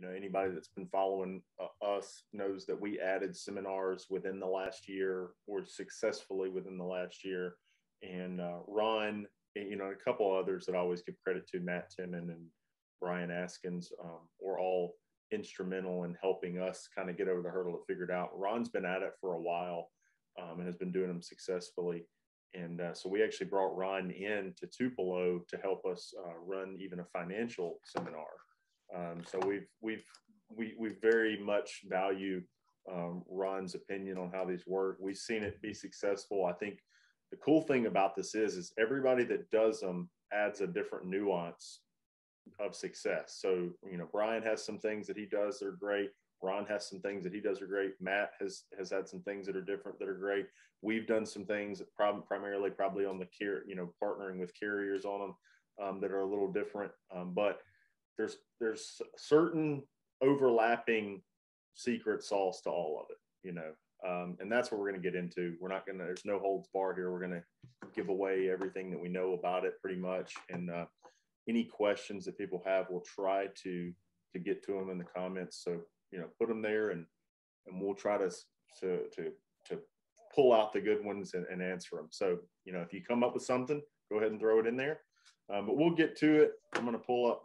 anybody that's been following us knows that we added seminars within the last year, or successfully within the last year. And Ron, a couple others that I always give credit to, Matt Timmon and Brian Askins, were all instrumental in helping us kind of get over the hurdle to figure it out. Ron's been at it for a while and has been doing them successfully. And so we actually brought Ron in to Tupelo to help us run even a financial seminar. So we very much value Ron's opinion on how these work. We've seen it be successful. I think the cool thing about this is everybody that does them adds a different nuance of success. So, Brian has some things that he does that are great. Ron has some things that he does are great. Matt has had some things that are different that are great. We've done some things that primarily probably on the care, partnering with carriers on them that are a little different. But there's certain overlapping secret sauce to all of it, and that's what we're going to get into. There's no holds barred here. We're going to give away everything that we know about it pretty much. And any questions that people have, we'll try to get to them in the comments. So, put them there and we'll try to pull out the good ones and answer them. So, if you come up with something, go ahead and throw it in there. But we'll get to it. I'm going to pull up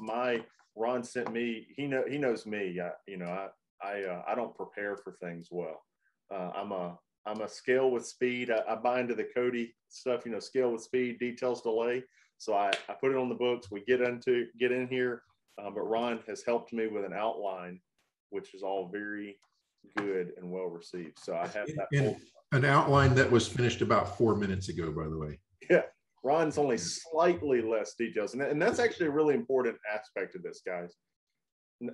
Ron sent me, he knows me. I don't prepare for things well. I'm a scale with speed. I buy into the Cody stuff, scale with speed, details delay. So I put it on the books. We get in here, but Ron has helped me with an outline, which is all very good and well received. So I have that. An outline that was finished about 4 minutes ago, by the way. Yeah. Ron's only slightly less details. And that's actually a really important aspect of this, guys.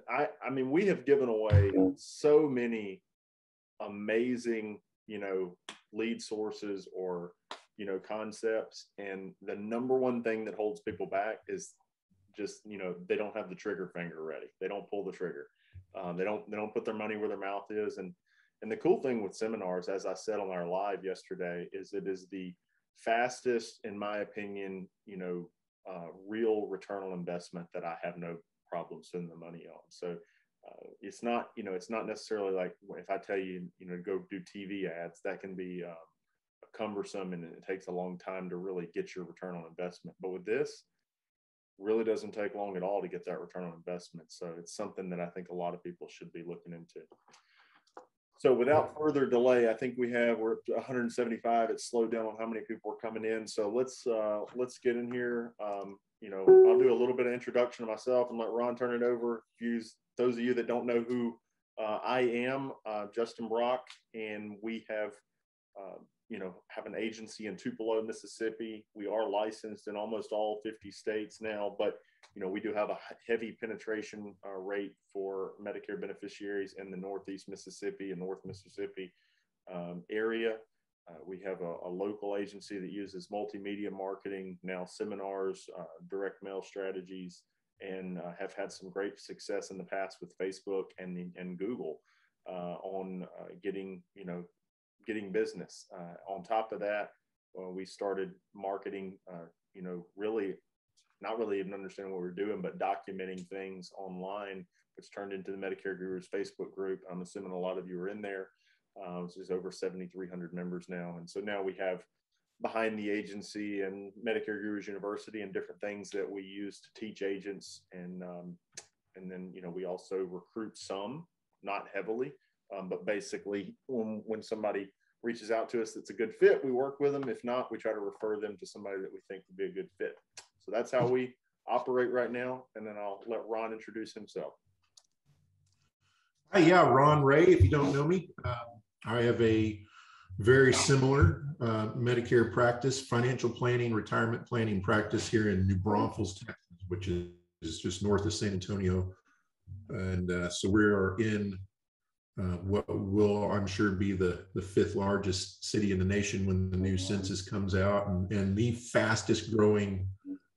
I mean, we have given away so many amazing, lead sources or, concepts. And the number one thing that holds people back is just, they don't have the trigger finger ready. They don't pull the trigger. They don't put their money where their mouth is. And the cool thing with seminars, as I said on our live yesterday, is it is the fastest, in my opinion, real return on investment that I have no problem spending the money on. So it's not necessarily like if I tell you, go do TV ads, that can be cumbersome and it takes a long time to really get your return on investment. But with this, really doesn't take long at all to get that return on investment. So it's something that I think a lot of people should be looking into. So without further delay, I think we're up to 175. It's slowed down on how many people are coming in. So let's get in here. I'll do a little bit of introduction of myself and let Ron turn it over. Those of you that don't know who I am, Justin Brock, and we have an agency in Tupelo, Mississippi. We are licensed in almost all 50 states now, but we do have a heavy penetration rate for Medicare beneficiaries in the Northeast Mississippi and North Mississippi area. We have a local agency that uses multimedia marketing, now seminars, direct mail strategies, and have had some great success in the past with Facebook and Google on getting business. On top of that, we started marketing, really not really even understanding what we're doing, but documenting things online, which turned into the Medicare Gurus Facebook group. I'm assuming a lot of you are in there. There's over 7,300 members now. And so now we have behind the agency and Medicare Gurus University and different things that we use to teach agents. And then, we also recruit some, not heavily, but basically when somebody reaches out to us that's a good fit, we work with them. If not, we try to refer them to somebody that we think would be a good fit. So that's how we operate right now. And then I'll let Ron introduce himself. Hi, yeah, Ron Ray, if you don't know me. I have a very similar Medicare practice, financial planning, retirement planning practice here in New Braunfels, Texas, which is just north of San Antonio. And so we are in what will, I'm sure, be the fifth largest city in the nation when the new census comes out, and the fastest growing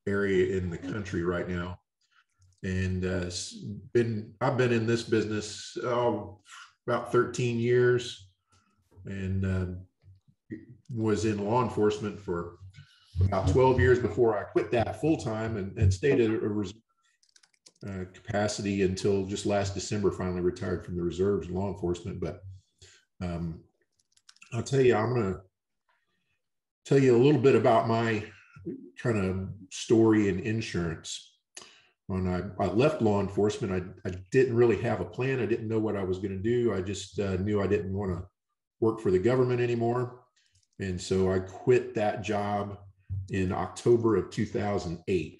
area in the country right now. And I've been in this business about 13 years, and was in law enforcement for about 12 years before I quit that full time and stayed at a reserve capacity until just last December, finally retired from the reserves and law enforcement. But I'll tell you, I'm going to tell you a little bit about my kind of story in insurance. When I left law enforcement, I didn't really have a plan. I didn't know what I was going to do. I just knew I didn't want to work for the government anymore. And so I quit that job in October of 2008,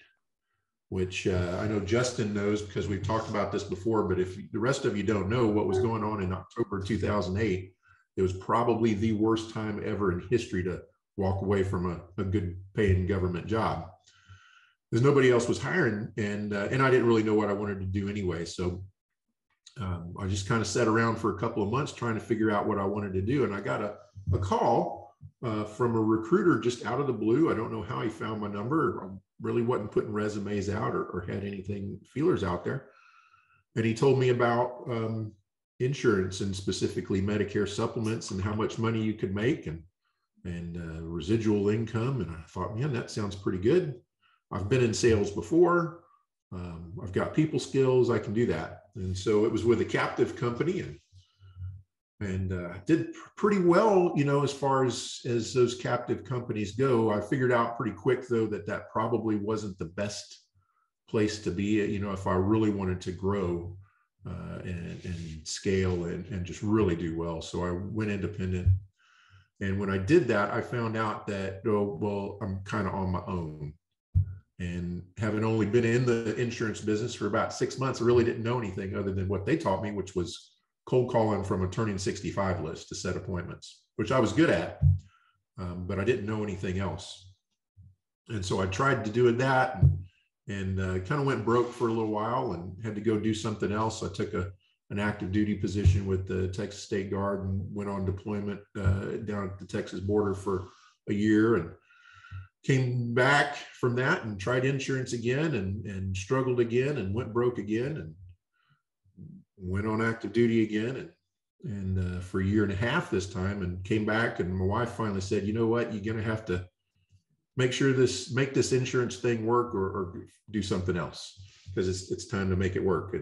which I know Justin knows because we've talked about this before. But if the rest of you don't know what was going on in October 2008, it was probably the worst time ever in history to walk away from a good paying government job, because nobody else was hiring, and I didn't really know what I wanted to do anyway. So I just kind of sat around for a couple of months trying to figure out what I wanted to do. And I got a call from a recruiter just out of the blue. I don't know how he found my number. I really wasn't putting resumes out or had anything feelers out there. And he told me about insurance, and specifically Medicare supplements, and how much money you could make, and residual income. And I thought, man, that sounds pretty good. I've been in sales before. I've got people skills. I can do that. And so it was with a captive company, and did pretty well, as far as those captive companies go. I figured out pretty quick, though, that probably wasn't the best place to be, if I really wanted to grow and scale and just really do well. So I went independent. And when I did that, I found out that, I'm kind of on my own. And having only been in the insurance business for about 6 months, I really didn't know anything other than what they taught me, which was cold calling from a turning 65 list to set appointments, which I was good at, but I didn't know anything else. And so I tried to do that, and kind of went broke for a little while and had to go do something else. I took an active duty position with the Texas State Guard and went on deployment down at the Texas border for a year, and came back from that and tried insurance again, and struggled again, and went broke again, and went on active duty again, and for a year and a half this time, and came back. And my wife finally said, you know what, you're going to have to make this insurance thing work, or do something else, because it's time to make it work.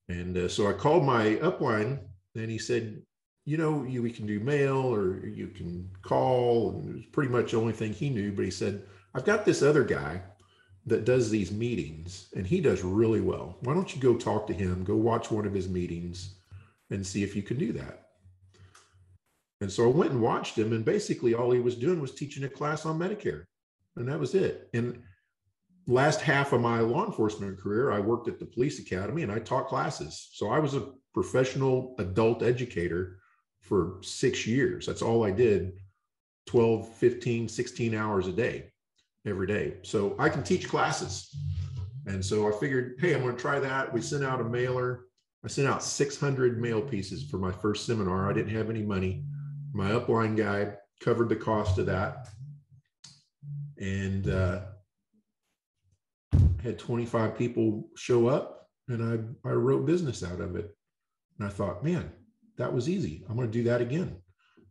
And so I called my upline, and he said, we can do mail, or you can call. And it was pretty much the only thing he knew. But he said, I've got this other guy that does these meetings, and he does really well. Why don't you go talk to him, go watch one of his meetings, and see if you can do that. And so I went and watched him, and basically all he was doing was teaching a class on Medicare, and that was it. And last half of my law enforcement career, I worked at the police academy, and I taught classes. So I was a professional adult educator for 6 years. That's all I did, 12, 15, 16 hours a day, every day. So I can teach classes. And so I figured, hey, I'm going to try that. We sent out a mailer. I sent out 600 mail pieces for my first seminar. I didn't have any money. My upline guy covered the cost of that, and had 25 people show up, and I wrote business out of it. And I thought, man, that was easy. I'm going to do that again.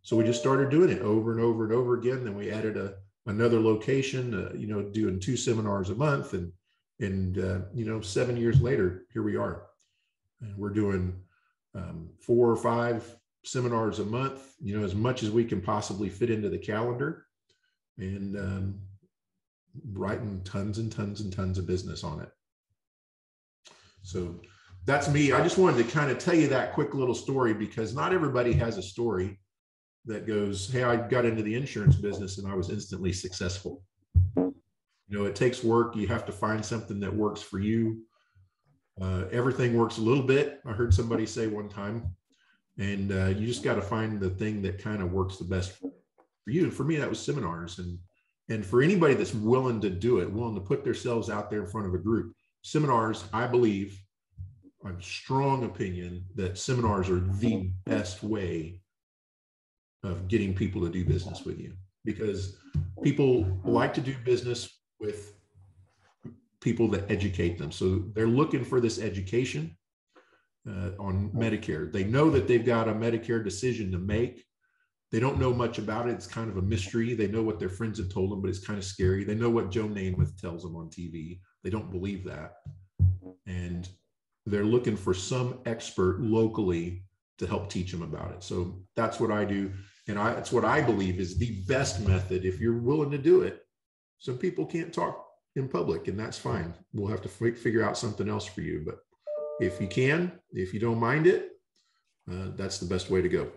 So we just started doing it over and over and over again. Then we added another location, doing 2 seminars a month, and 7 years later, here we are, and we're doing 4 or 5 seminars a month, as much as we can possibly fit into the calendar, and writing tons and tons and tons of business on it. So that's me. I just wanted to kind of tell you that quick little story, because not everybody has a story that goes, hey, I got into the insurance business and I was instantly successful. It takes work. You have to find something that works for you. Everything works a little bit, I heard somebody say one time, and you just got to find the thing that kind of works the best for you. And for me, that was seminars. And for anybody that's willing to do it, willing to put themselves out there in front of a group, seminars, I believe, I'm strong opinion that seminars are the best way of getting people to do business with you, because people like to do business with people that educate them. So they're looking for this education on Medicare. They know that they've got a Medicare decision to make. They don't know much about it. It's kind of a mystery. They know what their friends have told them, but it's kind of scary. They know what Joe Namath tells them on TV. They don't believe that. and they're looking for some expert locally to help teach them about it. So that's what I do. And it's what I believe is the best method if you're willing to do it. Some people can't talk in public, and that's fine. We'll have to figure out something else for you. But if you can, if you don't mind it, that's the best way to go.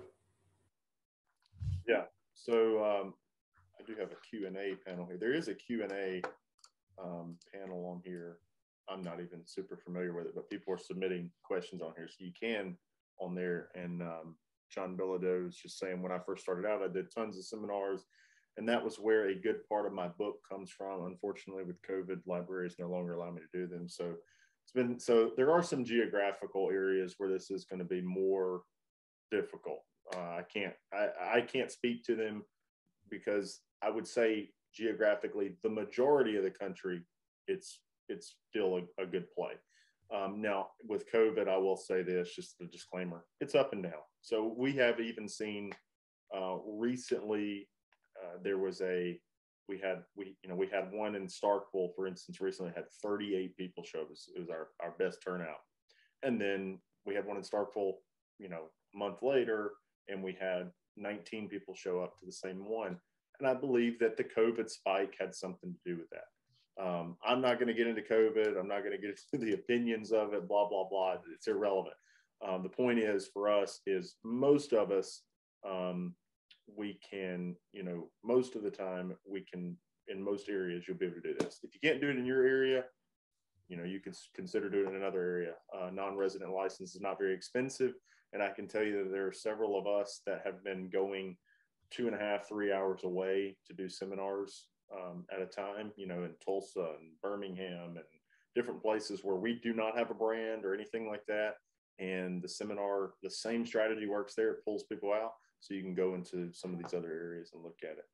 Yeah. So I do have a Q&A panel here. There is a Q&A panel on here. I'm not even super familiar with it, but people are submitting questions on here. So you can on there. And John Bilodeau is just saying, when I first started out, I did tons of seminars, and that was where a good part of my book comes from. Unfortunately, with COVID, libraries no longer allow me to do them. So there are some geographical areas where this is going to be more difficult. I can't speak to them, because I would say geographically, the majority of the country, it's still a good play. Now with COVID, I will say this, just a disclaimer, it's up and down. So we have even seen recently, we had one in Starkville, for instance, recently had 38 people show up. It was our best turnout. And then we had one in Starkville, a month later, and we had 19 people show up to the same one. And I believe that the COVID spike had something to do with that. I'm not going to get into COVID. I'm not going to get into the opinions of it, blah, blah, blah. It's irrelevant. The point is, for us, is most of us, we can, most of the time we can, in most areas, you'll be able to do this. If you can't do it in your area, you can consider doing it in another area. Non-resident license is not very expensive. And I can tell you that there are several of us that have been going 2.5, 3 hours away to do seminars at a time, in Tulsa and Birmingham and different places where we do not have a brand or anything like that. And the seminar, the same strategy works there. It pulls people out, so you can go into some of these other areas and look at it.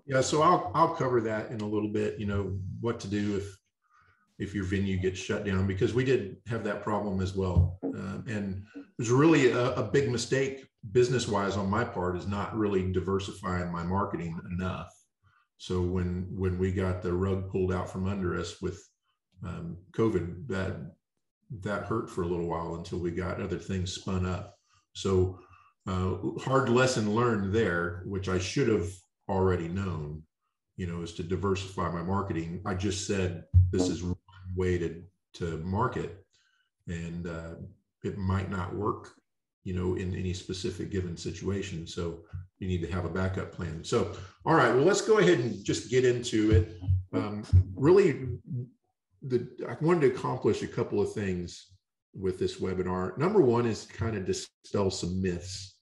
Yeah, so I'll cover that in a little bit, what to do if your venue gets shut down, because we did have that problem as well. And it was really a big mistake business-wise on my part, is not really diversifying my marketing enough. So when we got the rug pulled out from under us with COVID, that hurt for a little while until we got other things spun up. So hard lesson learned there, which I should have already known, is to diversify my marketing. I just said, this is one way to market, and it might not work, in any specific given situation. So you need to have a backup plan. So, all right, well, let's go ahead and just get into it. Really, I wanted to accomplish a couple of things with this webinar. Number one is kind of dispel some myths.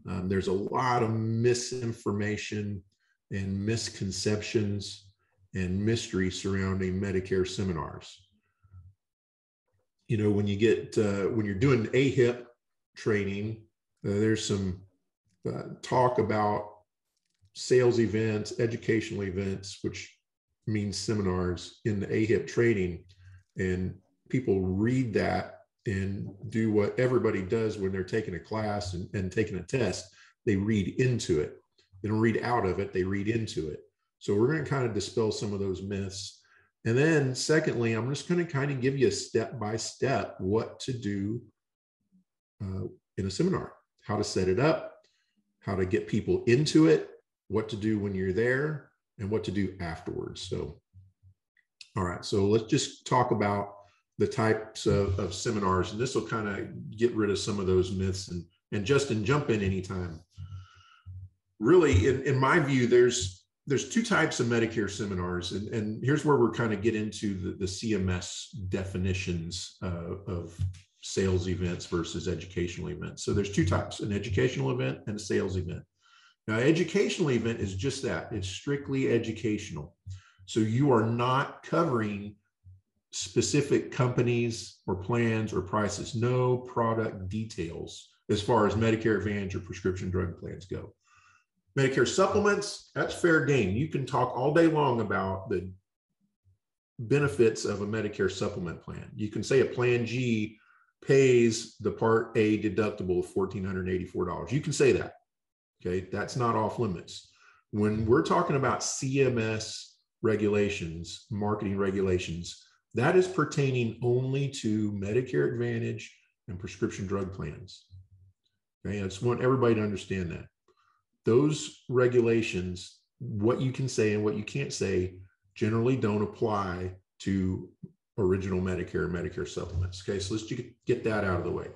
There's a lot of misinformation and misconceptions and mystery surrounding Medicare seminars. When you get, when you're doing AHIP training, there's some talk about sales events, educational events, which means seminars, in the AHIP training. And people read that and do what everybody does when they're taking a class and taking a test. They read into it. They don't read out of it, they read into it. So we're going to kind of dispel some of those myths. And then secondly, I'm just going to kind of give you a step-by-step what to do in a seminar, how to set it up, how to get people into it, what to do when you're there, and what to do afterwards. So, all right, so let's just talk about the types of seminars, and this will kind of get rid of some of those myths. And Justin, jump in anytime. Really, in my view, there's two types of Medicare seminars, and here's where we're kind of get into the CMS definitions of sales events versus educational events. So there's two types, an educational event and a sales event. Now, educational event is just that. It's strictly educational. So you are not covering specific companies or plans or prices, no product details as far as Medicare Advantage or prescription drug plans go. Medicare supplements, that's fair game. You can talk all day long about the benefits of a Medicare supplement plan. You can say a Plan G pays the Part A deductible of $1,484. You can say that. Okay, that's not off limits. When we're talking about CMS regulations, marketing regulations, That is pertaining only to Medicare Advantage and prescription drug plans. Okay, I just want everybody to understand that. Those regulations, what you can say and what you can't say, generally don't apply to original Medicare and Medicare supplements. Okay, so let's get that out of the way.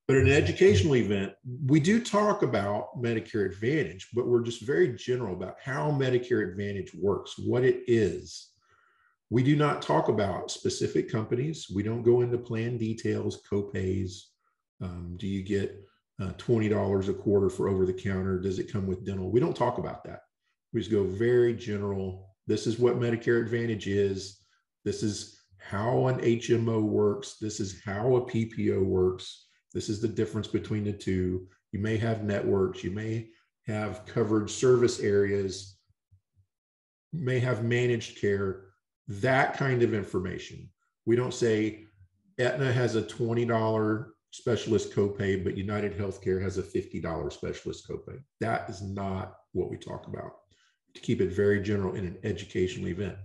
But in an educational event, we do talk about Medicare Advantage, but we're just very general about how Medicare Advantage works, what it is. We do not talk about specific companies. We don't go into plan details, co-pays. Do you get $20 a quarter for over the counter? Does it come with dental? We don't talk about that. We just go very general. This is what Medicare Advantage is. This is how an HMO works. This is how a PPO works. This is the difference between the two. You may have networks. You may have covered service areas. You may have managed care. That kind of information. We don't say Aetna has a $20 specialist copay, but United Healthcare has a $50 specialist copay. That is not what we talk about. To keep it very general in an educational event.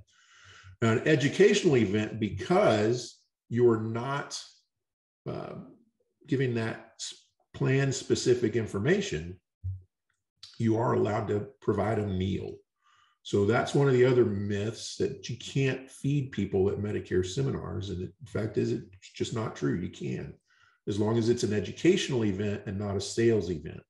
Now, an educational event, because you're not giving that plan specific information, you are allowed to provide a meal. So that's one of the other myths, that you can't feed people at Medicare seminars. And in fact, it's just not true. You can, as long as it's an educational event and not a sales event.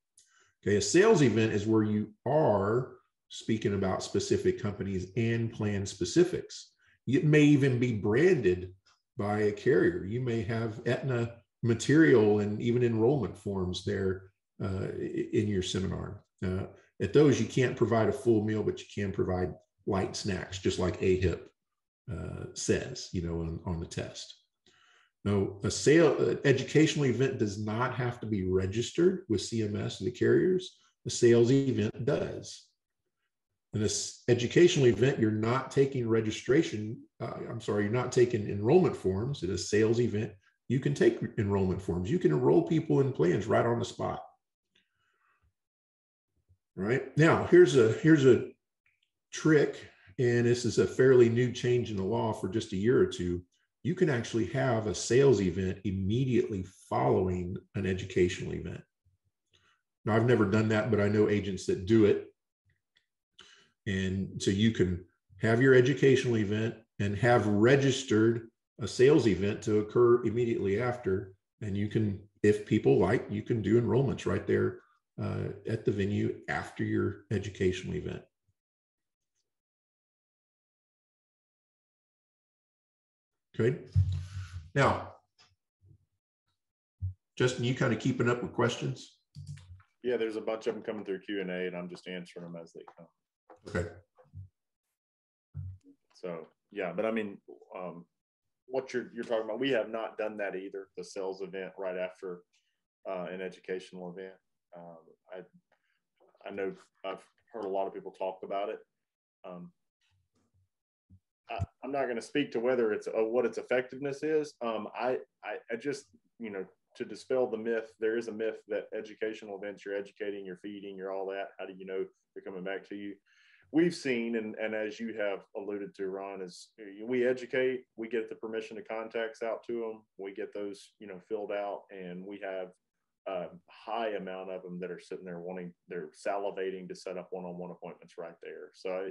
Okay, a sales event is where you are speaking about specific companies and plan specifics. It may even be branded by a carrier. You may have Aetna material and even enrollment forms there in your seminar. At those, you can't provide a full meal, but you can provide light snacks, just like AHIP says, on the test. No, an educational event does not have to be registered with CMS and the carriers. A sales event does. In this educational event, you're not taking you're not taking enrollment forms. In a sales event, you can take enrollment forms. You can enroll people in plans right on the spot. All right. Now, here's a trick, and this is a fairly new change in the law for just a year or two. You can actually have a sales event immediately following an educational event. Now, I've never done that, but I know agents that do it. And so you can have your educational event and have registered a sales event to occur immediately after. And you can, if people like, you can do enrollments right there at the venue after your educational event. Okay. Now, Justin, you kind of keeping up with questions? Yeah, there's a bunch of them coming through Q&A, and I'm just answering them as they come. Okay. So yeah, but I mean, what you're talking about, we have not done that either. The sales event right after an educational event. I know I've heard a lot of people talk about it. I'm not going to speak to whether it's what its effectiveness is. I just, to dispel the myth, there is a myth that educational events, you're educating, you're feeding, you're all that. How do you know they're coming back to you? We've seen, and as you have alluded to, Ron, is we educate, we get the permission to contacts out to them, we get those, filled out, and we have a high amount of them that are sitting there they're salivating to set up one-on-one appointments right there. So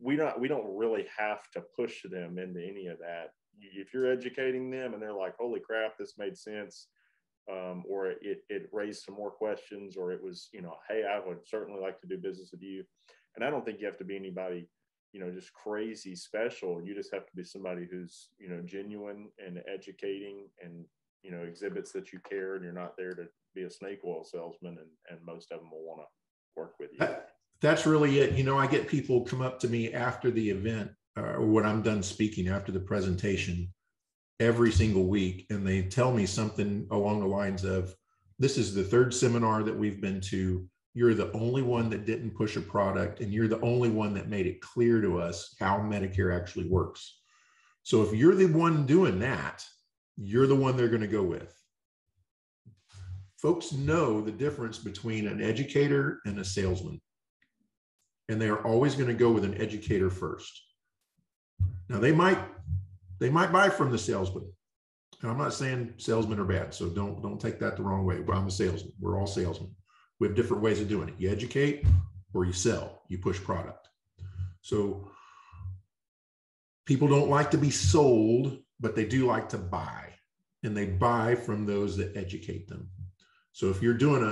we don't really have to push them into any of that. If you're educating them and they're like, holy crap, this made sense, or it raised some more questions, or it was, hey, I would certainly like to do business with you. And I don't think you have to be anybody, just crazy special. You just have to be somebody who's, genuine and educating and, exhibits that you care, and you're not there to be a snake oil salesman, and most of them will want to work with you. That's really it. I get people come up to me after the event or when I'm done speaking after the presentation every single week, and they tell me something along the lines of, this is the third seminar that we've been to. You're the only one that didn't push a product, and you're the only one that made it clear to us how Medicare actually works. So if you're the one doing that, you're the one they're going to go with. Folks know the difference between an educator and a salesman, and they are always going to go with an educator first. Now they might buy from the salesman. And I'm not saying salesmen are bad, so don't take that the wrong way. But I'm a salesman. We're all salesmen. We have different ways of doing it. You educate or you sell. You push product. So people don't like to be sold, but they do like to buy. And they buy from those that educate them. So if you're doing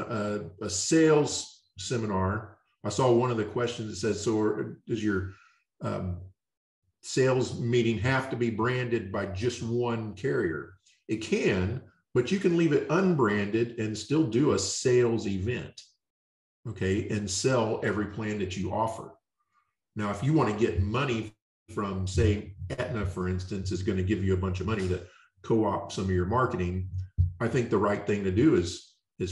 a sales seminar, I saw one of the questions that says, so does your sales meeting have to be branded by just one carrier? It can, but you can leave it unbranded and still do a sales event, okay, and sell every plan that you offer. Now, if you want to get money from, say, Aetna, for instance, is going to give you a bunch of money to co-op some of your marketing, I think the right thing to do is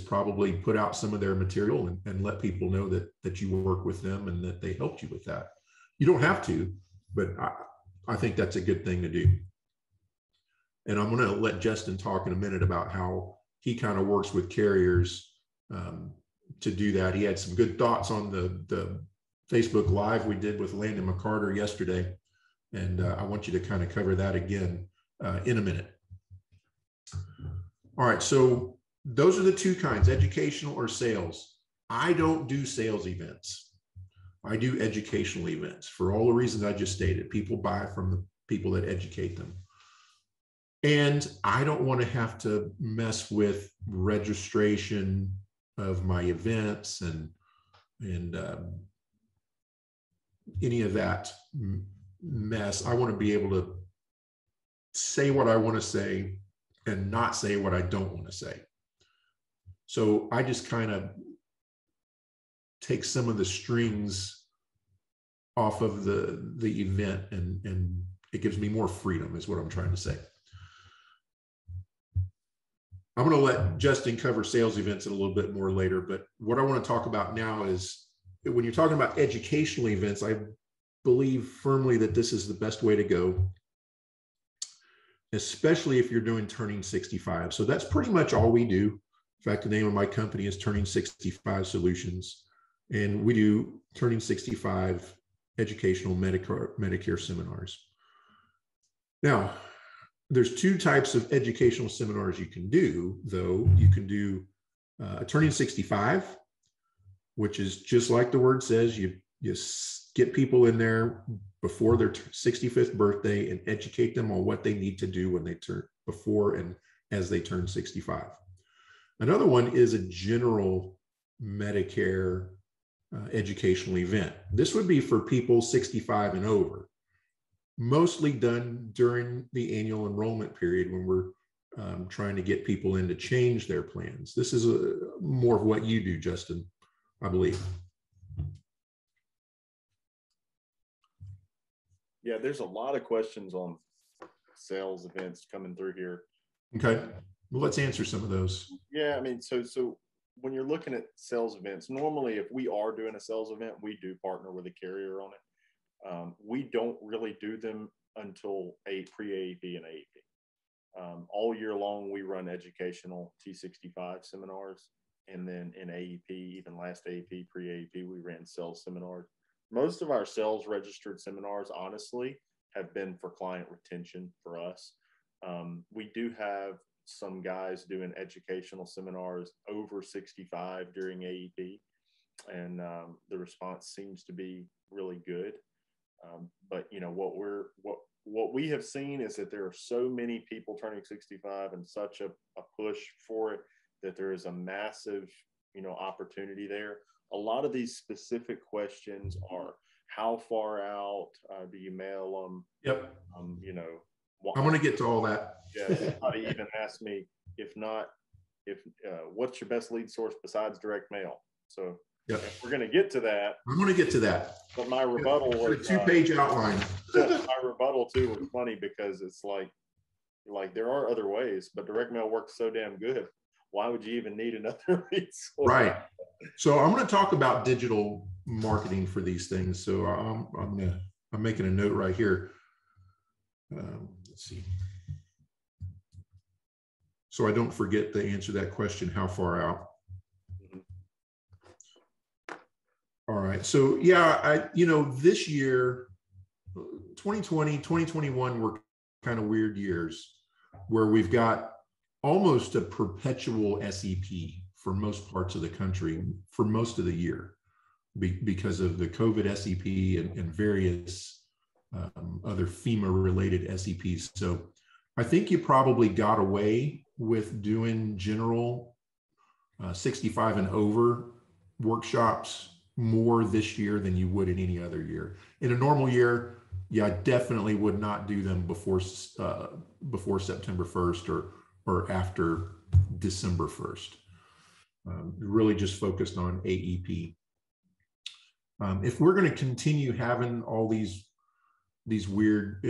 probably put out some of their material and let people know that you work with them and that they helped you with that. You don't have to, but I think that's a good thing to do. And I'm going to let Justin talk in a minute about how he kind of works with carriers to do that. He had some good thoughts on the Facebook Live we did with Landon McCarter yesterday. And I want you to kind of cover that again in a minute. All right, so those are the two kinds, educational or sales. I don't do sales events. I do educational events for all the reasons I just stated. People buy from the people that educate them. And I don't want to have to mess with registration of my events and any of that mess. I want to be able to say what I want to say and not say what I don't want to say. So I just kind of take some of the strings off of the event and it gives me more freedom is what I'm trying to say. I'm going to let Justin cover sales events a little bit more later, but what I want to talk about now is when you're talking about educational events, I believe firmly that this is the best way to go, especially if you're doing Turning 65. So that's pretty much all we do. In fact, the name of my company is Turning 65 Solutions, and we do Turning 65 educational Medicare seminars. Now, there's two types of educational seminars you can do, though. You can do a Turning 65, which is just like the word says, you get people in there before their 65th birthday and educate them on what they need to do when they turn before and as they turn 65. Another one is a general Medicare educational event. This would be for people 65 and over, mostly done during the annual enrollment period when we're trying to get people in to change their plans. This is more of what you do, Justin, I believe. Yeah, there's a lot of questions on sales events coming through here. Okay, well, let's answer some of those. Yeah, I mean, so when you're looking at sales events, normally if we are doing a sales event, we do partner with a carrier on it. We don't really do them until pre-AEP and AEP. All year long, we run educational T65 seminars. And then in AEP, even last AEP, pre-AEP, we ran sales seminars. Most of our sales registered seminars, honestly, have been for client retention for us. We do have some guys doing educational seminars over 65 during AEP, and the response seems to be really good. But you know what we have seen is that there are so many people turning 65 and such a push for it that there is a massive opportunity there. A lot of these specific questions are: how far out do you mail them? Yep. I'm going to get to all that. Yeah. Somebody even asked me, what's your best lead source besides direct mail? So yep. We're going to get to that. I'm going to get to that. But my rebuttal was a 2-page outline. My rebuttal too was funny because it's like there are other ways, but direct mail works so damn good. Why would you even need another lead source? Right. So I'm going to talk about digital marketing for these things. So I'm making a note right here. Let's see. So I don't forget to answer that question, how far out? All right. So yeah, this year 2020, 2021 were kind of weird years where we've got almost a perpetual SEP for most parts of the country for most of the year because of the COVID SEP and various other FEMA-related SEPs. So I think you probably got away with doing general 65 and over workshops more this year than you would in any other year. In a normal year, yeah, I definitely would not do them before September 1st or after December 1st. Really just focused on AEP. If we're going to continue having all these weird,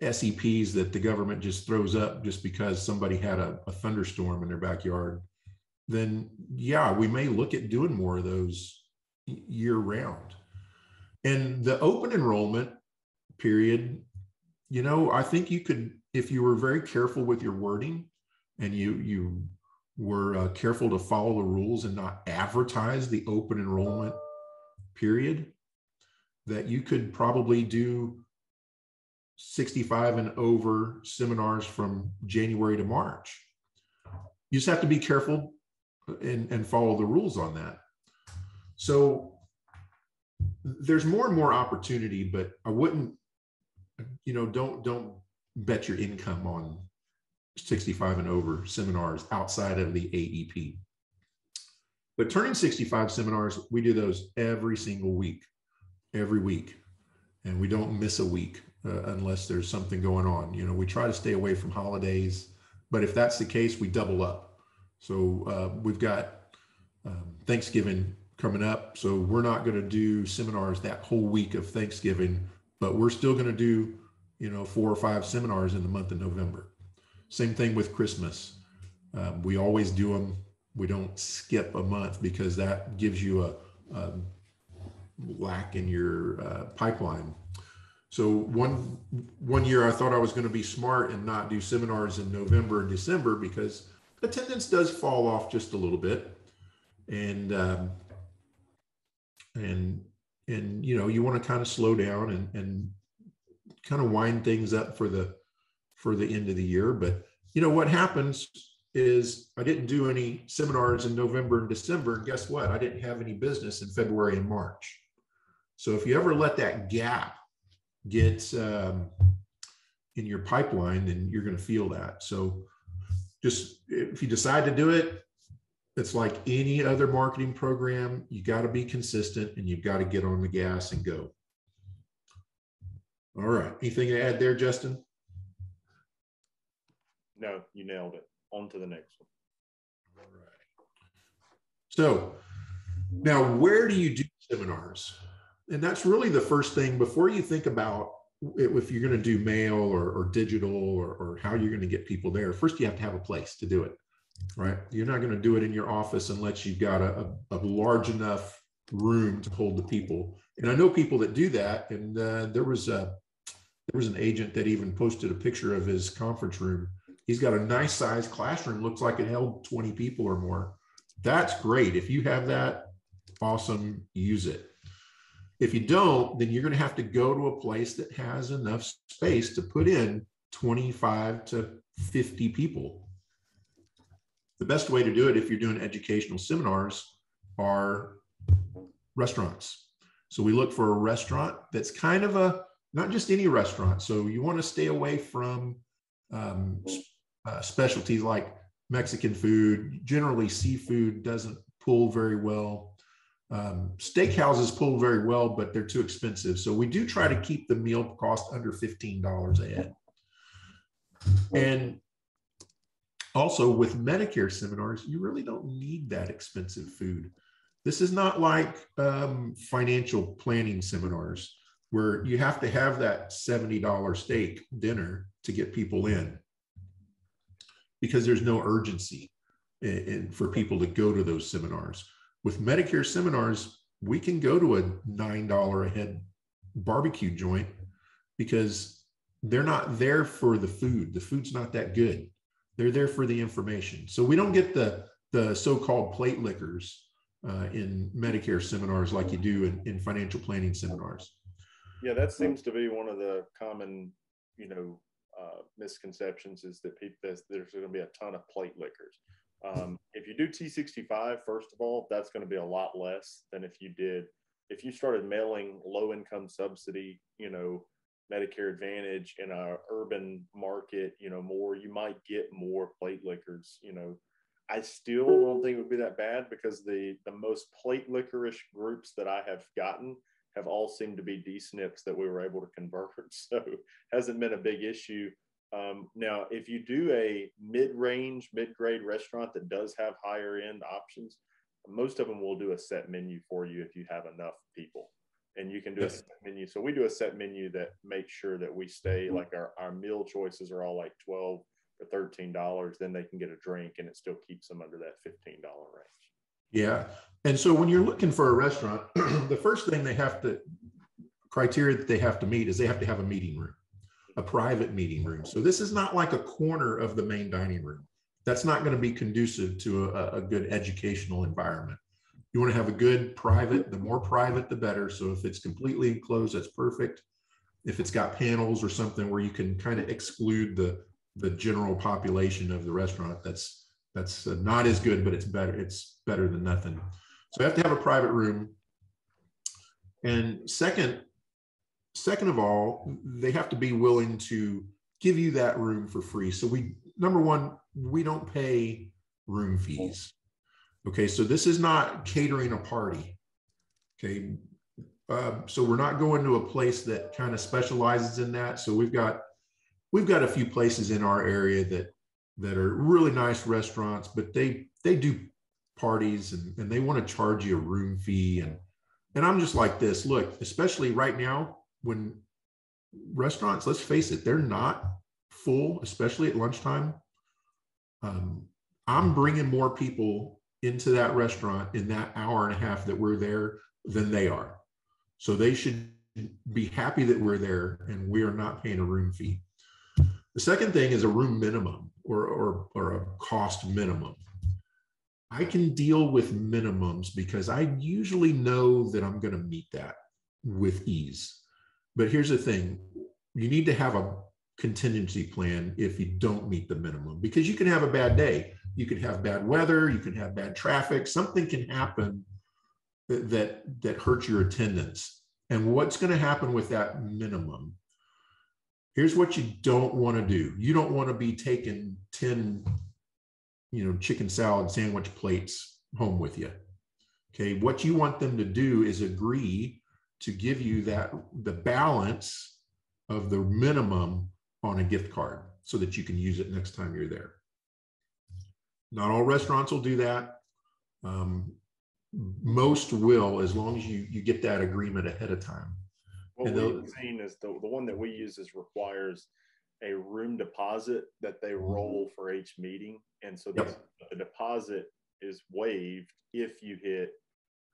SEPs that the government just throws up just because somebody had a thunderstorm in their backyard, then yeah, we may look at doing more of those year round. And the open enrollment period, I think you could, if you were very careful with your wording and you were careful to follow the rules and not advertise the open enrollment period, that you could probably do 65 and over seminars from January to March. You just have to be careful and follow the rules on that. So there's more and more opportunity, but I wouldn't, don't bet your income on 65 and over seminars outside of the AEP. But turning 65 seminars, we do those every single week, every week. And we don't miss a week unless there's something going on. We try to stay away from holidays, but if that's the case, we double up. So we've got Thanksgiving coming up. So we're not going to do seminars that whole week of Thanksgiving, but we're still going to do, 4 or 5 seminars in the month of November. Same thing with Christmas. We always do them. We don't skip a month because that gives you a lack in your pipeline. So one year I thought I was going to be smart and not do seminars in November and December because attendance does fall off just a little bit. And you want to kind of slow down and kind of wind things up for the end of the year. But what happens is I didn't do any seminars in November and December, and guess what? I didn't have any business in February and March. So if you ever let that gap get in your pipeline, then you're going to feel that. So just if you decide to do it, it's like any other marketing program. You got to be consistent and you've got to get on the gas and go. All right. Anything to add there, Justin? No, you nailed it. On to the next one. All right. So now, where do you do seminars? And that's really the first thing before you think about if you're going to do mail or digital or how you're going to get people there. First, you have to have a place to do it, right? You're not going to do it in your office unless you've got a large enough room to hold the people. And I know people that do that. And there was an agent that even posted a picture of his conference room. He's got a nice sized classroom, looks like it held 20 people or more. That's great. If you have that, awesome, use it. If you don't, then you're going to have to go to a place that has enough space to put in 25 to 50 people. The best way to do it if you're doing educational seminars are restaurants. So we look for a restaurant that's kind of not just any restaurant. So you want to stay away from specialties like Mexican food. Generally, seafood doesn't pull very well. Steakhouses pull very well, but they're too expensive. So we do try to keep the meal cost under $15 a head. And also with Medicare seminars, you really don't need that expensive food. This is not like financial planning seminars where you have to have that $70 steak dinner to get people in because there's no urgency for people to go to those seminars. With Medicare seminars, we can go to a $9 a head barbecue joint because they're not there for the food. The food's not that good. They're there for the information. So we don't get the so-called plate lickers in Medicare seminars like you do in financial planning seminars. Yeah, that seems to be one of the common, misconceptions is that there's going to be a ton of plate lickers. If you do T65, first of all, that's going to be a lot less than if you started mailing low income subsidy, Medicare Advantage in a urban market, you might get more plate lickers. I still don't think it would be that bad because the most plate lickerish groups that I have gotten have all seemed to be D-SNPs that we were able to convert. So hasn't been a big issue. Now, if you do a mid-range, mid-grade restaurant that does have higher end options, most of them will do a set menu for you if you have enough people. And you can do a set menu. So we do a set menu that makes sure that we stay, like our meal choices are all like $12 or $13. Then they can get a drink and it still keeps them under that $15 range. Yeah. And so when you're looking for a restaurant, the first thing criteria that they have to meet is they have to have a meeting room, a private meeting room. So this is not like a corner of the main dining room. That's not going to be conducive to a good educational environment. You want to have a good private, the more private, the better. So if it's completely enclosed, that's perfect. If it's got panels or something where you can kind of exclude the general population of the restaurant, that's not as good, but it's better. It's better than nothing. So you have to have a private room. And second of all, they have to be willing to give you that room for free. So number one, we don't pay room fees. Okay, so this is not catering a party. Okay, so we're not going to a place that kind of specializes in that. So we've got a few places in our area that are really nice restaurants, but they do parties and they want to charge you a room fee. And I'm just like this, look, especially right now when restaurants, let's face it, they're not full, especially at lunchtime. I'm bringing more people into that restaurant in that hour and a half that we're there than they are. So they should be happy that we're there and we are not paying a room fee. The second thing is a room minimum or a cost minimum. I can deal with minimums because I usually know that I'm going to meet that with ease. But here's the thing, you need to have a contingency plan if you don't meet the minimum, because you can have a bad day. You could have bad weather, you can have bad traffic, something can happen that hurts your attendance. And what's going to happen with that minimum? Here's what you don't want to do. You don't want to be taking 10, chicken salad sandwich plates home with you. Okay, what you want them to do is agree to give you the balance of the minimum on a gift card so that you can use it next time you're there. Not all restaurants will do that. Most will, as long as you get that agreement ahead of time. What we've seen is the one that we use requires a room deposit that they roll for each meeting. And so the deposit is waived if you hit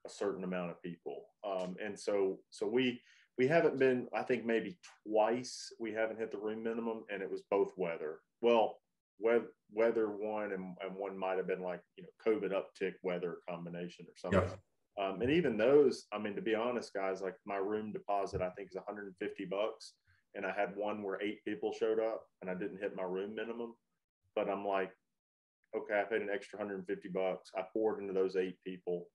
a certain amount of people. And so we haven't been, I think maybe twice we haven't hit the room minimum, and it was both weather. Well, weather one and one might have been like, COVID uptick weather combination or something. Yep. And even those, I mean, to be honest, guys, like my room deposit, I think is $150. And I had one where 8 people showed up and I didn't hit my room minimum, but I'm like, okay, I paid an extra $150. I poured into those 8 people.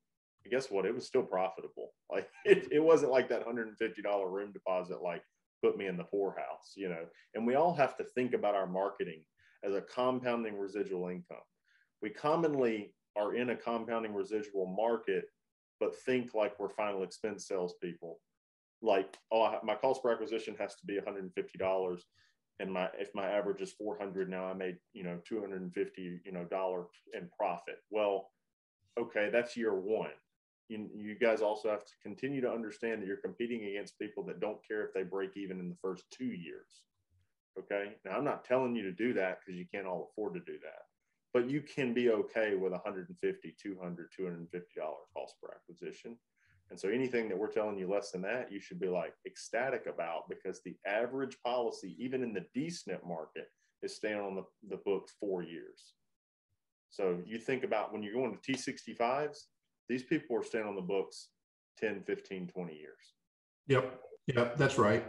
And guess what? It was still profitable. Like it wasn't like that $150 room deposit, like put me in the poorhouse, and we all have to think about our marketing as a compounding residual income. We commonly are in a compounding residual market, but think like we're final expense salespeople. Like, oh, my cost per acquisition has to be $150, and if my average is $400, now I made $250 in profit. Well, okay, that's year one. You guys also have to continue to understand that you're competing against people that don't care if they break even in the first 2 years. Okay. Now I'm not telling you to do that because you can't all afford to do that, but you can be okay with $150, $200, $250 cost per acquisition. And so anything that we're telling you less than that, you should be like ecstatic about, because the average policy, even in the D-SNP market, is staying on the books 4 years. So you think about when you're going to T65s, these people are staying on the books 10, 15, 20 years. Yep, that's right.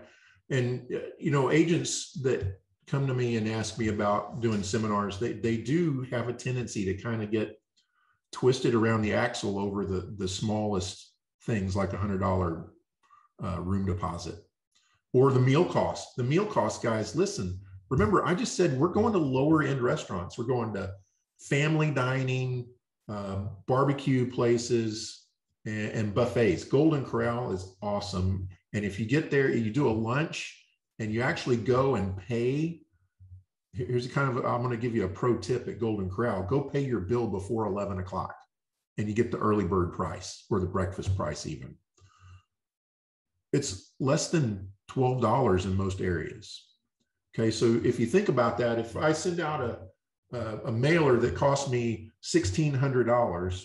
And, you know, agents that come to me and ask me about doing seminars, they do have a tendency to kind of get twisted around the axle over the smallest things, like $100 room deposit or the meal cost. The meal cost, guys, listen, remember, I just said we're going to lower end restaurants. We're going to family dining, barbecue places, and buffets. Golden Corral is awesome. And if you get there, you do a lunch and you actually go and pay. Here's a kind of, I'm going to give you a pro tip at Golden Corral. Go pay your bill before 11 o'clock and you get the early bird price or the breakfast price even. It's less than $12 in most areas. Okay, so if you think about that, if I send out a mailer that costs me $1,600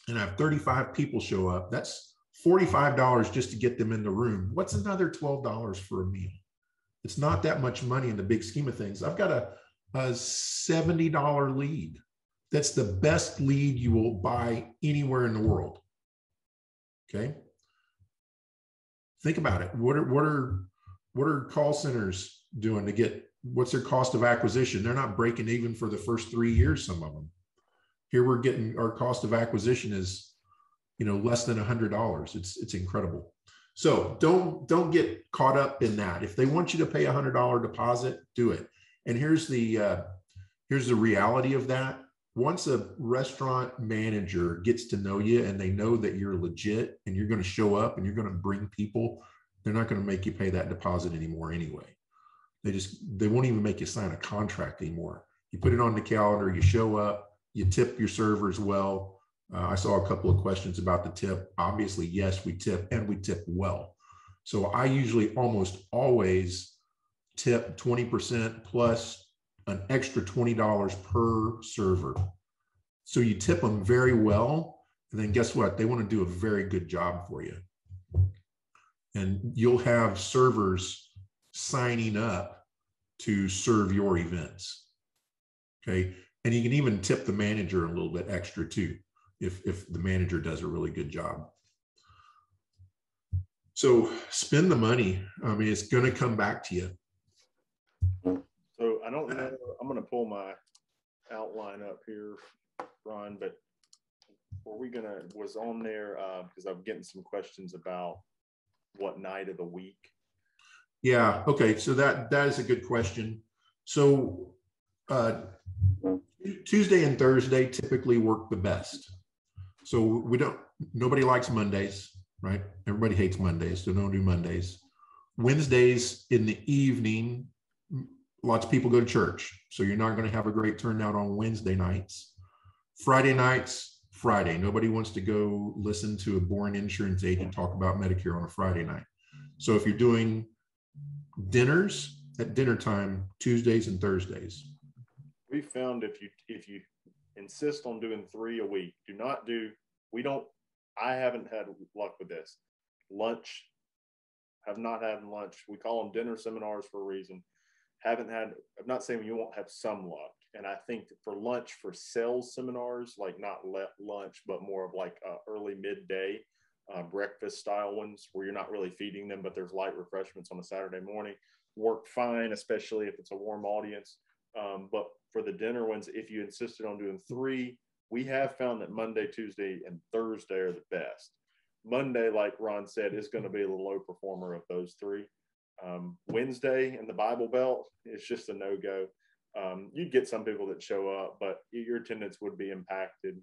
and I have 35 people show up, that's $45 just to get them in the room. What's another $12 for a meal? It's not that much money in the big scheme of things. I've got a $70 lead. That's the best lead you will buy anywhere in the world. Okay. Think about it. What are call centers doing to get, what's their cost of acquisition? They're not breaking even for the first 3 years, some of them. Here we're getting, our cost of acquisition is, you know, less than $100. It's incredible. So don't get caught up in that. If they want you to pay $100 deposit, do it. And here's the reality of that. Once a restaurant manager gets to know you and they know that you're legit and you're going to show up and you're going to bring people, they're not going to make you pay that deposit anymore anyway. They won't even make you sign a contract anymore. You put it on the calendar, you show up, you tip your servers well. I saw a couple of questions about the tip. Obviously, yes, we tip and we tip well. So I usually almost always tip 20% plus an extra $20 per server. So you tip them very well. And then guess what? They want to do a very good job for you. And you'll have servers signing up to serve your events. Okay. And you can even tip the manager a little bit extra too, if the manager does a really good job. So spend the money. I mean, it's going to come back to you. So I don't know, I'm going to pull my outline up here, Ron, but was on there because I'm getting some questions about what night of the week. Yeah. Okay. So that is a good question. So Tuesday and Thursday typically work the best. So nobody likes Mondays, right? Everybody hates Mondays, so don't do Mondays. Wednesdays in the evening, lots of people go to church, so you're not going to have a great turnout on Wednesday nights. Friday nights, Friday. Nobody wants to go listen to a boring insurance agent talk about Medicare on a Friday night. So if you're doing dinners at dinner time, Tuesdays and Thursdays. We found if you insist on doing 3 a week, I haven't had luck with this. Lunch, have not had lunch. We call them dinner seminars for a reason. I'm not saying you won't have some luck. And I think for lunch, for sales seminars, like not lunch, but more of like early midday breakfast style ones where you're not really feeding them, but there's light refreshments on a Saturday morning, work fine, especially if it's a warm audience. But for the dinner ones, if you insisted on doing 3, we have found that Monday, Tuesday, and Thursday are the best. Monday, like Ron said, is going to be the low performer of those 3. Wednesday in the Bible Belt is just a no-go. You'd get some people that show up, but your attendance would be impacted.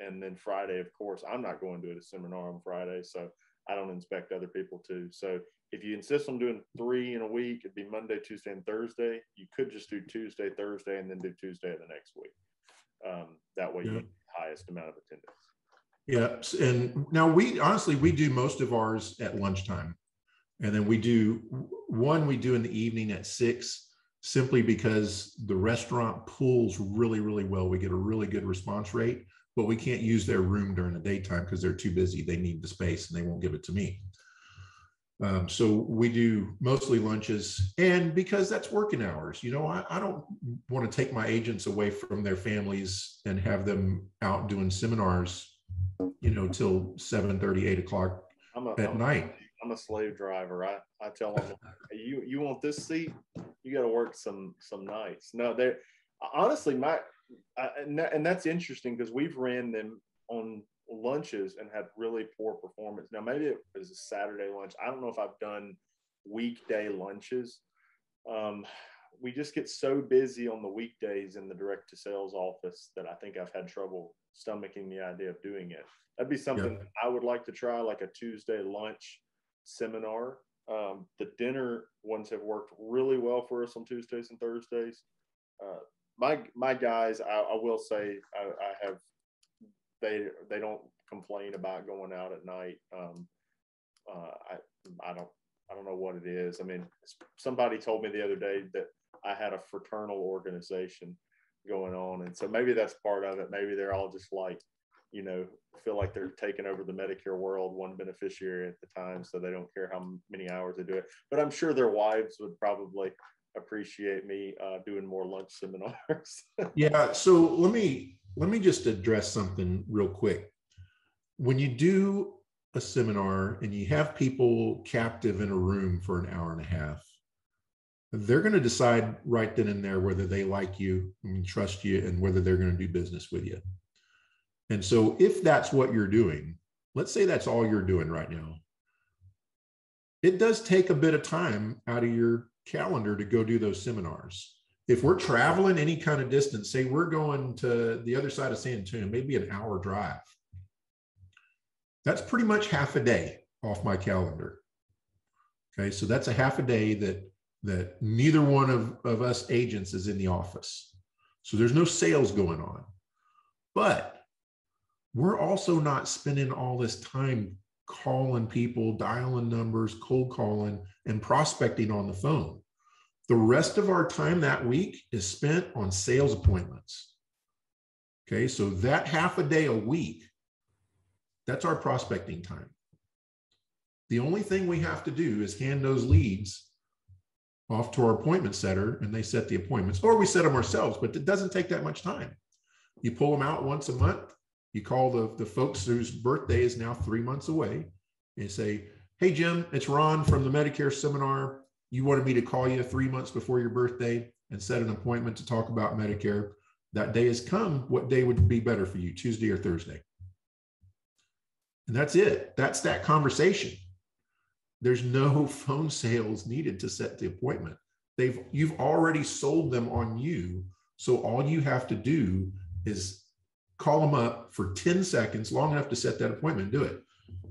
And then Friday, of course, I'm not going to a seminar on Friday, so I don't expect other people to. So if you insist on doing 3 in a week, it'd be Monday, Tuesday, and Thursday. You could just do Tuesday, Thursday, and then do Tuesday the next week. That way you get the highest amount of attendance. Yeah. And now we do most of ours at lunchtime. And then we do in the evening at 6, simply because the restaurant pulls really, really well. We get a really good response rate, but we can't use their room during the daytime because they're too busy. They need the space and they won't give it to me. So we do mostly lunches, and because that's working hours, you know, I don't want to take my agents away from their families and have them out doing seminars till 7:30, 8 o'clock at night. I'm a slave driver. I tell them, you want this seat, you got to work some nights. No, they honestly, and that's interesting because we've ran them on lunches and had really poor performance. Now, maybe it was a Saturday lunch. I don't know if I've done weekday lunches. We just get so busy on the weekdays in the direct to sales office that I think I've had trouble stomaching the idea of doing it. That'd be something that I would like to try, like a Tuesday lunch seminar. The dinner ones have worked really well for us on Tuesdays and Thursdays. My guys, I will say, I have, they don't complain about going out at night. I don't know what it is. I mean, somebody told me the other day that I had a fraternal organization going on, and so maybe that's part of it. Maybe they're all just like, feel like they're taking over the Medicare world, one beneficiary at the time, so they don't care how many hours they do it. But I'm sure their wives would probably appreciate me doing more lunch seminars. Yeah. So let me just address something real quick. When you do a seminar and you have people captive in a room for an hour and a half, they're going to decide right then and there whether they like you and trust you and whether they're going to do business with you. And so if that's what you're doing, let's say that's all you're doing right now, it does take a bit of time out of your calendar to go do those seminars. If we're traveling any kind of distance, say we're going to the other side of San Antonio, maybe an hour drive, that's pretty much half a day off my calendar. Okay, so that's a half a day that neither one of us agents is in the office. So there's no sales going on. But we're also not spending all this time calling people, dialing numbers, cold calling, and prospecting on the phone. The rest of our time that week is spent on sales appointments. Okay, so that half a day a week, that's our prospecting time. The only thing we have to do is hand those leads off to our appointment setter, and they set the appointments, or we set them ourselves, but it doesn't take that much time. You pull them out once a month. You call the folks whose birthday is now 3 months away, and you say, hey, Jim, it's Ron from the Medicare Seminar. You wanted me to call you 3 months before your birthday and set an appointment to talk about Medicare. That day has come. What day would be better for you, Tuesday or Thursday? And that's it. That's that conversation. There's no phone sales needed to set the appointment. You've already sold them on you. So all you have to do is call them up for 10 seconds, long enough to set that appointment, do it.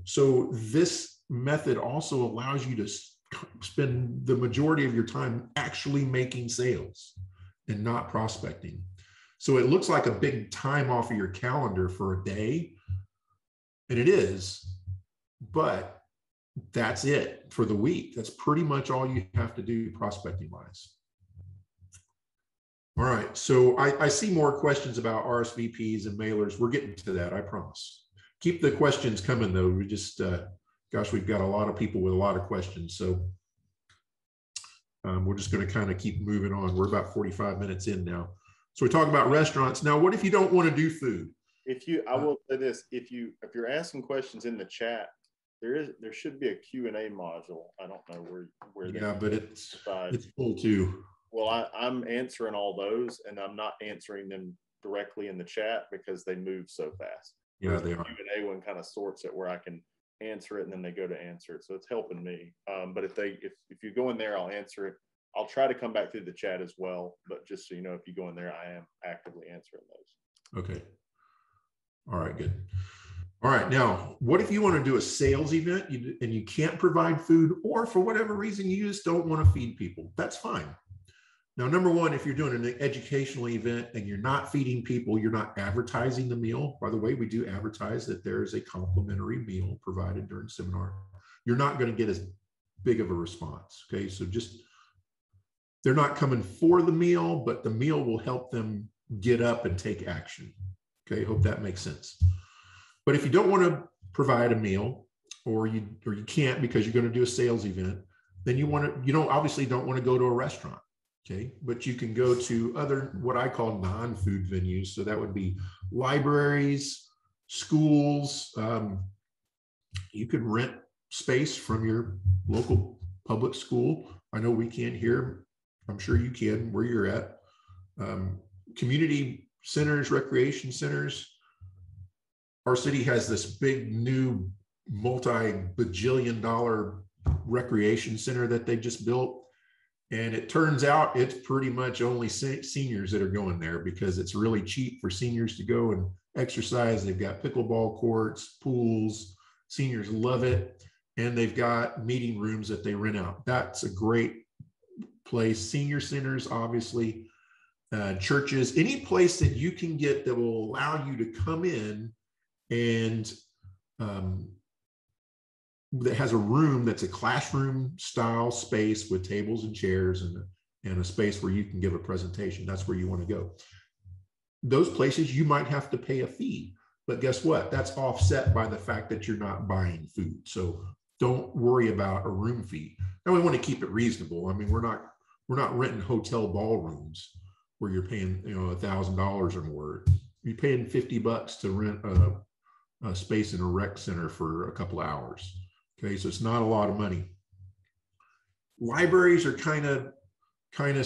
So this method also allows you to spend the majority of your time actually making sales and not prospecting. So it looks like a big time off of your calendar for a day, and it is, but that's it for the week. That's pretty much all you have to do prospecting wise. All right, so I see more questions about RSVPs and mailers. We're getting to that, I promise. Keep the questions coming though. We just, gosh, we've got a lot of people with a lot of questions. So we're just gonna kind of keep moving on. We're about 45 minutes in now. So we talk about restaurants. Now, what if you don't want to do food? I will say this, if you're asking questions in the chat, there should be a Q&A module. I don't know where yeah, but it's full too. Well, I'm answering all those, and I'm not answering them directly in the chat because they move so fast. Yeah, they are. Q&A one kind of sorts it where I can answer it and then they go to answer it, so it's helping me. But if you go in there, I'll answer it. I'll try to come back through the chat as well, but just so you know, if you go in there, I am actively answering those. Okay. All right, good. All right, now, what if you want to do a sales event and you can't provide food, or for whatever reason, you just don't want to feed people? That's fine. Now, number one, if you're doing an educational event and you're not feeding people, you're not advertising the meal. By the way, we do advertise that there is a complimentary meal provided during seminar. You're not going to get as big of a response, okay? So they're not coming for the meal, but the meal will help them get up and take action, okay? Hope that makes sense. But if you don't want to provide a meal, or you can't because you're going to do a sales event, then you obviously don't want to go to a restaurant. Okay, but you can go to other, what I call non-food venues. So that would be libraries, schools. You can rent space from your local public school. I know we can't here. I'm sure you can where you're at. Community centers, recreation centers. Our city has this big new multi-bajillion-dollar recreation center that they just built. And it turns out it's pretty much only seniors that are going there because it's really cheap for seniors to go and exercise. They've got pickleball courts, pools. Seniors love it. And they've got meeting rooms that they rent out. That's a great place. Senior centers, obviously, churches, any place that you can get that will allow you to come in and that has a room that's a classroom style space with tables and chairs and a space where you can give a presentation. That's where you want to go. Those places you might have to pay a fee, but guess what? That's offset by the fact that you're not buying food. So don't worry about a room fee. Now we want to keep it reasonable. I mean, we're not renting hotel ballrooms where you're paying, $1,000 or more. You're paying $50 to rent a space in a rec center for a couple of hours. Okay, so it's not a lot of money. Libraries are kind of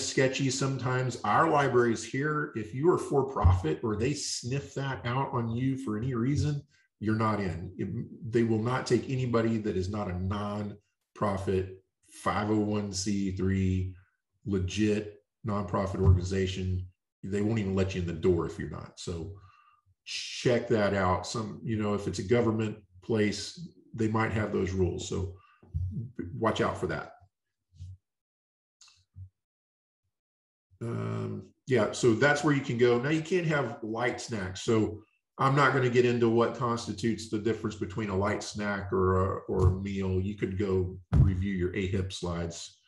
sketchy sometimes. Our libraries here, if you are for profit or they sniff that out on you for any reason, you're not in. They will not take anybody that is not a non-profit 501c3 legit nonprofit organization. They won't even let you in the door if you're not. So check that out. If it's a government place, they might have those rules. So watch out for that. So that's where you can go. Now you can't have light snacks. So I'm not going to get into what constitutes the difference between a light snack or a meal. You could go review your AHIP slides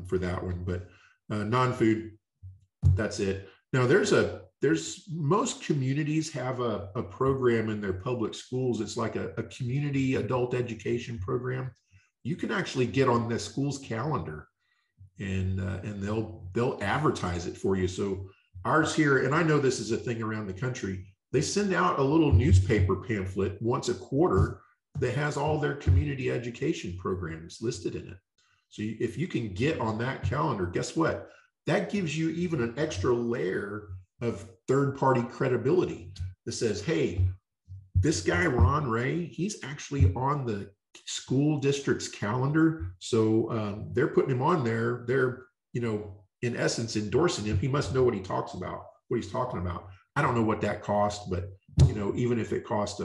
for that one, but non-food, that's it. Now there's most communities have a program in their public schools. It's like a community adult education program. You can actually get on the school's calendar and they'll advertise it for you. So ours here, and I know this is a thing around the country, they send out a little newspaper pamphlet once a quarter that has all their community education programs listed in it. So if you can get on that calendar, guess what? That gives you even an extra layer of third-party credibility that says, hey, this guy, Ron Ray, he's actually on the school district's calendar. So they're putting him on there. They're, in essence, endorsing him. He must know what he's talking about. I don't know what that cost, but, even if it cost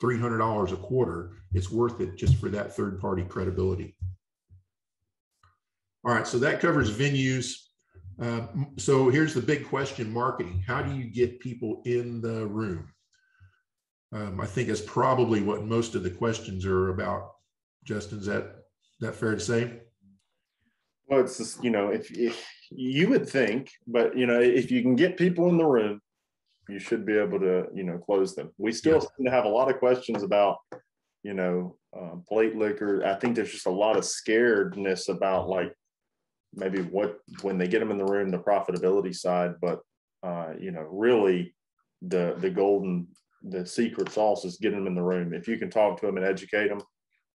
$300 a quarter, it's worth it just for that third-party credibility. All right, so that covers venues. So here's the big question, marketing. How do you get people in the room? I think that's probably what most of the questions are about. Justin, is that fair to say? Well, it's just, if you would think, but, if you can get people in the room, you should be able to, close them. We still seem to have a lot of questions about, plate liquor. I think there's just a lot of scaredness about maybe when they get them in the room, the profitability side, but really the secret sauce is getting them in the room. If you can talk to them and educate them,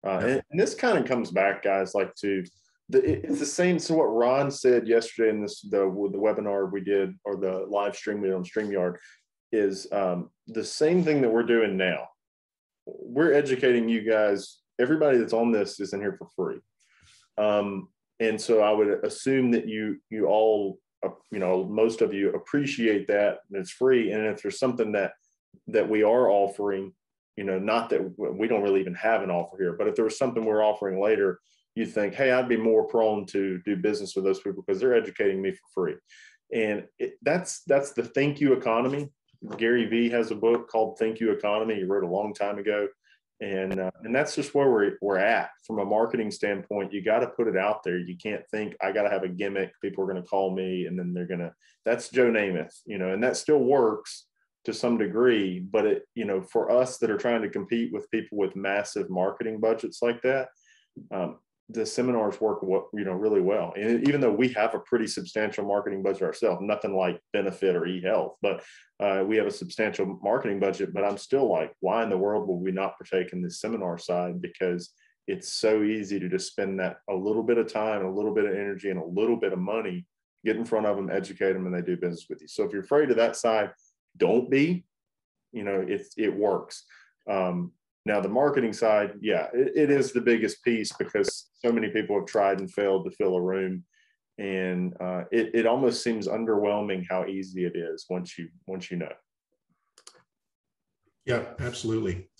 and this kind of comes back, guys, it's the same. So what Ron said yesterday in the webinar we did, or the live stream we did on StreamYard, is the same thing that we're doing now. We're educating you guys. Everybody that's on this is in here for free. And so I would assume that you all, most of you appreciate that and it's free. And if there's something that we are offering, not that we don't really even have an offer here, but if there was something we're offering later, you think, hey, I'd be more prone to do business with those people because they're educating me for free. And that's the thank you economy. Gary Vee has a book called Thank You Economy. He wrote a long time ago. And that's just where we're at from a marketing standpoint. You got to put it out there. You can't think I got to have a gimmick. People are going to call me and then that's Joe Namath, and that still works to some degree. But for us that are trying to compete with people with massive marketing budgets like that, the seminars work really well. And even though we have a pretty substantial marketing budget ourselves, nothing like Benefit or eHealth, but we have a substantial marketing budget. But I'm still like, why in the world will we not partake in this seminar side? Because it's so easy to just spend that a little bit of time, a little bit of energy, and a little bit of money, get in front of them, educate them, and they do business with you. So if you're afraid of that side, don't be. It works. Now the marketing side, yeah, it is the biggest piece, because so many people have tried and failed to fill a room, and it almost seems underwhelming how easy it is once you know. Yeah, absolutely.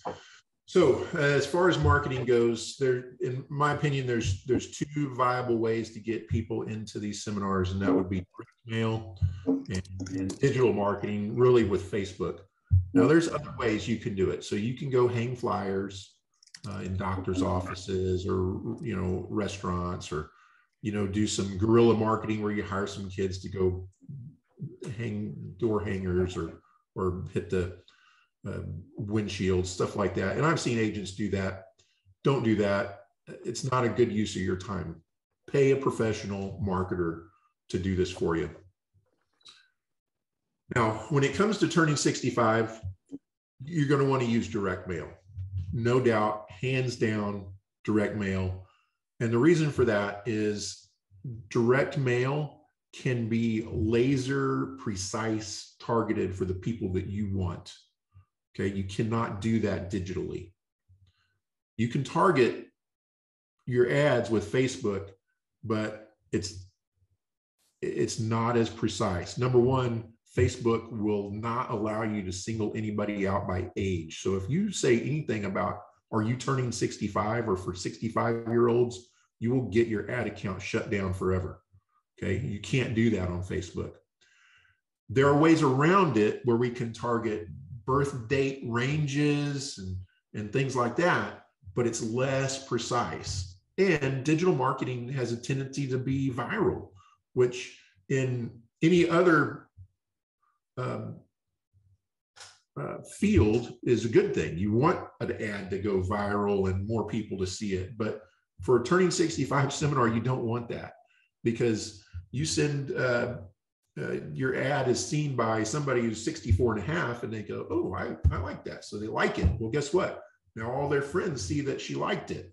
So as far as marketing goes, in my opinion, there's two viable ways to get people into these seminars, and that would be direct mail and digital marketing, really with Facebook. Now, there's other ways you can do it. So you can go hang flyers in doctors' offices, or restaurants, or do some guerrilla marketing where you hire some kids to go hang door hangers or hit the windshield, stuff like that. And I've seen agents do that. Don't do that. It's not a good use of your time. Pay a professional marketer to do this for you. Now, when it comes to turning 65, you're going to want to use direct mail. No doubt, hands down, direct mail. And the reason for that is direct mail can be laser precise, targeted for the people that you want. Okay, you cannot do that digitally. You can target your ads with Facebook, but it's not as precise. Number one, Facebook will not allow you to single anybody out by age. So if you say anything about, are you turning 65, or for 65-year-olds, you will get your ad account shut down forever. Okay, you can't do that on Facebook. There are ways around it where we can target birth date ranges and things like that, but it's less precise. And digital marketing has a tendency to be viral, which in any other field is a good thing. You want an ad to go viral and more people to see it. But for a turning 65 seminar, you don't want that, because you send your ad is seen by somebody who's 64 and a half, and they go, oh, I like that. So they like it. Well, guess what? Now all their friends see that she liked it.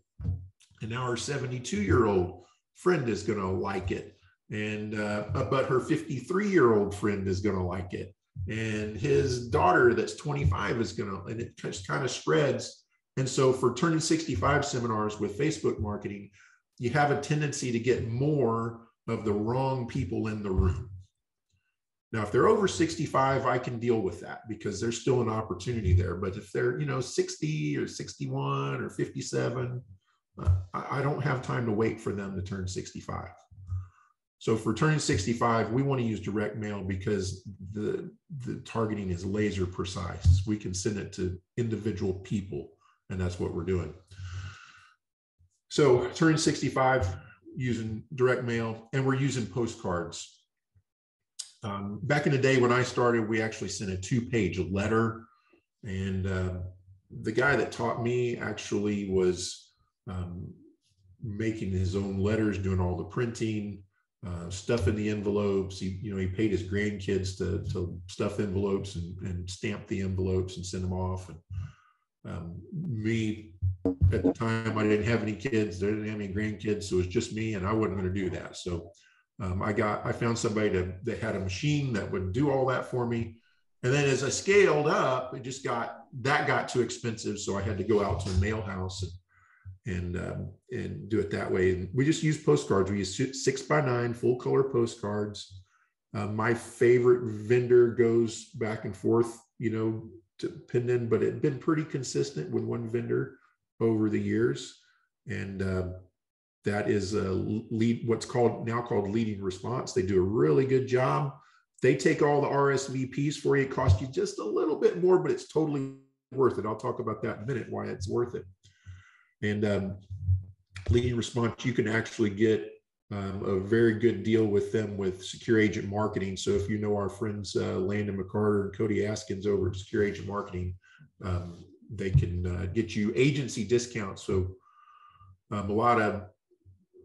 And now her 72-year-old friend is going to like it. And but her 53-year-old friend is going to like it, and his daughter that's 25 is going to, and it just kind of spreads. And so for turning 65 seminars with Facebook marketing, you have a tendency to get more of the wrong people in the room. Now, if they're over 65, I can deal with that, because there's still an opportunity there. But if they're 60 or 61 or 57, I don't have time to wait for them to turn 65. So for turning 65, we want to use direct mail, because the targeting is laser precise. We can send it to individual people, and that's what we're doing. So turning 65, using direct mail, and we're using postcards. Back in the day when I started, we actually sent a 2-page letter, and the guy that taught me actually was making his own letters, doing all the printing, stuff in the envelopes. He paid his grandkids to stuff envelopes and stamp the envelopes and send them off. And me, at the time, I didn't have any kids. They didn't have any grandkids, so it was just me, and I wasn't going to do that. So I found somebody that had a machine that would do all that for me. And then as I scaled up, that got too expensive, so I had to go out to a mail house and do it that way. And we just use postcards. We use 6x9 full color postcards. My favorite vendor goes back and forth, to pin in, but it's been pretty consistent with one vendor over the years. And that is what's now called leading response. They do a really good job. They take all the RSVPs for you. It costs you just a little bit more, but it's totally worth it. I'll talk about that in a minute, why it's worth it. And leading response, you can actually get a very good deal with them with Secure Agent Marketing. So if you know our friends Landon McCarter and Cody Askins over at Secure Agent Marketing, they can get you agency discounts. So a lot of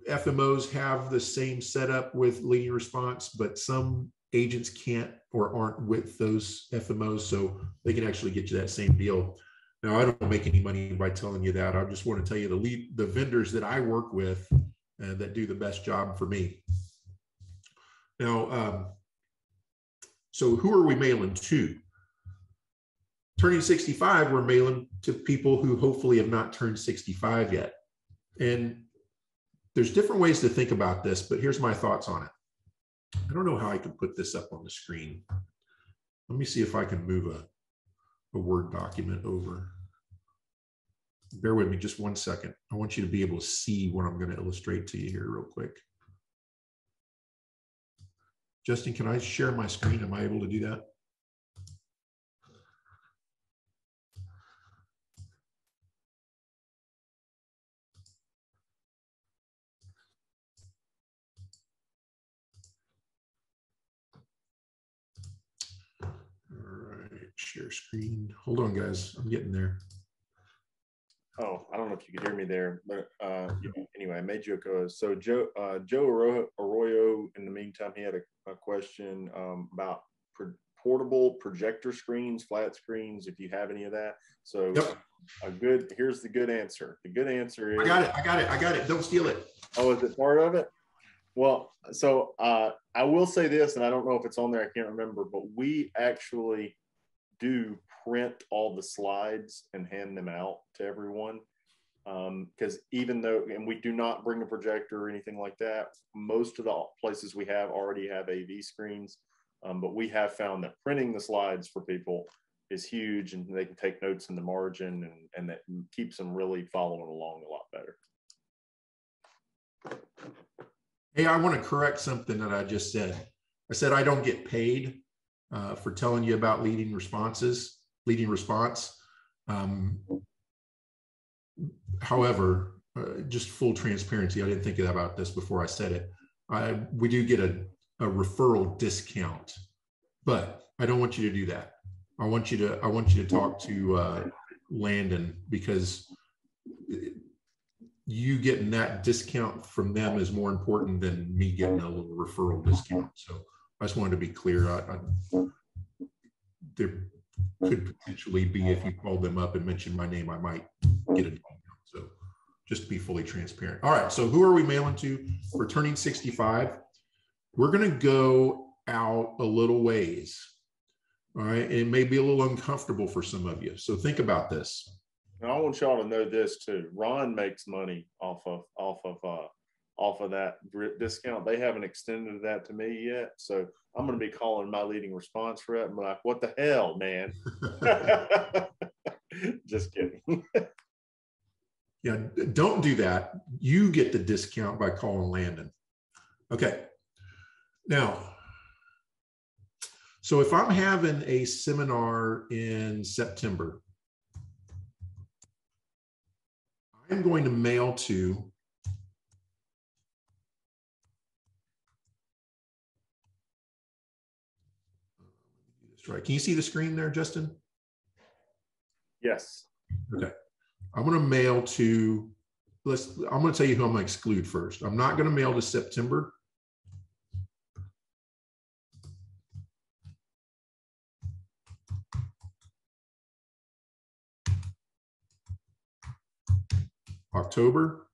FMOs have the same setup with leading response, but some agents can't or aren't with those FMOs, so they can actually get you that same deal. Now, I don't make any money by telling you that. I just want to tell you the vendors that I work with that do the best job for me. Now, so who are we mailing to? Turning 65, we're mailing to people who hopefully have not turned 65 yet. And there's different ways to think about this, but here's my thoughts on it. I don't know how I can put this up on the screen. Let me see if I can move a Word document over. Bear with me just one second. I want you to be able to see what I'm going to illustrate to you here real quick. Justin, can I share my screen? Am I able to do that? Share screen. Hold on, guys. I'm getting there. Oh, I don't know if you could hear me there, but anyway, I made you a co-host. So Joe Arroyo, in the meantime, he had a question about portable projector screens, flat screens, if you have any of that. So yep. Here's the good answer. The good answer is— I got it. Don't steal it. Oh, is it part of it? Well, so I will say this, and I don't know if it's on there, I can't remember, but we actually do print all the slides and hand them out to everyone. Because even though, and we do not bring a projector or anything like that, most of the places we have already have AV screens. But we have found that printing the slides for people is huge, and they can take notes in the margin, and that keeps them really following along a lot better. Hey, I want to correct something that I just said. I said I don't get paid for telling you about leading response. However, just full transparency, I didn't think about this before I said it. We do get a referral discount, but I don't want you to do that. I want you to talk to Landon, because you getting that discount from them is more important than me getting a little referral discount. So I just wanted to be clear. There could potentially be, if you called them up and mentioned my name, I might get a discount. So just to be fully transparent. All right, so who are we mailing to for turning 65? We're going to go out a little ways. All right, and it may be a little uncomfortable for some of you. So think about this. And I want y'all to know this too. Ron makes money off of that discount. They haven't extended that to me yet, so I'm going to be calling my leading response rep and be like, "What the hell, man?" Just kidding. Yeah, don't do that. You get the discount by calling Landon. Okay. Now, so if I'm having a seminar in September, I'm going to mail to right. Can you see the screen there, Justin? Yes. Okay. I'm going to mail to, I'm going to tell you who I'm going to exclude first. I'm not going to mail to September. October,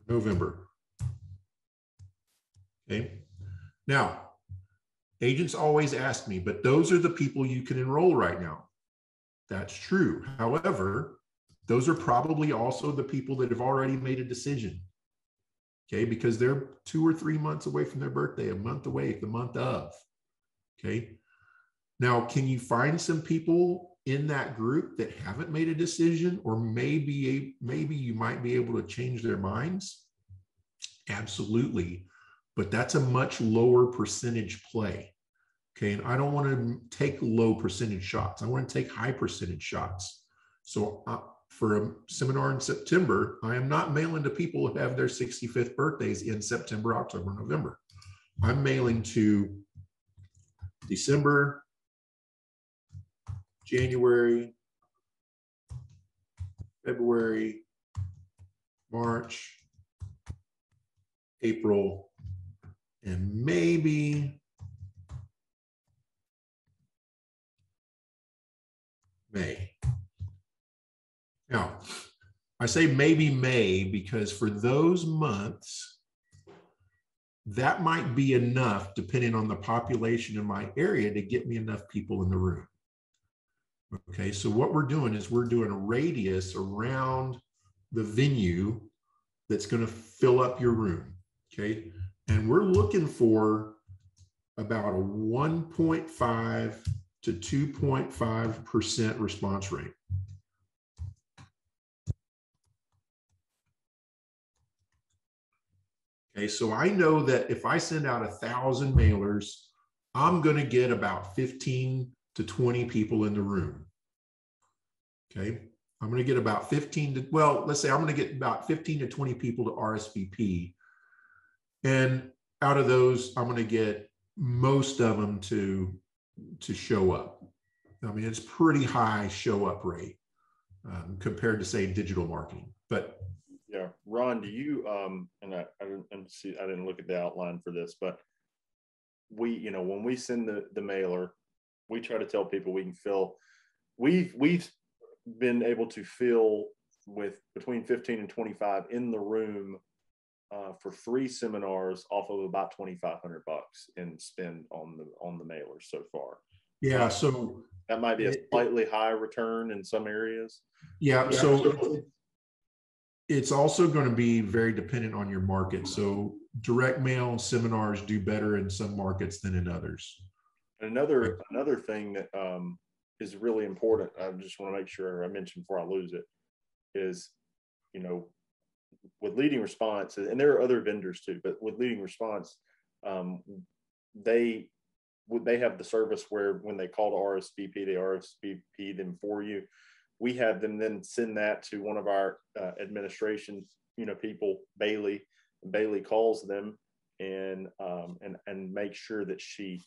November. Okay. Now, agents always ask me, but those are the people you can enroll right now. That's true. However, those are probably also the people that have already made a decision. Okay, because they're 2 or 3 months away from their birthday, a month away, the month of. Okay. Now, can you find some people in that group that haven't made a decision, or maybe you might be able to change their minds? Absolutely. But that's a much lower percentage play. Okay. And I don't want to take low percentage shots. I want to take high percentage shots. So for a seminar in September, I am not mailing to people who have their 65th birthdays in September, October, November. I'm mailing to December, January, February, March, April, and maybe May. Now, I say maybe May because for those months, that might be enough, depending on the population in my area, to get me enough people in the room. Okay, so what we're doing is we're doing a radius around the venue that's going to fill up your room. Okay, and we're looking for about a 1.5 to 2.5% response rate. Okay, so I know that if I send out 1,000 mailers, I'm going to get about 15 to 20 people in the room. Okay, I'm going to get about 15 to, well, let's say I'm going to get about 15 to 20 people to RSVP. And out of those, I'm going to get most of them to show up. I mean, it's pretty high show up rate compared to, say, digital marketing. But yeah, Ron, do you and I didn't look at the outline for this, but we, you know, when we send the mailer, we try to tell people we can fill. We've been able to fill with between 15 and 25 in the room for 3 seminars off of about $2,500 in spend on the mailers so far. Yeah, so that might be a slightly high return in some areas. Yeah, so it's also going to be very dependent on your market. So direct mail seminars do better in some markets than in others. Another thing that is really important, I just want to make sure I mention before I lose it, is, you know, with Leading Response, and there are other vendors too, but with Leading Response, they have the service where when they call to RSVP, they RSVP them for you. We have them then send that to one of our administration, you know, people, Bailey. Bailey calls them and make sure that she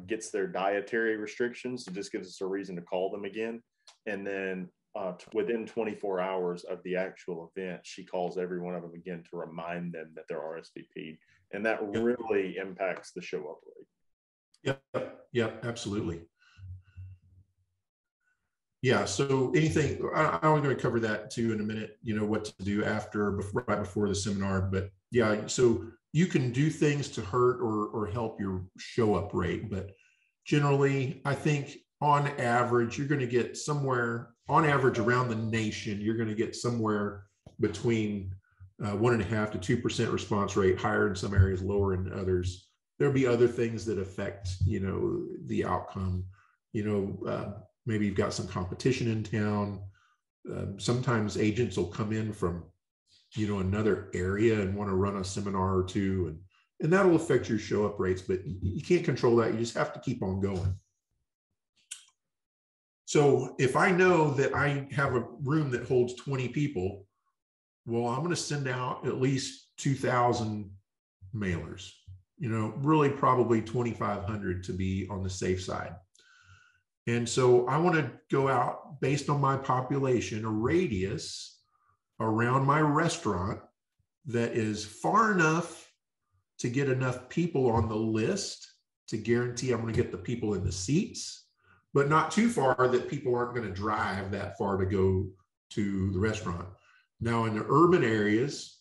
gets their dietary restrictions. It just gives us a reason to call them again. And then within 24 hours of the actual event, she calls every one of them again to remind them that they're RSVP'd. And that really impacts the show up rate. Yep, absolutely. Yeah, so anything, I'm going to cover that too in a minute, you know, what to do right before the seminar. But yeah, so you can do things to hurt or help your show up rate. But generally, I think on average, you're going to get somewhere, on average around the nation, you're going to get somewhere between 1.5 to 2% response rate, higher in some areas, lower in others. There'll be other things that affect, you know, the outcome. You know, maybe you've got some competition in town. Sometimes agents will come in from, you know, another area and want to run a seminar or two, and that'll affect your show up rates, but you can't control that. You just have to keep on going. So if I know that I have a room that holds 20 people, well, I'm going to send out at least 2,000 mailers, you know, really probably 2,500 to be on the safe side. And so I want to go out based on my population, a radius around my restaurant that is far enough to get enough people on the list to guarantee I'm going to get the people in the seats, but not too far that people aren't going to drive that far to go to the restaurant. Now, in the urban areas,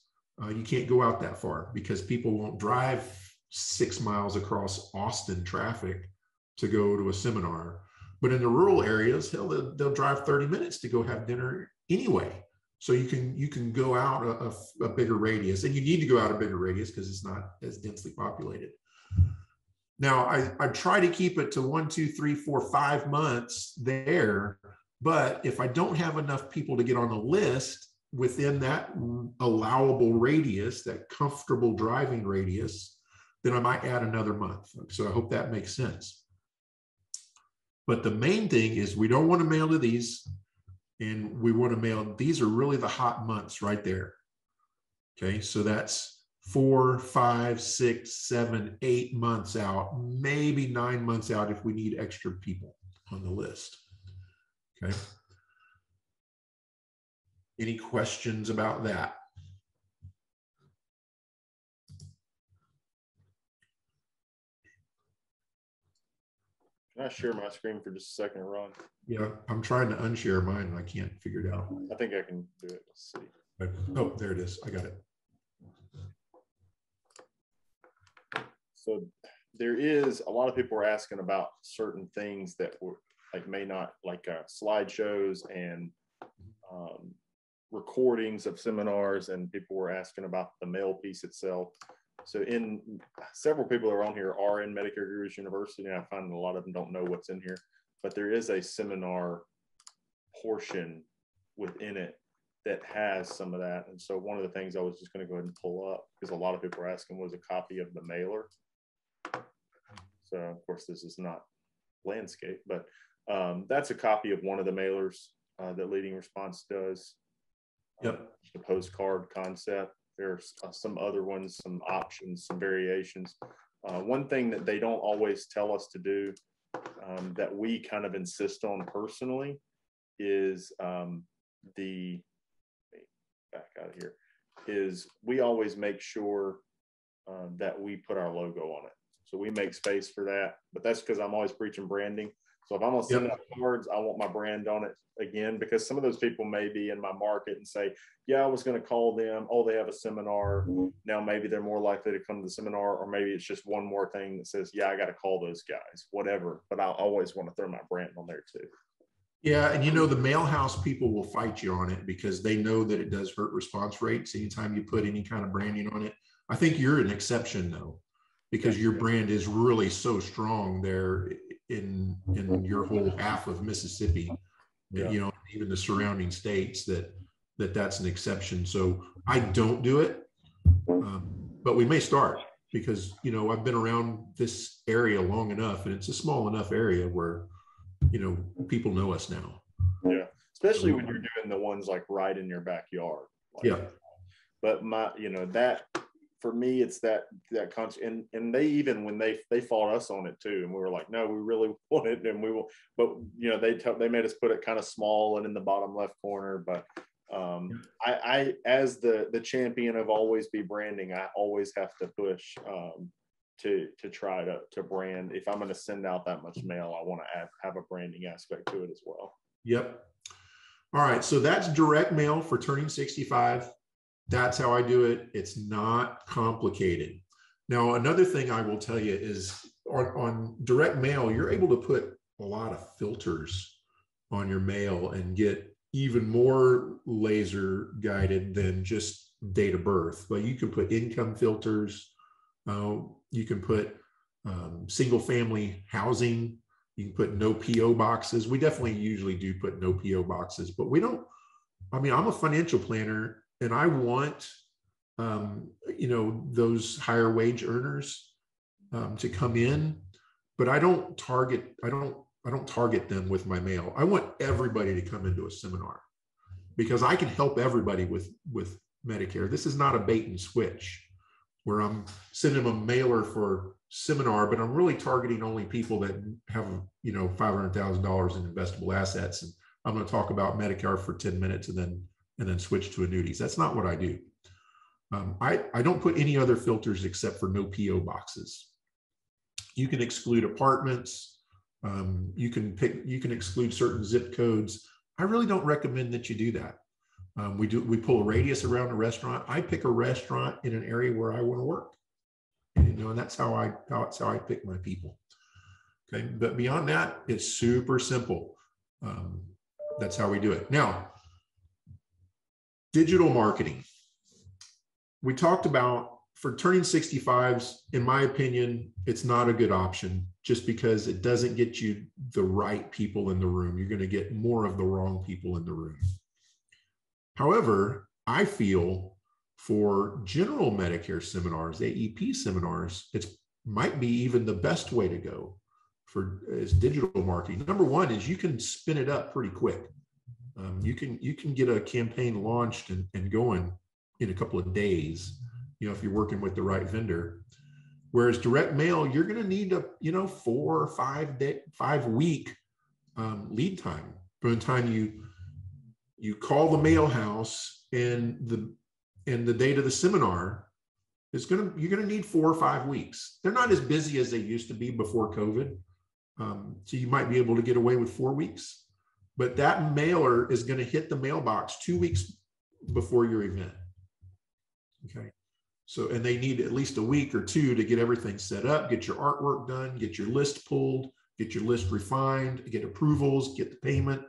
you can't go out that far because people won't drive 6 miles across Austin traffic to go to a seminar. But in the rural areas, hell, they'll drive 30 minutes to go have dinner anyway. So you can go out a bigger radius, and you need to go out a bigger radius because it's not as densely populated. Now, I try to keep it to 1, 2, 3, 4, 5 months there. But if I don't have enough people to get on the list within that allowable radius, that comfortable driving radius, then I might add another month. So I hope that makes sense. But the main thing is we don't want to mail to these, and we want to mail, these are really the hot months right there. Okay, so that's 4, 5, 6, 7, 8 months out, maybe 9 months out if we need extra people on the list. Okay. Any questions about that? Can I share my screen for just a second, Ron? Yeah, I'm trying to unshare mine and I can't figure it out. I think I can do it. Let's see. Oh, there it is. I got it. So there is a lot of people are asking about certain things that were like may not like slideshows and recordings of seminars, and people were asking about the mail piece itself. So in several people that are on here are in Medicare Gurus University, and I find a lot of them don't know what's in here, but there is a seminar portion within it that has some of that. And so one of the things I was just going to go ahead and pull up, because a lot of people are asking, was a copy of the mailer. So of course this is not landscape, but that's a copy of one of the mailers that Leading Response does. Yep. The postcard concept. There's some other ones, some options, some variations. One thing that they don't always tell us to do that we kind of insist on personally is back out of here, is we always make sure that we put our logo on it. So we make space for that, but that's because I'm always preaching branding. So if I'm gonna send out cards, I want my brand on it again, because some of those people may be in my market and say, yeah, I was going to call them. Oh, they have a seminar. Now maybe they're more likely to come to the seminar, or maybe it's just one more thing that says, yeah, I got to call those guys, whatever. But I always want to throw my brand on there too. Yeah, and you know, the mail house people will fight you on it because they know that it does hurt response rates anytime you put any kind of branding on it. I think you're an exception though, because your brand is really so strong there in your whole half of Mississippi, you know, even the surrounding states, that's an exception. So I don't do it, but we may start, because, you know, I've been around this area long enough, and it's a small enough area where, you know, people know us now. Yeah, especially when you're doing the ones like right in your backyard. Like, yeah. But you know, that for me, it's that constant, and they, even when they fought us on it too, and we were like, no, we really want it, and we will, but you know, they made us put it kind of small and in the bottom left corner. But I as the champion of always be branding, I always have to push to try to brand. If I'm going to send out that much mail, I want to have a branding aspect to it as well. Yep. All right, so that's direct mail for turning 65. That's how I do it. It's not complicated. Now, another thing I will tell you is on direct mail, you're able to put a lot of filters on your mail and get even more laser guided than just date of birth. But you can put income filters. You can put single family housing. You can put no PO boxes. We definitely usually do put no PO boxes, but we don't. I mean, I'm a financial planner, and I want, you know, those higher wage earners to come in, but I don't target them with my mail. I want everybody to come into a seminar, because I can help everybody with Medicare. This is not a bait and switch where I'm sending them a mailer for seminar, but I'm really targeting only people that have, you know, $500,000 in investable assets. And I'm going to talk about Medicare for 10 minutes and then switch to annuities. That's not what I do. I don't put any other filters except for no PO boxes. You can exclude apartments. You can exclude certain zip codes. I really don't recommend that you do that. We pull a radius around a restaurant. I pick a restaurant in an area where I want to work, and, you know, and that's how I pick my people. Okay, but beyond that, it's super simple. That's how we do it. Now, digital marketing. We talked about, for turning 65s, in my opinion, it's not a good option, just because it doesn't get you the right people in the room. You're going to get more of the wrong people in the room. However, I feel for general Medicare seminars, AEP seminars, it might be even the best way to go is digital marketing. Number one is you can spin it up pretty quick. You can get a campaign launched and going in a couple of days, you know, if you're working with the right vendor. Whereas direct mail, you're going to need a, you know, 4 or 5 week lead time from the time you call the mail house and the date of the seminar you're going to need 4 or 5 weeks. They're not as busy as they used to be before COVID, So you might be able to get away with 4 weeks, but that mailer is going to hit the mailbox 2 weeks before your event. Okay. So, and they need at least a week or two to get everything set up, get your artwork done, get your list pulled, get your list refined, get approvals, get the payment.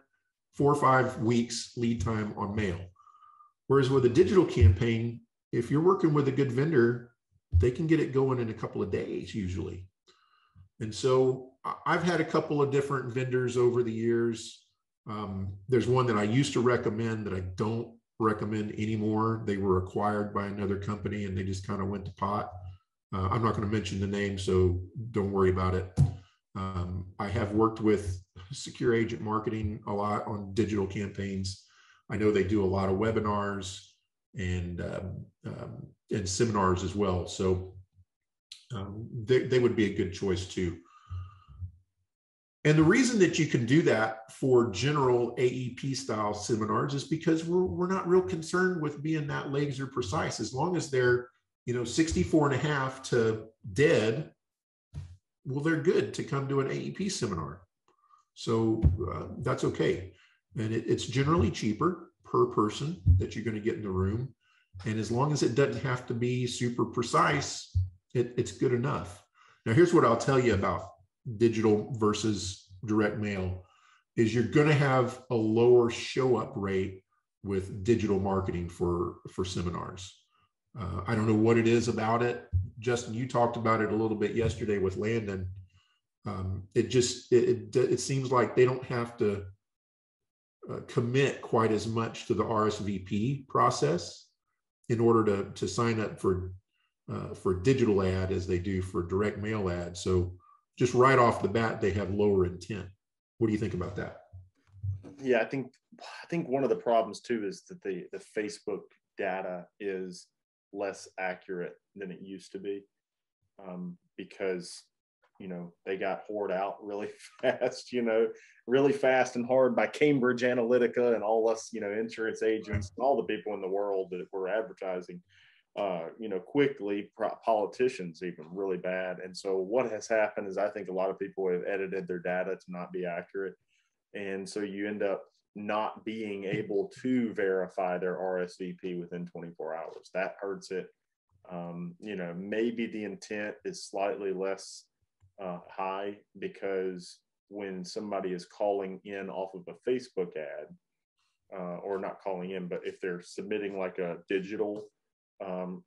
4 or 5 weeks lead time on mail. Whereas with a digital campaign, if you're working with a good vendor, they can get it going in a couple of days usually. And so I've had a couple of different vendors over the years. There's one that I used to recommend that I don't recommend anymore. They were acquired by another company and they just kind of went to pot. I'm not going to mention the name, so don't worry about it. I have worked with Secure Agent Marketing a lot on digital campaigns. I know they do a lot of webinars and seminars as well. So they would be a good choice too. And the reason that you can do that for general AEP style seminars is because we're not real concerned with being that laser precise. As long as they're, 64.5 to dead, well, they're good to come to an AEP seminar. So that's okay. And it's generally cheaper per person that you're going to get in the room. And as long as it doesn't have to be super precise, it's good enough. Now, here's what I'll tell you about digital versus direct mail is you're going to have a lower show up rate with digital marketing for seminars. I don't know what it is about it. Justin, you talked about it a little bit yesterday with Landon. It seems like they don't have to commit quite as much to the RSVP process in order to sign up for digital ad as they do for direct mail ad. So just right off the bat, they have lower intent. What do you think about that? Yeah, I think one of the problems too is that the Facebook data is less accurate than it used to be, because they got hoard out really fast, really fast and hard by Cambridge Analytica and all us, insurance agents, and all the people in the world that were advertising, quickly, politicians even really bad. And so what has happened is I think a lot of people have edited their data to not be accurate. And so you end up not being able to verify their RSVP within 24 hours. That hurts it. Maybe the intent is slightly less high, because when somebody is calling in off of a Facebook ad, or not calling in, but if they're submitting like a digital, I'm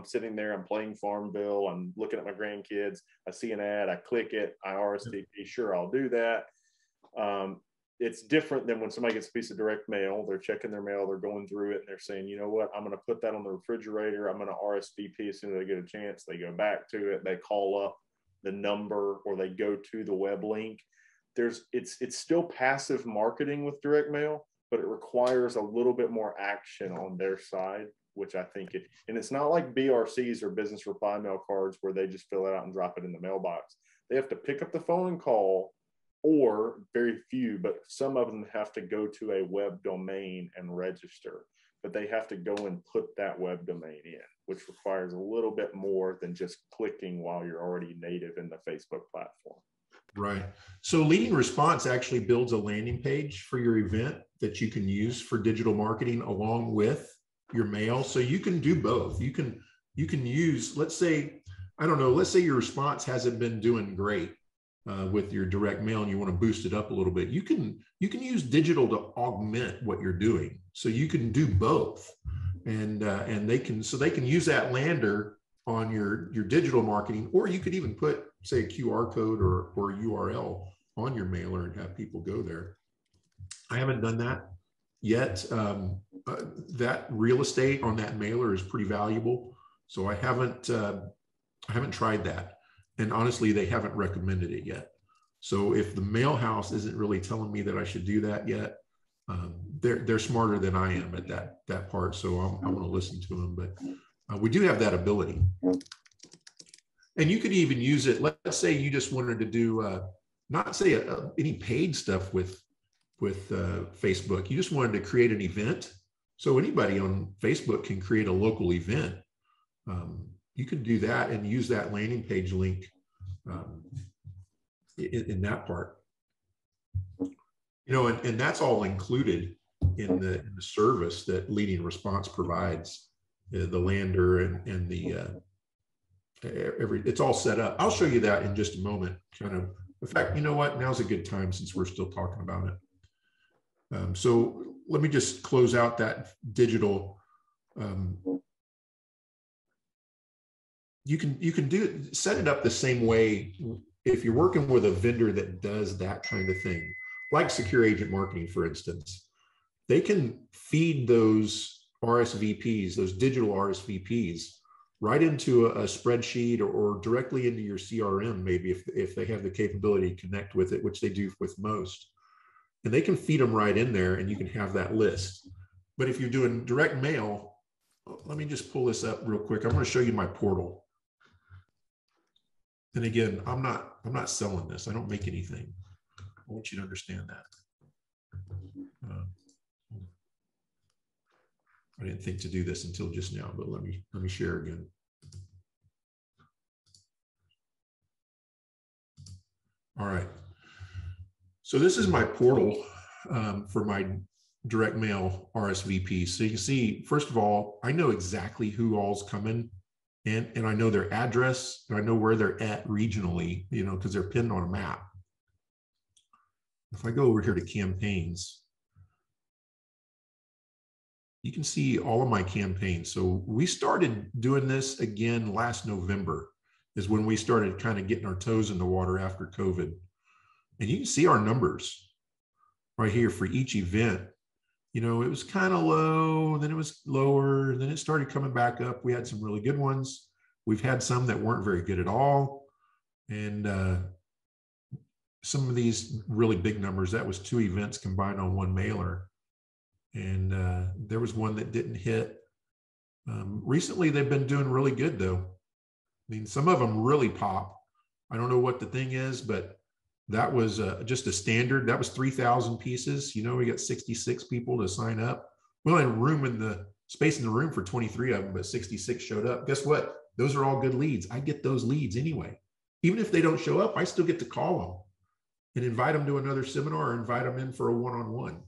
sitting there, I'm playing Farmville, I'm looking at my grandkids, I see an ad, I click it, I RSVP, sure, I'll do that. It's different than when somebody gets a piece of direct mail, they're checking their mail, they're going through it, and they're saying, you know what, I'm going to put that on the refrigerator, I'm going to RSVP as soon as they get a chance. They go back to it, they call up the number, or they go to the web link. It's still passive marketing with direct mail, but it requires a little bit more action on their side, which I think and it's not like BRCs or business reply mail cards where they just fill it out and drop it in the mailbox. They have to pick up the phone and call, or very few, but some of them have to go to a web domain and register, but they have to go and put that web domain in, which requires a little bit more than just clicking while you're already native in the Facebook platform. Right. So Leading Response actually builds a landing page for your event that you can use for digital marketing along with your mail. So you can do both. You can use, let's say your response hasn't been doing great with your direct mail and you want to boost it up a little bit. You can use digital to augment what you're doing. So you can do both, and they can use that lander on your digital marketing, or you could even put, say, a QR code or URL on your mailer and have people go there. I haven't done that yet. That real estate on that mailer is pretty valuable, so I haven't tried that. And honestly, they haven't recommended it yet. So if the mail house isn't really telling me that I should do that yet, they're smarter than I am at that part. So I'm going to listen to them. But we do have that ability. And you could even use it. Let's say you just wanted to do not say any paid stuff with Facebook. You just wanted to create an event. So anybody on Facebook can create a local event. You could do that and use that landing page link in that part. You know, and that's all included in the service that Leading Response provides, the lander and the it's all set up. I'll show you that in just a moment. Kind of, in fact, you know what? Now's a good time since we're still talking about it. So let me just close out that digital. You can set it up the same way if you're working with a vendor that does that kind of thing, like Secure Agent Marketing, for instance. They can feed those RSVPs, those digital RSVPs, right into a spreadsheet or directly into your CRM, maybe if they have the capability to connect with it, which they do with most. And they can feed them right in there and you can have that list. But if you're doing direct mail, let me just pull this up real quick. I'm going to show you my portal. And again, I'm not selling this. I don't make anything. I want you to understand that. I didn't think to do this until just now, but let me share again. All right. So this is my portal for my direct mail RSVP. So you can see, first of all, I know exactly who all's coming, and I know their address, and I know where they're at regionally, you know, because they're pinned on a map. If I go over here to campaigns, you can see all of my campaigns. So we started doing this again last November is when we started kind of getting our toes in the water after COVID. And you can see our numbers right here for each event. You know, it was kind of low, then it was lower, then it started coming back up. We had some really good ones. We've had some that weren't very good at all. And some of these really big numbers, that was 2 events combined on 1 mailer. And there was one that didn't hit. Recently, they've been doing really good, though. I mean, some of them really pop. I don't know what the thing is, but that was just a standard. That was 3,000 pieces. You know, we got 66 people to sign up. We only had space in the room for 23 of them, but 66 showed up. Guess what? Those are all good leads. I get those leads anyway. Even if they don't show up, I still get to call them and invite them to another seminar or invite them in for a one-on-one.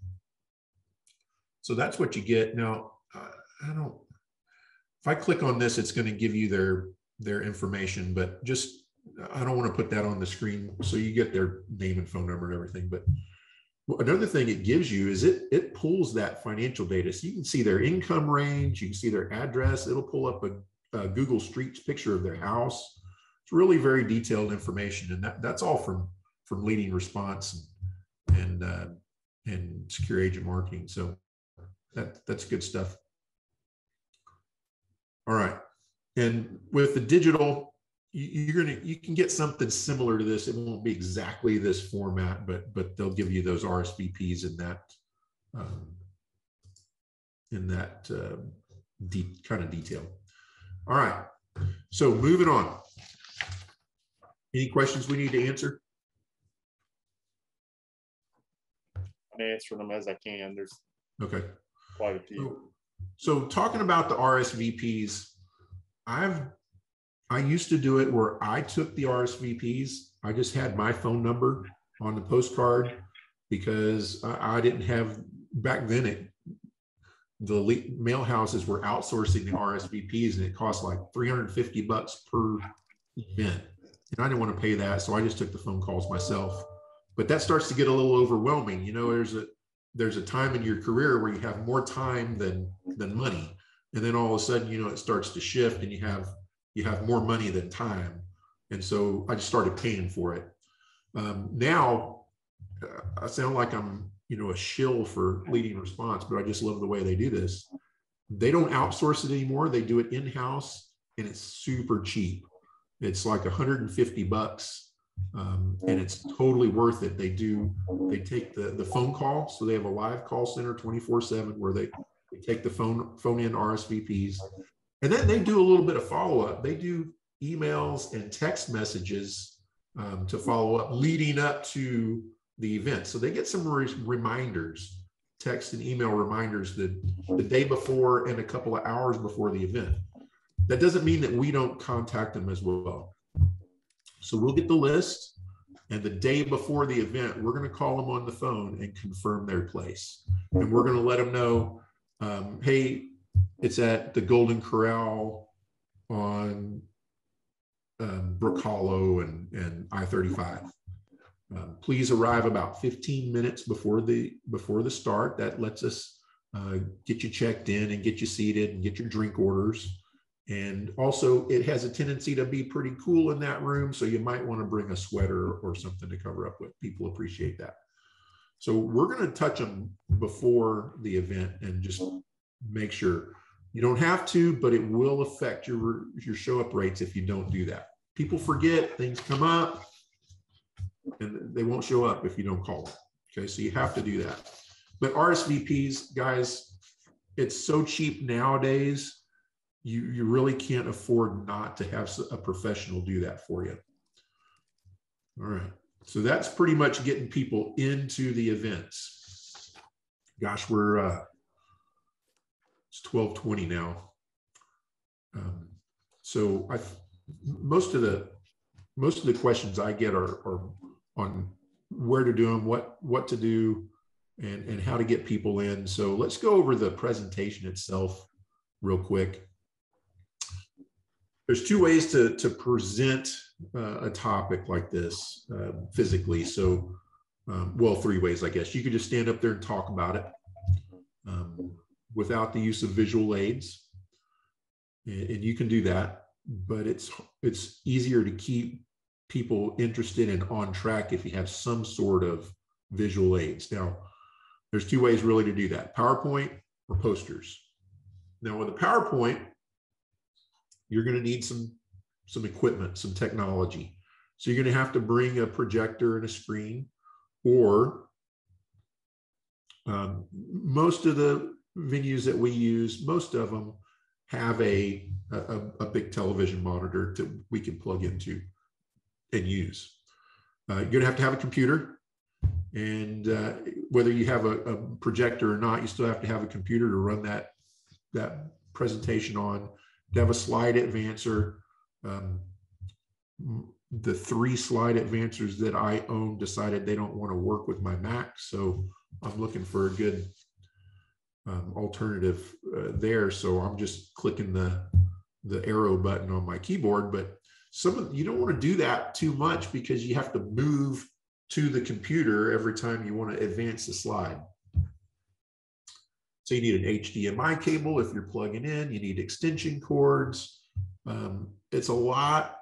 So that's what you get. Now, if I click on this, it's going to give you their information, but just, I don't want to put that on the screen. So you get their name and phone number and everything. But another thing it gives you is it pulls that financial data. So you can see their income range, you can see their address. It'll pull up a Google Streets picture of their house. It's really very detailed information. And that's all from Leading Response and Secure Agent Marketing. So that's good stuff. All right. And with the digital, you can get something similar to this. It won't be exactly this format, but they'll give you those RSVPs in that kind of detail. All right. So moving on. Any questions we need to answer? I answer them as I can. There's okay. Quite a few. So talking about the RSVPs, I used to do it where I took the RSVPs. I just had my phone number on the postcard because I didn't have, back then the mail houses were outsourcing the RSVPs and it cost like $350 per event. And I didn't want to pay that. So I just took the phone calls myself. But that starts to get a little overwhelming. You know, there's a time in your career where you have more time than money. And then all of a sudden, you know, it starts to shift and you have more money than time. And so I just started paying for it. Now I sound like I'm, you know, a shill for Leading Response, but I just love the way they do this. They don't outsource it anymore. They do it in-house and it's super cheap. It's like $150. And it's totally worth it. They take the phone call. So they have a live call center 24/7 where they take the phone in RSVPs. And then they do a little bit of follow-up. They do emails and text messages to follow up leading up to the event. So they get some reminders, text and email reminders the day before and a couple of hours before the event. That doesn't mean that we don't contact them as well. So we'll get the list And the day before the event, we're going to call them on the phone and confirm their place. And we're going to let them know, hey, it's at the Golden Corral on Brook Hollow and I-35. Please arrive about 15 minutes before the start. That lets us get you checked in and get you seated and get your drink orders. And also, it has a tendency to be pretty cool in that room, so you might want to bring a sweater or something to cover up with. People appreciate that. So we're going to touch them before the event and just make sure. You don't have to, but it will affect your show-up rates if you don't do that. People forget, things come up, and they won't show up if you don't call them. Okay, so you have to do that. But RSVPs, guys, it's so cheap nowadays. You really can't afford not to have a professional do that for you. All right. So that's pretty much getting people into the events. Gosh, it's 12:20 now. So most of the questions I get are on where to do them, what to do, and how to get people in. So let's go over the presentation itself real quick. There's two ways to present a topic like this physically. So, well, three ways, I guess. You could just stand up there and talk about it without the use of visual aids. And you can do that, but it's easier to keep people interested and on track if you have some sort of visual aids. Now, there's two ways really to do that: PowerPoint or posters. Now, with a PowerPoint, you're going to need some equipment, some technology. So you're going to have to bring a projector and a screen, or most of the venues that we use, most of them have a big television monitor that we can plug into and use. You're going to have a computer, and whether you have a projector or not, you still have to have a computer to run that presentation on. To have a slide advancer. The 3 slide advancers that I own decided they don't want to work with my Mac, so I'm looking for a good alternative there. So I'm just clicking the arrow button on my keyboard. But you don't want to do that too much because you have to move to the computer every time you want to advance the slide. So you need an HDMI cable if you're plugging in, you need extension cords. It's a lot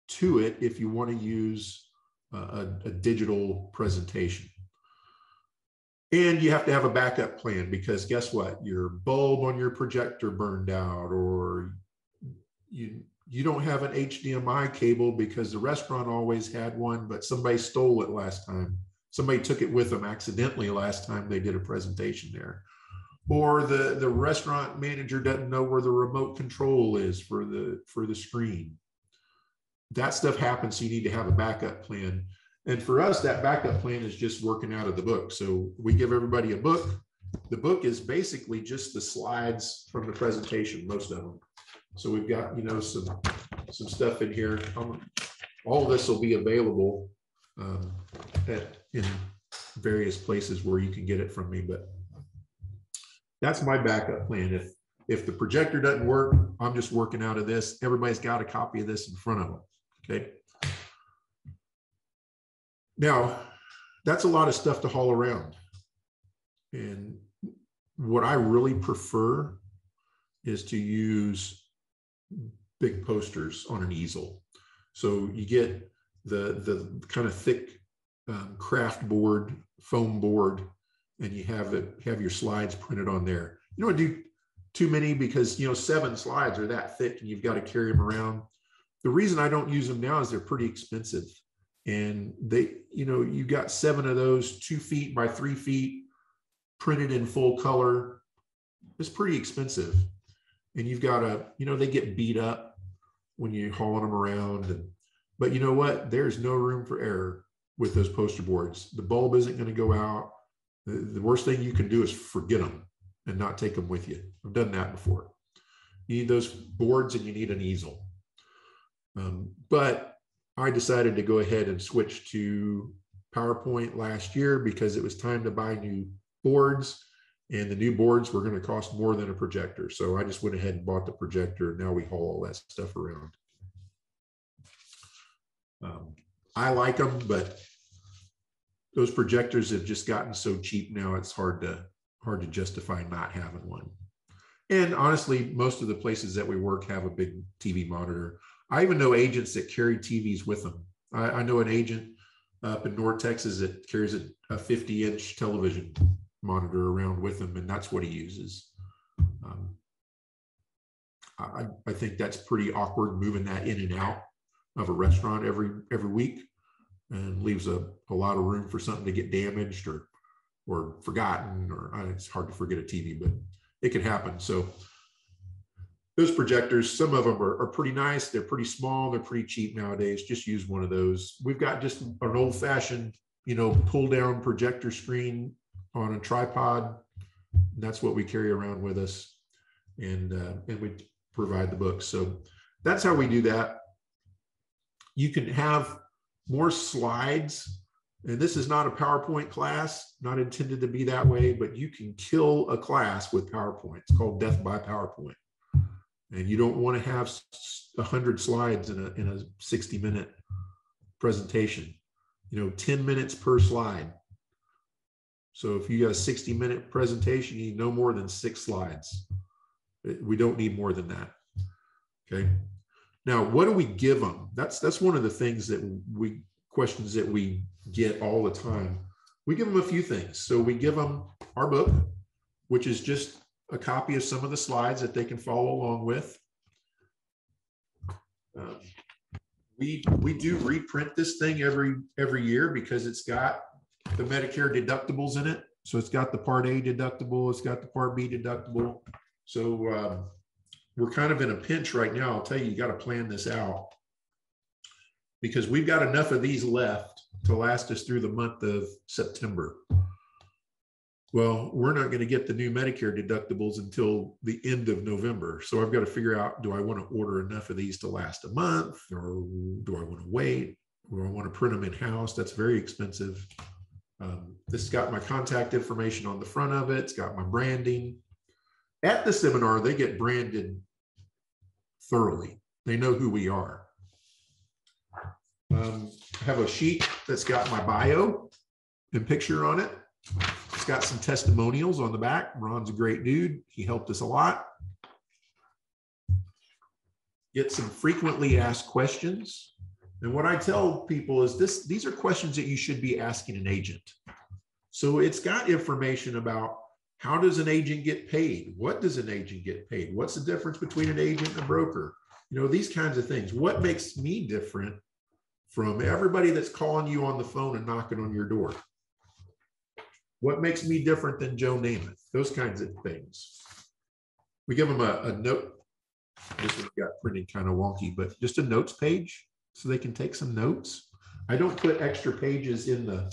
to it if you want to use a digital presentation. And you have to have a backup plan, because guess what? Your bulb on your projector burned out, or you don't have an HDMI cable because the restaurant always had one, but somebody stole it last time. Somebody took it with them accidentally last time they did a presentation there. Or the restaurant manager doesn't know where the remote control is for the screen. That stuff happens, so you need to have a backup plan. And for us, that backup plan is just working out of the book. So we give everybody a book. The book is basically just the slides from the presentation, most of them. So we've got, some stuff in here. All of this will be available in various places where you can get it from me, but that's my backup plan. If the projector doesn't work, I'm just working out of this. Everybody's got a copy of this in front of them, okay? Now, that's a lot of stuff to haul around. And what I really prefer is to use big posters on an easel. So you get the kind of thick craft board, foam board, and you have your slides printed on there. You don't do too many because 7 slides are that thick and you've got to carry them around. The reason I don't use them now is they're pretty expensive, and you got 7 of those 2 feet by 3 feet printed in full color. It's pretty expensive, and you've got to they get beat up when you're hauling them around. But you know what? There's no room for error with those poster boards. The bulb isn't going to go out. The worst thing you can do is forget them and not take them with you. I've done that before. You need those boards and you need an easel. But I decided to go ahead and switch to PowerPoint last year because it was time to buy new boards, and the new boards were going to cost more than a projector. So I just went ahead and bought the projector. Now we haul all that stuff around. I like them, but those projectors have just gotten so cheap now, it's hard to justify not having one. And honestly, most of the places that we work have a big TV monitor. I even know agents that carry TVs with them. I know an agent up in North Texas that carries a 50-inch television monitor around with him, and that's what he uses. I think that's pretty awkward moving that in and out of a restaurant every week, and leaves a lot of room for something to get damaged or forgotten, or it's hard to forget a TV, but it can happen. So those projectors, some of them are pretty nice. They're pretty small. They're pretty cheap nowadays. Just use one of those. We've got just an old-fashioned, pull down projector screen on a tripod. And that's what we carry around with us. And we provide the books. So that's how we do that. You can have more slides. And this is not a PowerPoint class, not intended to be that way, but you can kill a class with PowerPoint. It's called Death by PowerPoint. And you don't want to have 100 slides in a 60-minute presentation, 10 minutes per slide. So if you got a 60-minute presentation, you need no more than 6 slides. We don't need more than that. Okay. Now, what do we give them? That's one of the things that questions that we get all the time. We give them a few things. So we give them our book, which is just a copy of some of the slides that they can follow along with. We do reprint this thing every year because it's got the Medicare deductibles in it. So it's got the Part A deductible, it's got the Part B deductible. So we're kind of in a pinch right now. I'll tell you, you got to plan this out because we've got enough of these left to last us through the month of September. Well, we're not going to get the new Medicare deductibles until the end of November. So I've got to figure out, do I want to order enough of these to last a month, or do I want to wait? Or I want to print them in-house? That's very expensive. This has got my contact information on the front of it. It's got my branding. At the seminar, they get branded thoroughly. They know who we are. I have a sheet that's got my bio and picture on it. It's got some testimonials on the back. Ron's a great dude. He helped us a lot. Get some frequently asked questions. And what I tell people is these are questions that you should be asking an agent. So it's got information about how does an agent get paid? What does an agent get paid? What's the difference between an agent and a broker? These kinds of things. What makes me different from everybody that's calling you on the phone and knocking on your door? What makes me different than Joe Namath? Those kinds of things. We give them a note. This one got printed kind of wonky, but just a notes page so they can take some notes. I don't put extra pages in the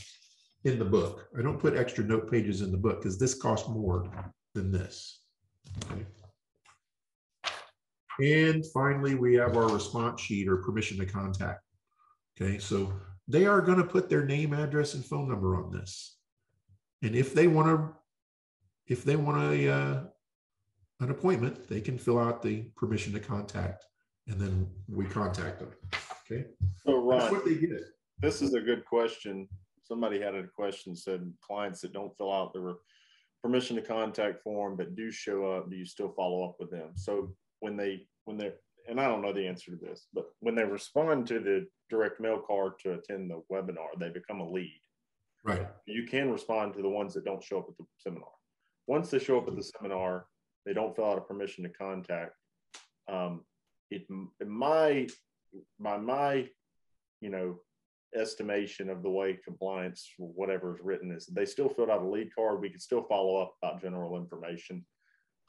book. I don't put extra note pages in the book because this costs more than this. Okay. And finally, we have our response sheet or permission to contact. Okay, so they are going to put their name, address, and phone number on this. And if they want an appointment, they can fill out the permission to contact, and then we contact them. Okay. So Ron, that's what they get. This is a good question. Somebody had a question, said clients that don't fill out the permission to contact form but do show up, do you still follow up with them? So when they're, and I don't know the answer to this, but when they respond to the direct mail card to attend the webinar, they become a lead. Right. You can respond to the ones that don't show up at the seminar. Once they show up at the seminar, they don't fill out a permission to contact. By my estimation of the way compliance, whatever is written, is they still filled out a lead card. We can still follow up about general information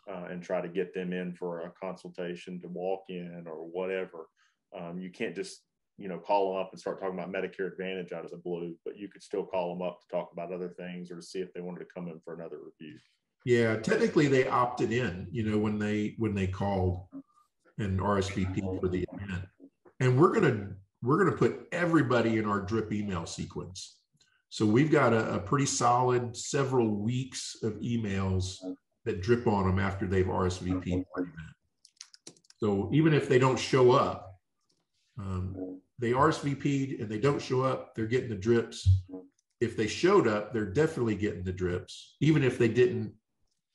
and try to get them in for a consultation to walk in or whatever. You can't just call them up and start talking about Medicare Advantage out of the blue, but you could still call them up to talk about other things or to see if they wanted to come in for another review. Yeah, technically they opted in, when they called and RSVP for the event. And we're we're going to put everybody in our drip email sequence. So we've got a pretty solid several weeks of emails that drip on them after they've RSVP'd for an event. So even if they don't show up, they RSVP'd and they don't show up, they're getting the drips. If they showed up, they're definitely getting the drips, even if they didn't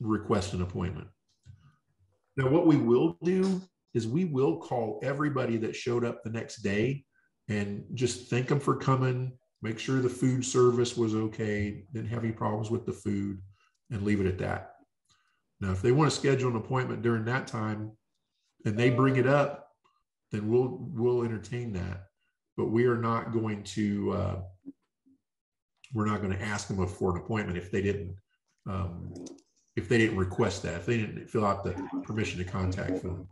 request an appointment. Now, what we will do is we will call everybody that showed up the next day and just thank them for coming, make sure the food service was okay, didn't have any problems with the food, and leave it at that. Now, if they want to schedule an appointment during that time and they bring it up, then we'll entertain that. But we are not going to ask them for an appointment if they didn't request that, if they didn't fill out the permission to contact form.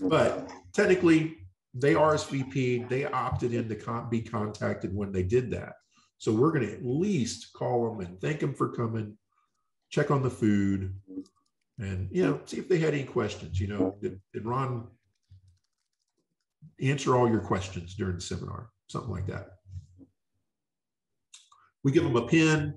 But technically, they RSVP'd, they opted in to be contacted when they did that. So we're going to at least call them and thank them for coming, check on the food, and see if they had any questions. Did Ron answer all your questions during the seminar? Something like that. We give them a pin,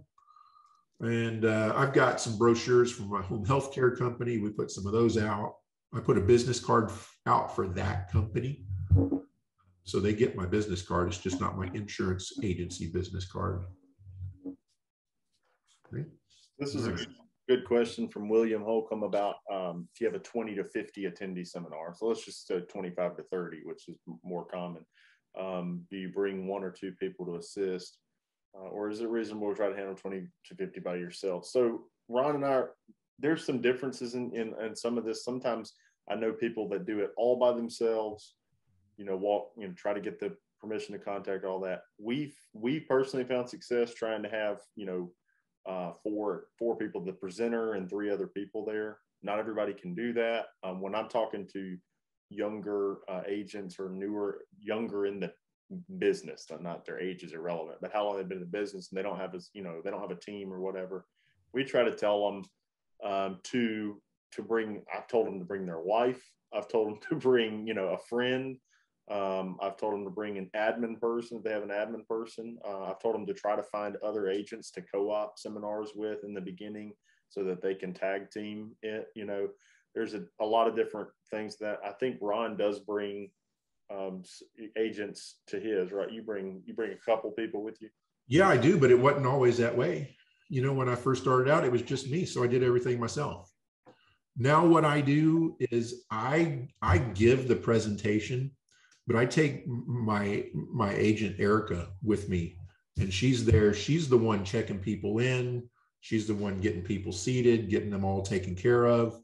and I've got some brochures from my home healthcare company. We put some of those out. I put a business card out for that company. So they get my business card. It's just not my insurance agency business card. Okay. This is a good question from William Holcomb about if you have a 20 to 50 attendee seminar. So let's just say 25 to 30, which is more common. Do you bring 1 or 2 people to assist? Or is it reasonable to try to handle 20 to 50 by yourself? So Ron and I, there's some differences in some of this. Sometimes I know people that do it all by themselves, try to get the permission to contact, all that. We personally found success trying to have, 4 people, the presenter and 3 other people there. Not everybody can do that. When I'm talking to younger agents or younger in the business, not their age is irrelevant, but how long they've been in the business, and they don't have they don't have a team or whatever, we try to tell them to bring. I've told them to bring their wife. I've told them to bring a friend. I've told them to bring an admin person if they have an admin person. I've told them to try to find other agents to co-op seminars with in the beginning so that they can tag team it. There's a lot of different things that I think Ron does bring agents to his, right? You bring a couple people with you. Yeah, I do, but it wasn't always that way. When I first started out, it was just me, so I did everything myself. Now what I do is I give the presentation, but I take my agent Erica with me, and she's there. She's the one checking people in. She's the one getting people seated, getting them all taken care of.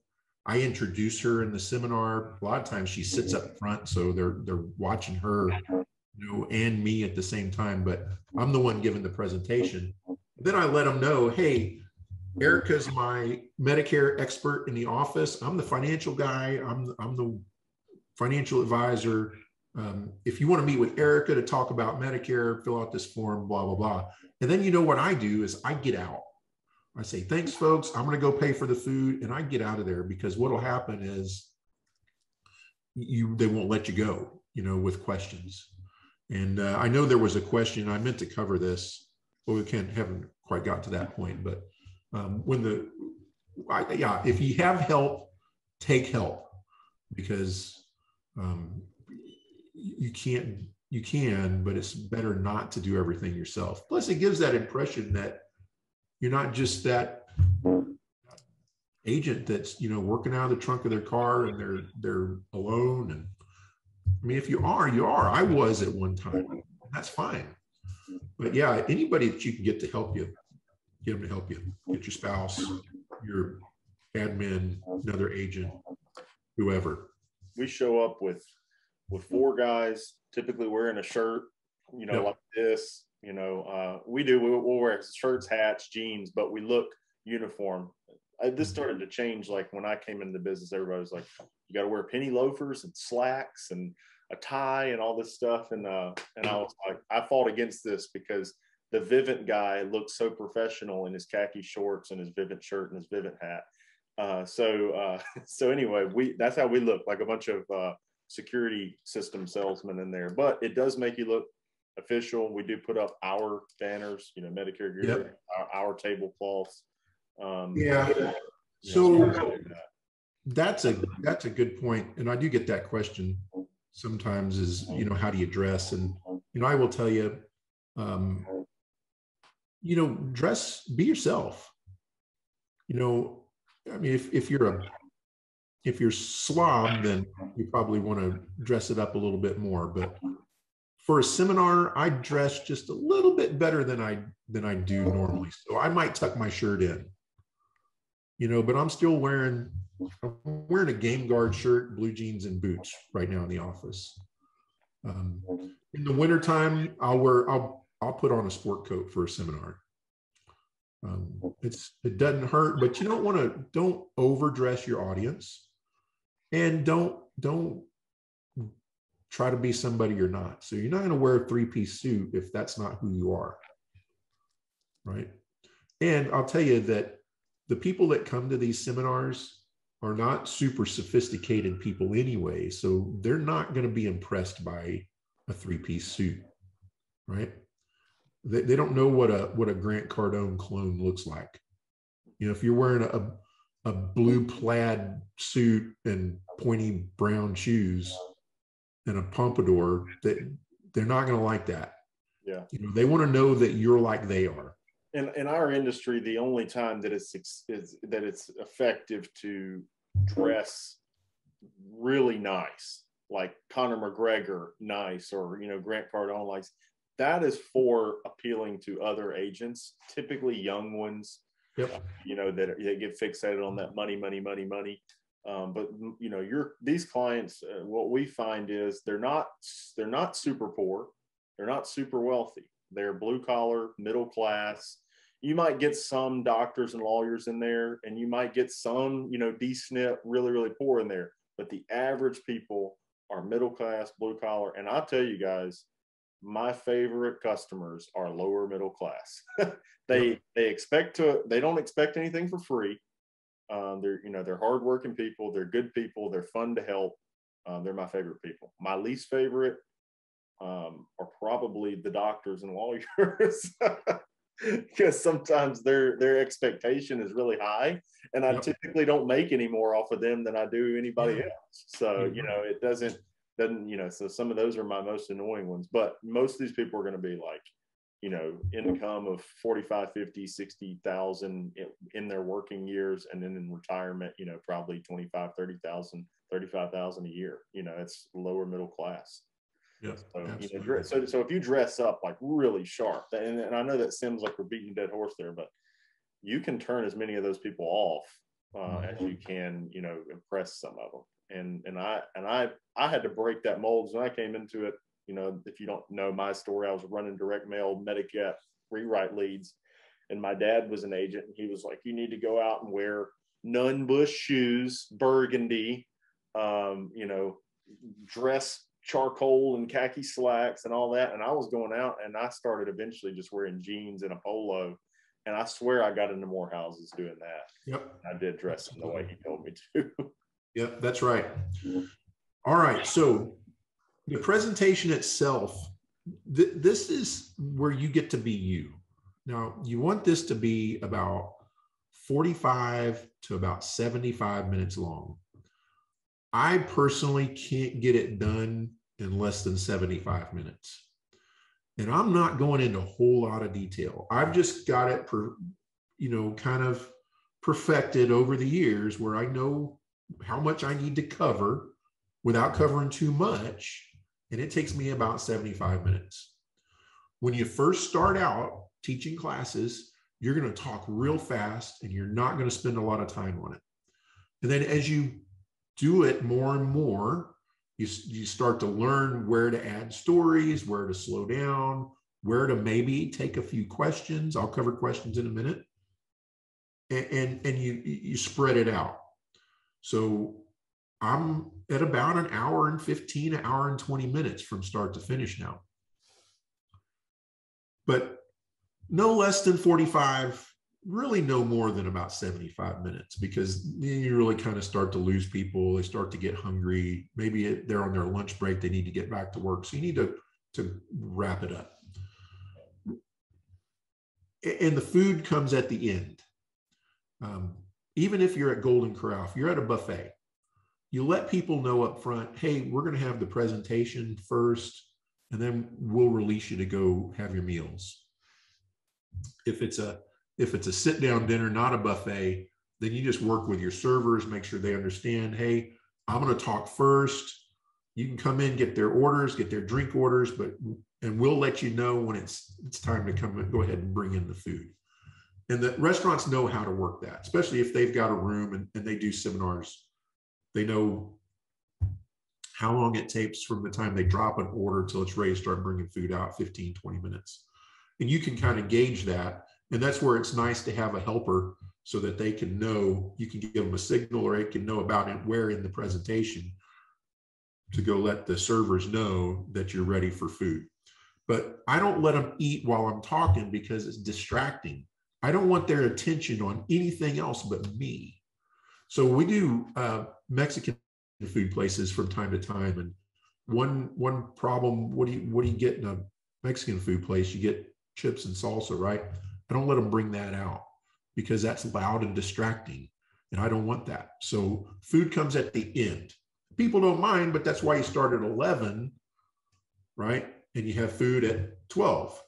I introduce her in the seminar. A lot of times she sits up front, so they're watching her, and me at the same time. But I'm the one giving the presentation. Then I let them know, hey, Erica's my Medicare expert in the office. I'm the financial guy. I'm the financial advisor. If you want to meet with Erica to talk about Medicare, fill out this form, blah, blah, blah. And then what I do is I get out. I say, thanks, folks. I'm going to go pay for the food, and I get out of there, because what will happen is they won't let you go, with questions. And I know there was a question. I meant to cover this, but we haven't quite got to that point. But if you have help, take help, because you can, but it's better not to do everything yourself. Plus, it gives that impression that you're not just that agent that's working out of the trunk of their car and they're alone. And I mean, if you are, you are. I was at one time. That's fine. But yeah, anybody that you can get to help you, get them to help you. Get your spouse, your admin, another agent, whoever. We show up with 4 guys, typically wearing a shirt, like this. We'll wear shirts, hats, jeans, but we look uniform. This started to change. Like when I came into the business, everybody was like, you got to wear penny loafers and slacks and a tie and all this stuff. And I was like, I fought against this because the Vivint guy looks so professional in his khaki shorts and his Vivint shirt and his Vivint hat. So anyway, that's how we look, like a bunch of security system salesman in there, but it does make you look official. We do put up our banners, you know, Medicare Gurus, Yep. our tablecloths. Yeah. So that's a good point. And I do get that question sometimes is, you know, how do you dress? And, you know, I will tell you, you know, be yourself. You know, I mean, if you're slob, then you probably want to dress it up a little bit more. But for a seminar, I dress just a little bit better than I do normally. So I might tuck my shirt in, you know, but I'm wearing a Game Guard shirt, blue jeans, and boots right now in the office. In the wintertime, I'll put on a sport coat for a seminar. It doesn't hurt, but you don't overdress your audience, and don't try to be somebody you're not. So you're not going to wear a 3-piece suit if that's not who you are, right? And I'll tell you that the people that come to these seminars are not super sophisticated people anyway, so they're not going to be impressed by a 3-piece suit, right? They don't know what a Grant Cardone clone looks like. You know, if you're wearing a blue plaid suit and pointy brown shoes and a pompadour, they're not going to like that. Yeah. You know, they want to know that you're like they are. In our industry, the only time that it's effective to dress really nice, like Conor McGregor nice, or, you know, Grant Cardone likes, that is for appealing to other agents, typically young ones. Yep. You know, that get fixated on that money. But you know, these clients, what we find is they're not super poor, they're not super wealthy, they're blue collar, middle class. You might get some doctors and lawyers in there, and you might get some, you know, D-SNP, really, really poor in there. But the average people are middle class, blue collar. And I'll tell you guys, my favorite customers are lower middle class. They don't expect anything for free. They're hardworking people. They're good people. They're fun to help. They're my favorite people. My least favorite are probably the doctors and lawyers. Because sometimes their expectation is really high, and I typically don't make any more off of them than I do anybody else. So, you know, it doesn't, you know, so some of those are my most annoying ones, but most of these people are going to be like, you know, income of 45, 50, 60,000 in their working years. And then in retirement, you know, probably 25, 30,000, 35,000 a year. You know, it's lower middle class. Yeah. So, you know, so if you dress up like really sharp, and I know that seems like we're beating a dead horse there, but you can turn as many of those people off as you can, you know, impress some of them. And I had to break that mold when I came into it. You know, if you don't know my story, I was running direct mail Medicare rewrite leads, and my dad was an agent, and he was like, "You need to go out and wear Nunn Bush shoes, burgundy, you know, dress charcoal and khaki slacks and all that." And I was going out, and I started eventually just wearing jeans and a polo, and I swear I got into more houses doing that. Yep. I did dress in the way he told me to. Yep, that's right. All right, so the presentation itself, this is where you get to be you. Now, you want this to be about 45 to about 75 minutes long. I personally can't get it done in less than 75 minutes. And I'm not going into a whole lot of detail. I've just got it, kind of perfected over the years where I know how much I need to cover without covering too much. And it takes me about 75 minutes. When you first start out teaching classes, you're going to talk real fast and you're not going to spend a lot of time on it. And then as you do it more and more, you start to learn where to add stories, where to slow down, where to maybe take a few questions. I'll cover questions in a minute. And you spread it out. So I'm at about an hour and 15, an hour and 20 minutes from start to finish now. But no less than 45 really no more than about 75 minutes, because then you really kind of start to lose people. They start to get hungry. Maybe they're on their lunch break. They need to get back to work. So you need to wrap it up. And the food comes at the end. Even if you're at Golden Corral, if you're at a buffet, you let people know up front, hey, we're going to have the presentation first, and then we'll release you to go have your meals. If it's a sit-down dinner, not a buffet, then you just work with your servers, make sure they understand, hey, I'm going to talk first. You can come in, get their orders, get their drink orders, and we'll let you know when it's time to come and go ahead and bring in the food. And the restaurants know how to work that, especially if they've got a room and they do seminars. They know how long it takes from the time they drop an order till it's ready to start bringing food out, 15, 20 minutes. And you can kind of gauge that. And that's where it's nice to have a helper so that they can know, you can give them a signal, or they can know about it where in the presentation to go let the servers know that you're ready for food. But I don't let them eat while I'm talking because it's distracting. I don't want their attention on anything else but me. So we do Mexican food places from time to time. And one problem, what do you get in a Mexican food place? You get chips and salsa, right? I don't let them bring that out because that's loud and distracting. And I don't want that. So food comes at the end. People don't mind, but that's why you start at 11, right? And you have food at 12.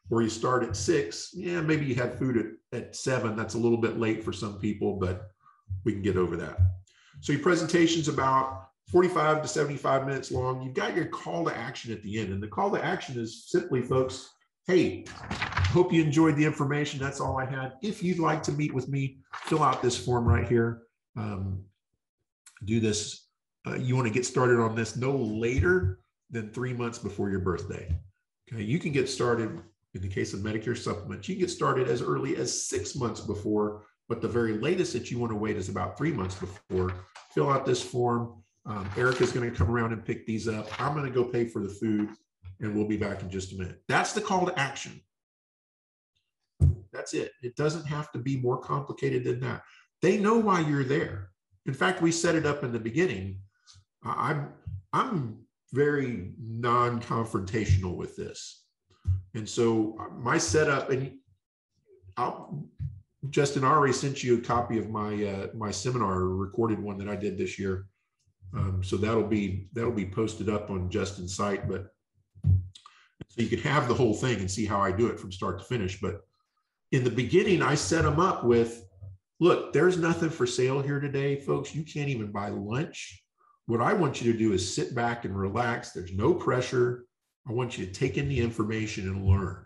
Or you start at 6. Yeah, maybe you have food at 7. That's a little bit late for some people, but we can get over that. So your presentation's about 45 to 75 minutes long. You've got your call to action at the end. And the call to action is simply, folks, hey, hope you enjoyed the information. That's all I had. If you'd like to meet with me, fill out this form right here. Do this. You want to get started on this no later than 3 months before your birthday. Okay, you can get started. In the case of Medicare supplements, you can get started as early as 6 months before, but the very latest that you want to wait is about 3 months before. Fill out this form. Erica's going to come around and pick these up. I'm going to go pay for the food, and we'll be back in just a minute. That's the call to action. That's it. It doesn't have to be more complicated than that. They know why you're there. In fact, we set it up in the beginning. I'm very non-confrontational with this. And so my setup, and Justin, I already sent you a copy of my seminar, a recorded one that I did this year. So that'll be posted up on Justin's site, but so you can have the whole thing and see how I do it from start to finish. But in the beginning, I set them up with, look, there's nothing for sale here today, folks. You can't even buy lunch. What I want you to do is sit back and relax. There's no pressure. I want you to take in the information and learn.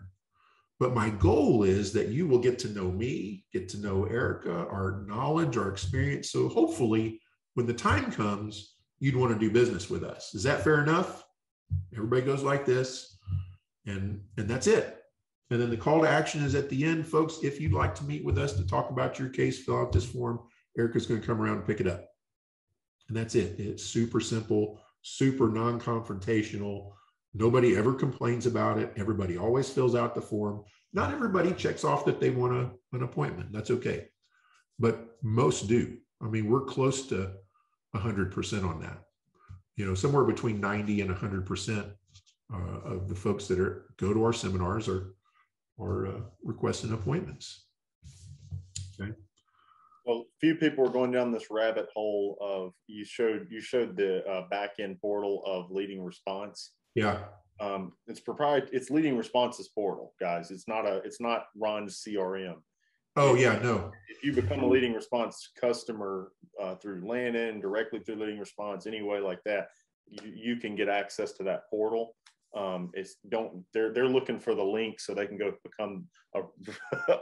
But my goal is that you will get to know me, get to know Erica, our knowledge, our experience. So hopefully when the time comes, you'd want to do business with us. Is that fair enough? Everybody goes like this, and that's it. And then the call to action is at the end, folks. If you'd like to meet with us to talk about your case, fill out this form. Erica's going to come around and pick it up. And that's it. It's super simple, super non-confrontational. Nobody ever complains about it. Everybody always fills out the form. Not everybody checks off that they want an appointment. That's okay. But most do. I mean, we're close to 100% on that. You know, somewhere between 90 and 100% of the folks that go to our seminars are requesting appointments. Okay. Well, few people are going down this rabbit hole of you showed the back end portal of Leading Response. Yeah. It's proprietary. It's Leading Response's portal, guys. It's not Ron's CRM. Oh yeah, no. If you become a Leading Response customer through Lannon, directly through Leading Response, any way like that, you can get access to that portal. They're looking for the link so they can go become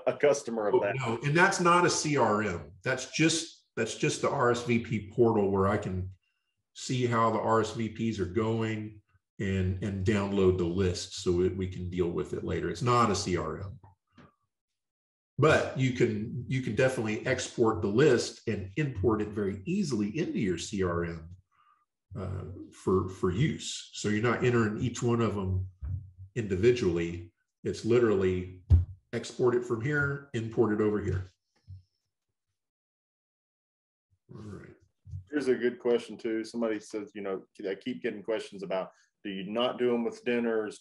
a customer of that. No, and that's not a CRM. That's just the RSVP portal where I can see how the RSVPs are going and download the list so we can deal with it later. It's not a CRM. But you can definitely export the list and import it very easily into your CRM for use. So you're not entering each one of them individually. It's literally export it from here, import it over here. All right. Here's a good question too. Somebody says, you know, I keep getting questions about, do you not do them with dinners?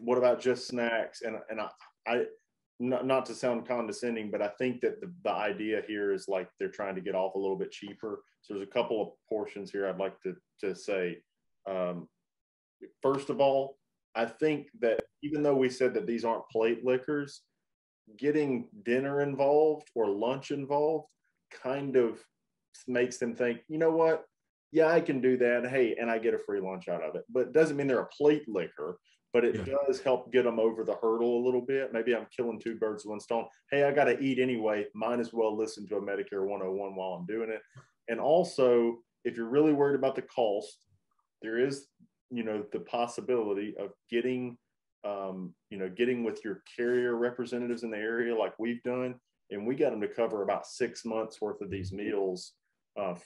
What about just snacks? And I not to sound condescending, but I think that the idea here is like they're trying to get off a little bit cheaper. So there's a couple of portions here I'd like to say. First of all, I think that even though we said that these aren't plate liquors, getting dinner involved or lunch involved kind of makes them think, you know what? Yeah, I can do that. Hey, and I get a free lunch out of it. But it doesn't mean they're a plate liquor, but it does help get them over the hurdle a little bit. Maybe I'm killing two birds with one stone. Hey, I got to eat anyway. Might as well listen to a Medicare 101 while I'm doing it. And also, if you're really worried about the cost, there is, you know, the possibility of getting, getting with your carrier representatives in the area like we've done. And we got them to cover about 6 months worth of these meals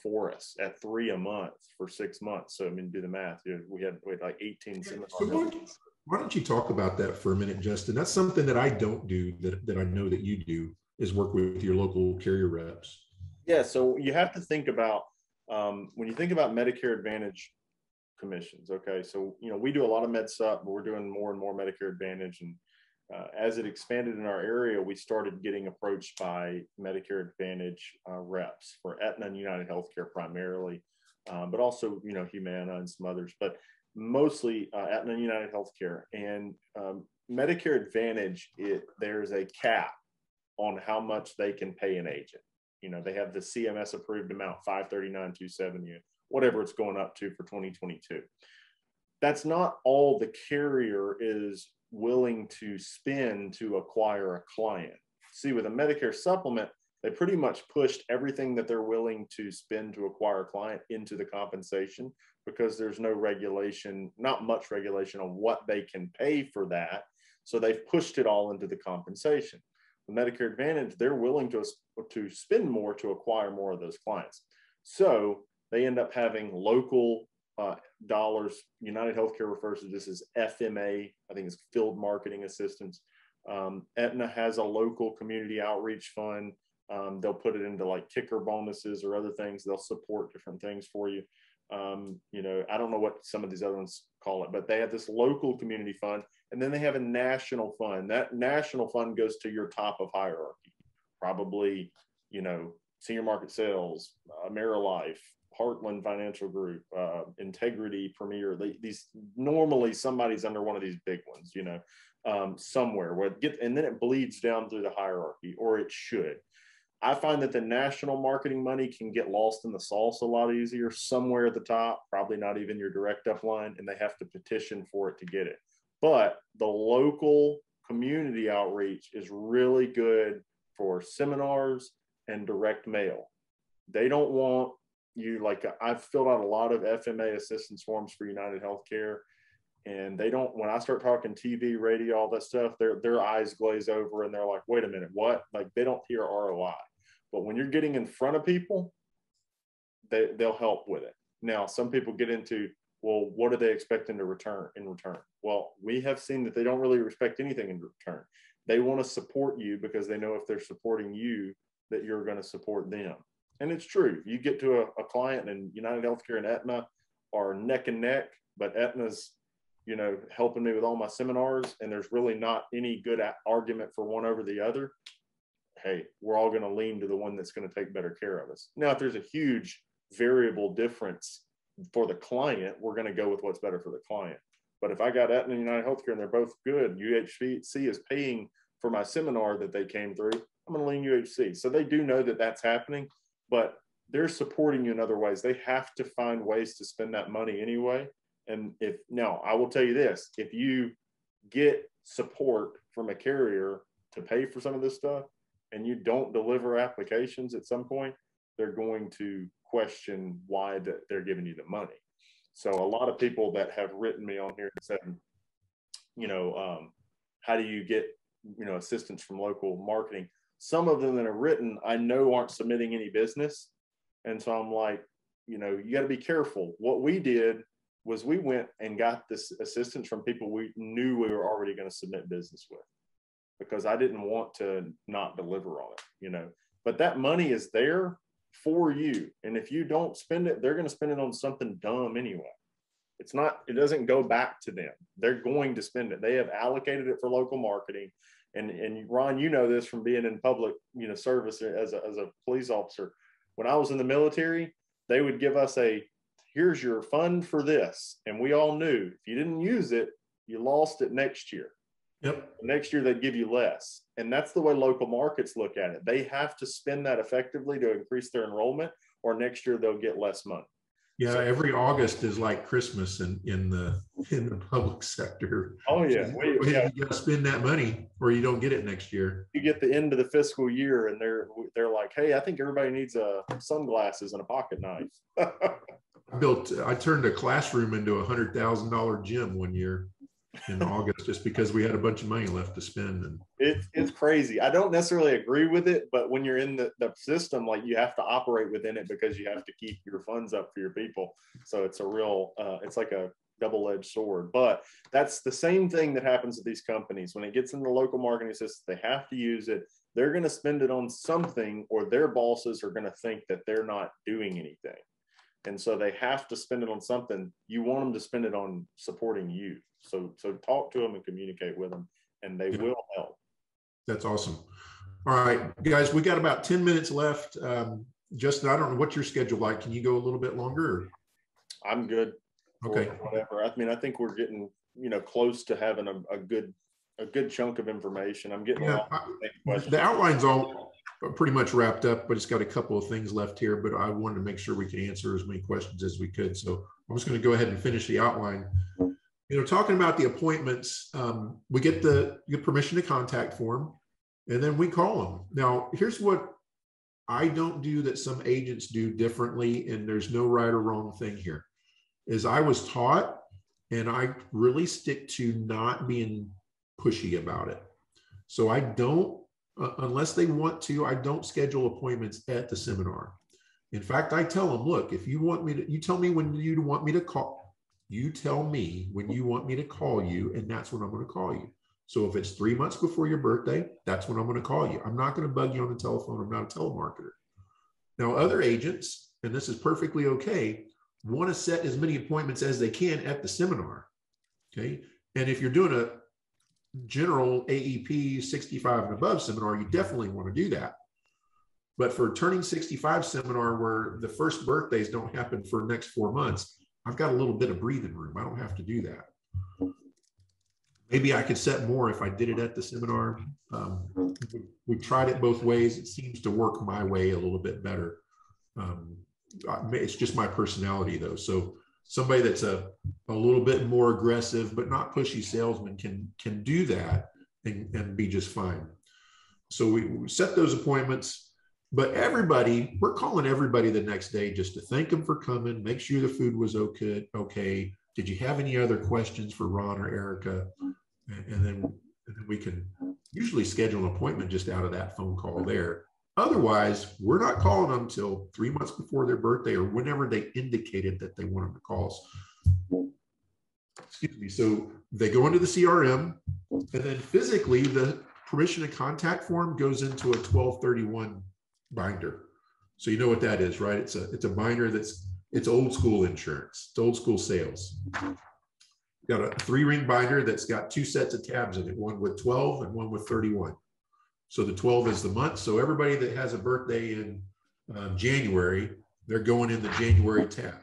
for us at $3 a month for 6 months. So I mean, do the math. You know, we had like 18 seminars. So why don't you talk about that for a minute, Justin? That's something that I don't do that I know that you do, is work with your local carrier reps. Yeah. So you have to think about when you think about Medicare Advantage commissions. Okay. So, you know, we do a lot of Med Sup, but we're doing more and more Medicare Advantage. And as it expanded in our area, we started getting approached by Medicare Advantage reps for Aetna and United Healthcare primarily, but also, you know, Humana and some others, but mostly Aetna and United Healthcare. And Medicare Advantage, there's a cap on how much they can pay an agent. You know, they have the CMS approved amount, $539,270, whatever it's going up to for 2022. That's not all the carrier is willing to spend to acquire a client. See, with a Medicare supplement, they pretty much pushed everything that they're willing to spend to acquire a client into the compensation, because there's no regulation, not much regulation on what they can pay for that. So they've pushed it all into the compensation. The Medicare Advantage, they're willing to spend more to acquire more of those clients. So they end up having local dollars. United Healthcare refers to this as FMA. I think it's Field Marketing Assistance. Aetna has a local community outreach fund. They'll put it into like kicker bonuses or other things. They'll support different things for you. You know, I don't know what some of these other ones call it, but they have this local community fund, and then they have a national fund. That national fund goes to your top of hierarchy, probably, you know, Senior Market Sales, AmeriLife, Heartland Financial Group, Integrity, Premier. These normally somebody's under one of these big ones, you know, somewhere where and then it bleeds down through the hierarchy, or it should. I find that the national marketing money can get lost in the sauce a lot easier, somewhere at the top, probably not even your direct upline, and they have to petition for it to get it. But the local community outreach is really good for seminars and direct mail. They don't want you, like I've filled out a lot of FMA assistance forms for United Healthcare, and they don't, when I start talking TV, radio, all that stuff, their eyes glaze over and they're like, wait a minute, what? Like they don't hear ROI. But when you're getting in front of people, they'll help with it. Now, some people get into, well, what are they expecting to return in return? Well, we have seen that they don't really expect anything in return. They want to support you because they know if they're supporting you, that you're going to support them. And it's true. You get to a client, and United Healthcare and Aetna are neck and neck, but Aetna's, you know, helping me with all my seminars, and there's really not any good argument for one over the other. Hey, we're all going to lean to the one that's going to take better care of us. Now, if there's a huge variable difference for the client, we're going to go with what's better for the client. But if I got Aetna and United Healthcare and they're both good, UHC is paying for my seminar that they came through, I'm going to lean UHC. So they do know that that's happening, but they're supporting you in other ways. They have to find ways to spend that money anyway. And now I will tell you this, if you get support from a carrier to pay for some of this stuff and you don't deliver applications at some point, they're going to question why they're giving you the money. So a lot of people that have written me on here and said, you know, how do you get, you know, assistance from local marketing? Some of them that have written, I know aren't submitting any business. And so I'm like, you know, you got to be careful. What we did was we went and got this assistance from people we knew we were already going to submit business with. because I didn't want to not deliver on it, you know. But that money is there for you. And if you don't spend it, they're going to spend it on something dumb anyway. It doesn't go back to them. They're going to spend it. They have allocated it for local marketing. And Ron, you know this from being in public, you know, service as a police officer. When I was in the military, they would give us here's your fund for this. And we all knew if you didn't use it, you lost it next year. Yep. Next year, they'd give you less. And that's the way local markets look at it. They have to spend that effectively to increase their enrollment, or next year they'll get less money. Yeah, every August is like Christmas in the public sector. Oh yeah, you got to spend that money, or you don't get it next year. You get the end of the fiscal year, and they're like, "Hey, I think everybody needs sunglasses and a pocket knife." I turned a classroom into $100,000 gym one year in August just because we had a bunch of money left to spend. And it's crazy. I don't necessarily agree with it, but when you're in the system, like, you have to operate within it because you have to keep your funds up for your people. So it's a real, it's like a double-edged sword. But that's the same thing that happens with these companies. When it gets in the local marketing system, they have to use it. They're going to spend it on something, or their bosses are going to think that they're not doing anything. And so they have to spend it on something. You want them to spend it on supporting you. So talk to them and communicate with them, and they will help. That's awesome. All right, guys, we got about 10 minutes left. Justin, I don't know what's your schedule like. Can you go a little bit longer? Or? I'm good. Okay. Whatever. I mean, I think we're getting, close to having a good chunk of information. I'm getting the outline's all pretty much wrapped up, but it's got a couple of things left here, but I wanted to make sure we could answer as many questions as we could. So I'm just going to go ahead and finish the outline. Talking about the appointments, we get permission to contact form, and then we call them. Now, here's what I don't do that some agents do differently, and there's no right or wrong thing here, is I was taught, and I really stick to not being pushy about it. So I don't, unless they want to, I don't schedule appointments at the seminar. In fact, I tell them, look, if you want me to, you tell me when you want me to call. You tell me when you want me to call you, and that's when I'm going to call you. So if it's 3 months before your birthday, that's when I'm going to call you. I'm not going to bug you on the telephone. I'm not a telemarketer. Now, other agents, and this is perfectly okay, want to set as many appointments as they can at the seminar. Okay. And if you're doing a general AEP 65 and above seminar, you definitely want to do that. But for turning 65 seminar, where the first birthdays don't happen for the next 4 months, I've got a little bit of breathing room. I don't have to do that. Maybe I could set more if I did it at the seminar. We've tried it both ways. It seems to work my way a little bit better. It's just my personality, though. So somebody that's a little bit more aggressive, but not pushy salesman can do that and be just fine. So we set those appointments. But we're calling everybody the next day just to thank them for coming, make sure the food was okay. Did you have any other questions for Ron or Erica? And then we can usually schedule an appointment just out of that phone call there. Otherwise, we're not calling them till 3 months before their birthday or whenever they indicated that they wanted to call us. Excuse me. So they go into the CRM, and then physically the permission to contact form goes into a 1231 binder. So you know what that is, right? It's a binder it's old school insurance. It's old school sales. Got a 3-ring binder that's got 2 sets of tabs in it, one with 12 and one with 31. So the 12 is the month. So everybody that has a birthday in January, they're going in the January tab.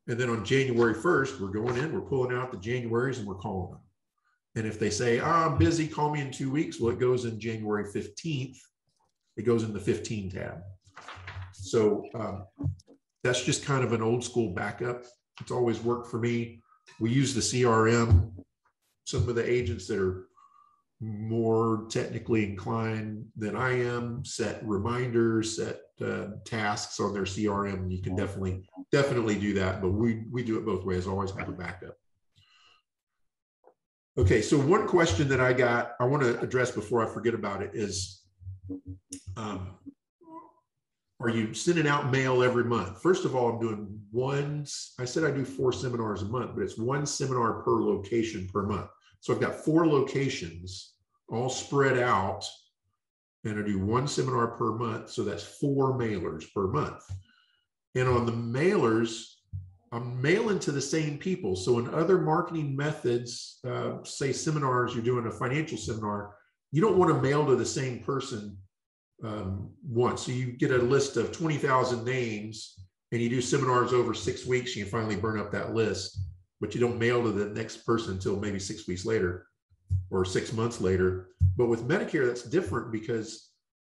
And then on January 1st, we're going in, we're pulling out the Januaries and we're calling them. And if they say, I'm busy, call me in 2 weeks, well, it goes in January 15th. It goes in the 15 tab. So that's just kind of an old school backup. It's always worked for me. We use the CRM. Some of the agents that are more technically inclined than I am set reminders, set tasks on their CRM. You can definitely do that, but we do it both ways. Always have a backup. Okay, so one question that I want to address before I forget about it is, are you sending out mail every month? First of all, I'm doing I said I do 4 seminars a month, but it's 1 seminar per location per month. So I've got 4 locations all spread out, and I do one seminar per month. So that's 4 mailers per month. And on the mailers, I'm mailing to the same people. So in other marketing methods, say seminars, you're doing a financial seminar, you don't want to mail to the same person once. So you get a list of 20,000 names and you do seminars over 6 weeks, and you finally burn up that list, but you don't mail to the next person until maybe 6 weeks later or 6 months later. But with Medicare, that's different because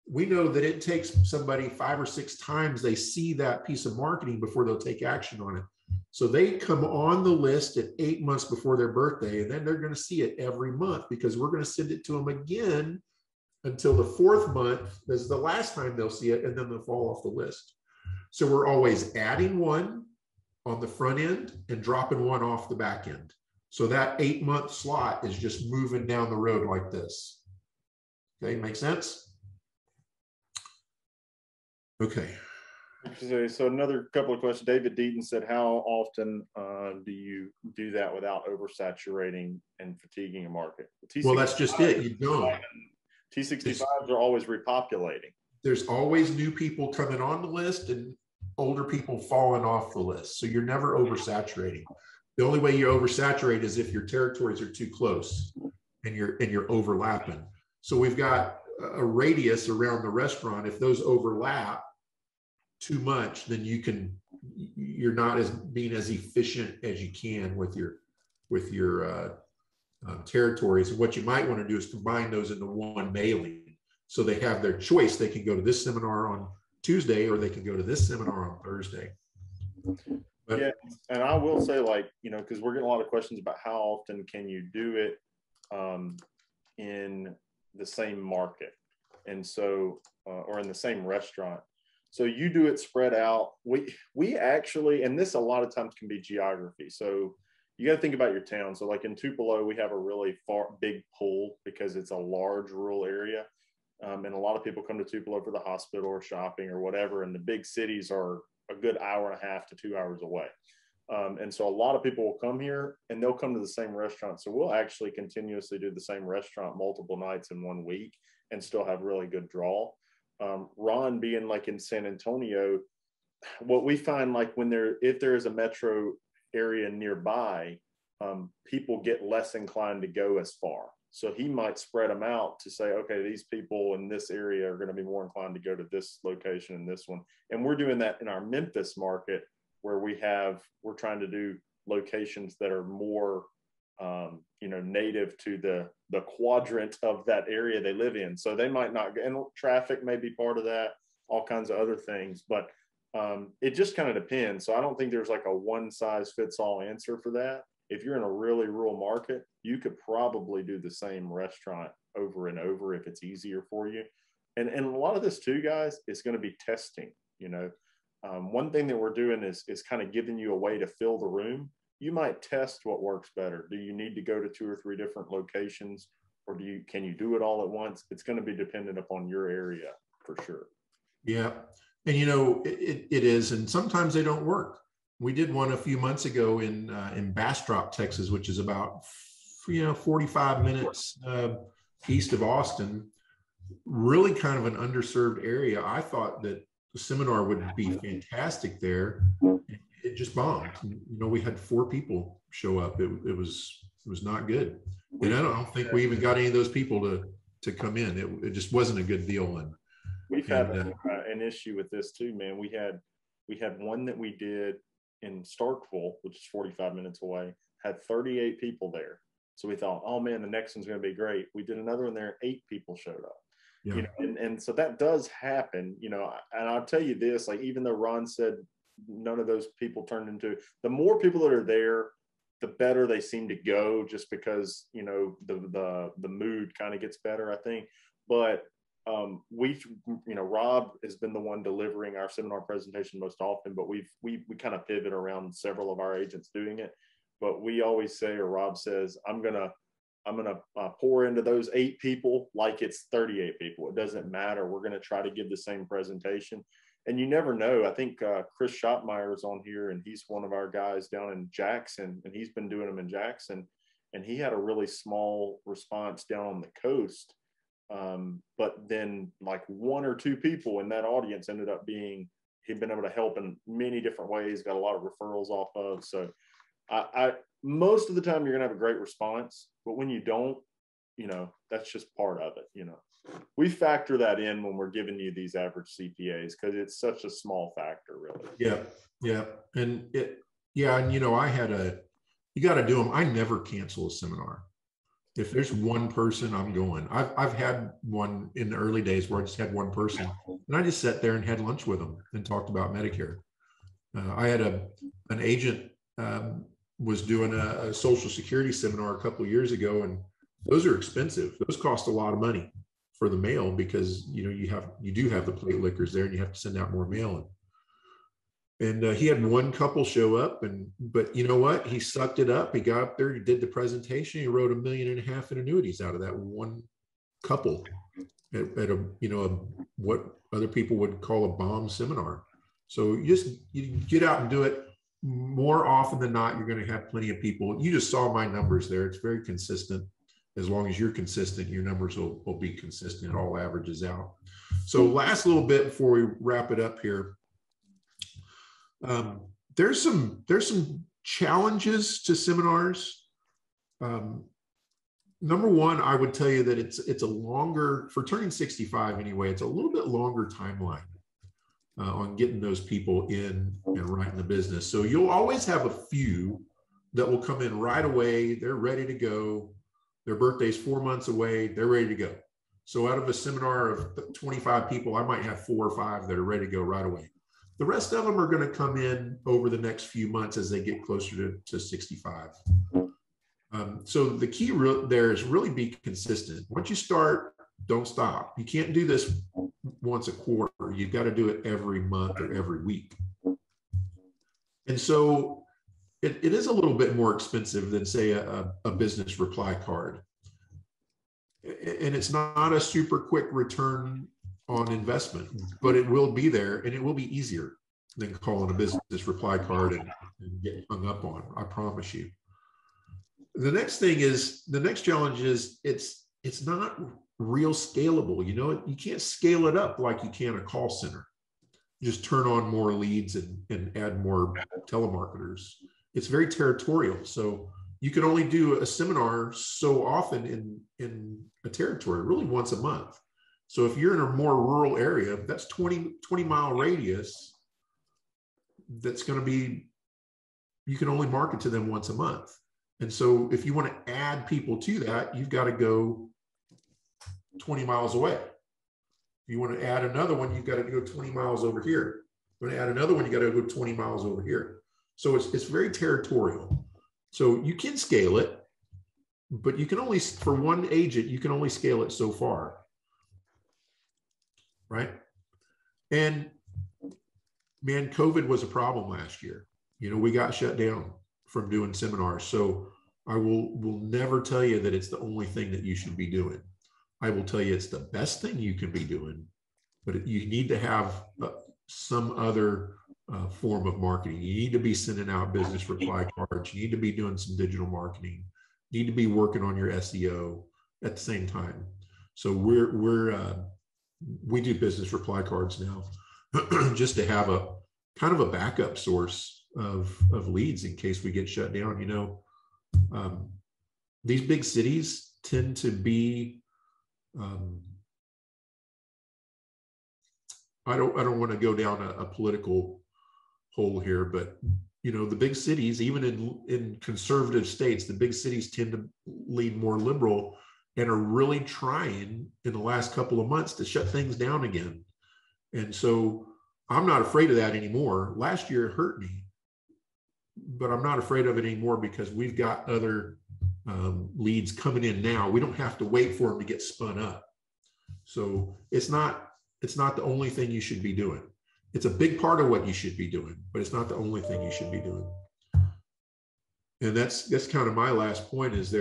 we know that it takes somebody 5 or 6 times they see that piece of marketing before they'll take action on it. So they come on the list at 8 months before their birthday, and then they're going to see it every month because we're going to send it to them again until the 4th month is the last time they'll see it, and then they'll fall off the list. So we're always adding one on the front end and dropping one off the back end. So that 8-month slot is just moving down the road like this. Okay, make sense? Okay. So another couple of questions. David Deaton said, how often do you do that without oversaturating and fatiguing a market? Well, that's just it. You don't. T65s are always repopulating. There's always new people coming on the list and older people falling off the list. So you're never oversaturating. The only way you oversaturate is if your territories are too close and you're overlapping. So we've got a radius around the restaurant. If those overlap too much, then you're not being as efficient as you can with your territories. And what you might want to do is combine those into one mailing, so they have their choice. They can go to this seminar on Tuesday, or they can go to this seminar on Thursday. But, yeah, and I will say, because we're getting a lot of questions about how often can you do it in the same market, and so or in the same restaurant. So you do it spread out. We actually, and this a lot of times can be geography. So you got to think about your town. So like in Tupelo, we have a really big pool because it's a large rural area. And a lot of people come to Tupelo for the hospital or shopping or whatever. And the big cities are a good 1.5 hours to 2 hours away. And so a lot of people will come here and they'll come to the same restaurant. So we'll actually continuously do the same restaurant multiple nights in 1 week and still have really good draw. Ron being like in San Antonio, what we find, like if there is a metro area nearby, people get less inclined to go as far. So he might spread them out to say, okay, these people in this area are going to be more inclined to go to this location and this one. And we're doing that in our Memphis market, where we're trying to do locations that are more native to the quadrant of that area they live in. So they might not, and traffic may be part of that, all kinds of other things, but it just kind of depends. So I don't think there's like a one size fits all answer for that. If you're in a really rural market, you could probably do the same restaurant over and over if it's easier for you. And a lot of this too, guys, is going to be testing. One thing that we're doing is kind of giving you a way to fill the room. You might test what works better. Do you need to go to 2 or 3 different locations, or can you do it all at once? It's going to be dependent upon your area for sure. Yeah. And it is, and sometimes they don't work. We did one a few months ago in Bastrop, Texas, which is about 45 minutes east of Austin. Really kind of an underserved area. I thought that the seminar would be fantastic there. It just bombed. We had 4 people show up. It was not good. And I don't think we even got any of those people to come in. It just wasn't a good deal. And we've had an issue with this too, man. We had one that we did in Starkville, which is 45 minutes away, had 38 people there. So we thought, oh man, the next one's going to be great. We did another one there, 8 people showed up. Yeah. And so that does happen, and I'll tell you this, like, even though Ron said none of those people turned into, the more people that are there, the better they seem to go, just because, the mood kind of gets better, I think. But Rob has been the one delivering our seminar presentation most often, but we kind of pivot around several of our agents doing it. But we always say, or Rob says, I'm gonna pour into those 8 people like it's 38 people. It doesn't matter. We're gonna try to give the same presentation. And you never know. I think Chris Schottmeyer is on here, and he's one of our guys down in Jackson, and he's been doing them in Jackson. and he had a really small response down on the coast. But then like 1 or 2 people in that audience ended up being, he'd been able to help in many different ways, got a lot of referrals off of. So I most of the time you're going to have a great response, but when you don't, that's just part of it. We factor that in when we're giving you these average CPAs because it's such a small factor, really. Yeah. Yeah. And you got to do them. I never cancel a seminar. If there's one person, I'm going. I've had one in the early days where I just had one person and I just sat there and had lunch with them and talked about Medicare. I had an agent was doing a Social Security seminar a couple of years ago, and those are expensive. Those cost a lot of money for the mail because you do have the plate lickers there and you have to send out more mail. And he had one couple show up, but you know what? He sucked it up. He got up there, he did the presentation, he wrote $1.5 million in annuities out of that one couple at what other people would call a bomb seminar. So you get out and do it. More often than not, you're going to have plenty of people. You just saw my numbers there. It's very consistent. As long as you're consistent, your numbers will be consistent. It all averages out. So last little bit before we wrap it up here. There's some challenges to seminars. Number one, I would tell you that it's a longer, for turning 65 anyway, it's a little bit longer timeline on getting those people in and right in the business. So you'll always have a few that will come in right away. They're ready to go. Their birthday's 4 months away. They're ready to go. So out of a seminar of 25 people, I might have 4 or 5 that are ready to go right away. The rest of them are going to come in over the next few months as they get closer to 65. So the key there is really be consistent. Once you start, don't stop. You can't do this once a quarter. You've got to do it every month or every week. And so it is a little bit more expensive than, say, a business reply card. And it's not a super quick return on investment, but it will be there and it will be easier than calling a business reply card and getting hung up on, I promise you. The next challenge is it's not real scalable. You can't scale it up like you can a call center. Just turn on more leads and add more telemarketers. It's very territorial. So you can only do a seminar so often in a territory, really once a month. So if you're in a more rural area, that's 20-mile radius. That's going to be, you can only market to them once a month. And so if you want to add people to that, you've got to go 20 miles away. If you want to add another one, you've got to go 20 miles over here. If you want to add another one, you got to go 20 miles over here. So it's very territorial. So you can scale it, but you can only, for one agent, you can only scale it so far. Right? And man, COVID was a problem last year. We got shut down from doing seminars. So I will never tell you that it's the only thing that you should be doing. I will tell you it's the best thing you can be doing, but you need to have some other form of marketing. You need to be sending out business reply cards. You need to be doing some digital marketing. You need to be working on your SEO at the same time. So we do business reply cards now just to have a kind of a backup source of leads in case we get shut down. These big cities tend to be, I don't want to go down a political hole here, but the big cities, even in conservative states, the big cities tend to lean more liberal and are really trying in the last couple of months to shut things down again. And so I'm not afraid of that anymore. Last year it hurt me, but I'm not afraid of it anymore because we've got other leads coming in now. We don't have to wait for them to get spun up. So it's not the only thing you should be doing. It's a big part of what you should be doing, but it's not the only thing you should be doing. And that's kind of my last point is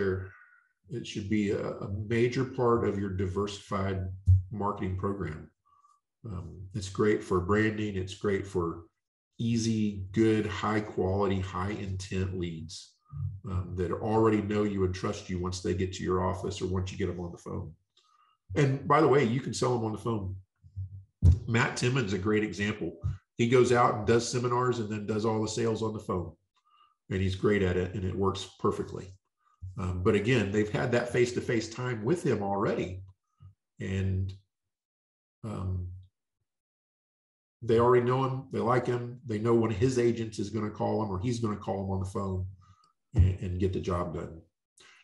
it should be a major part of your diversified marketing program. It's great for branding. It's great for easy, good, high quality, high intent leads. that already know you and trust you once they get to your office or once you get them on the phone. And by the way, you can sell them on the phone. Matt Timmons is a great example. He goes out and does seminars and then does all the sales on the phone. And he's great at it, and it works perfectly. But again, they've had that face-to-face time with him already. And they already know him. They like him. They know when his agent is going to call him or he's going to call him on the phone and get the job done.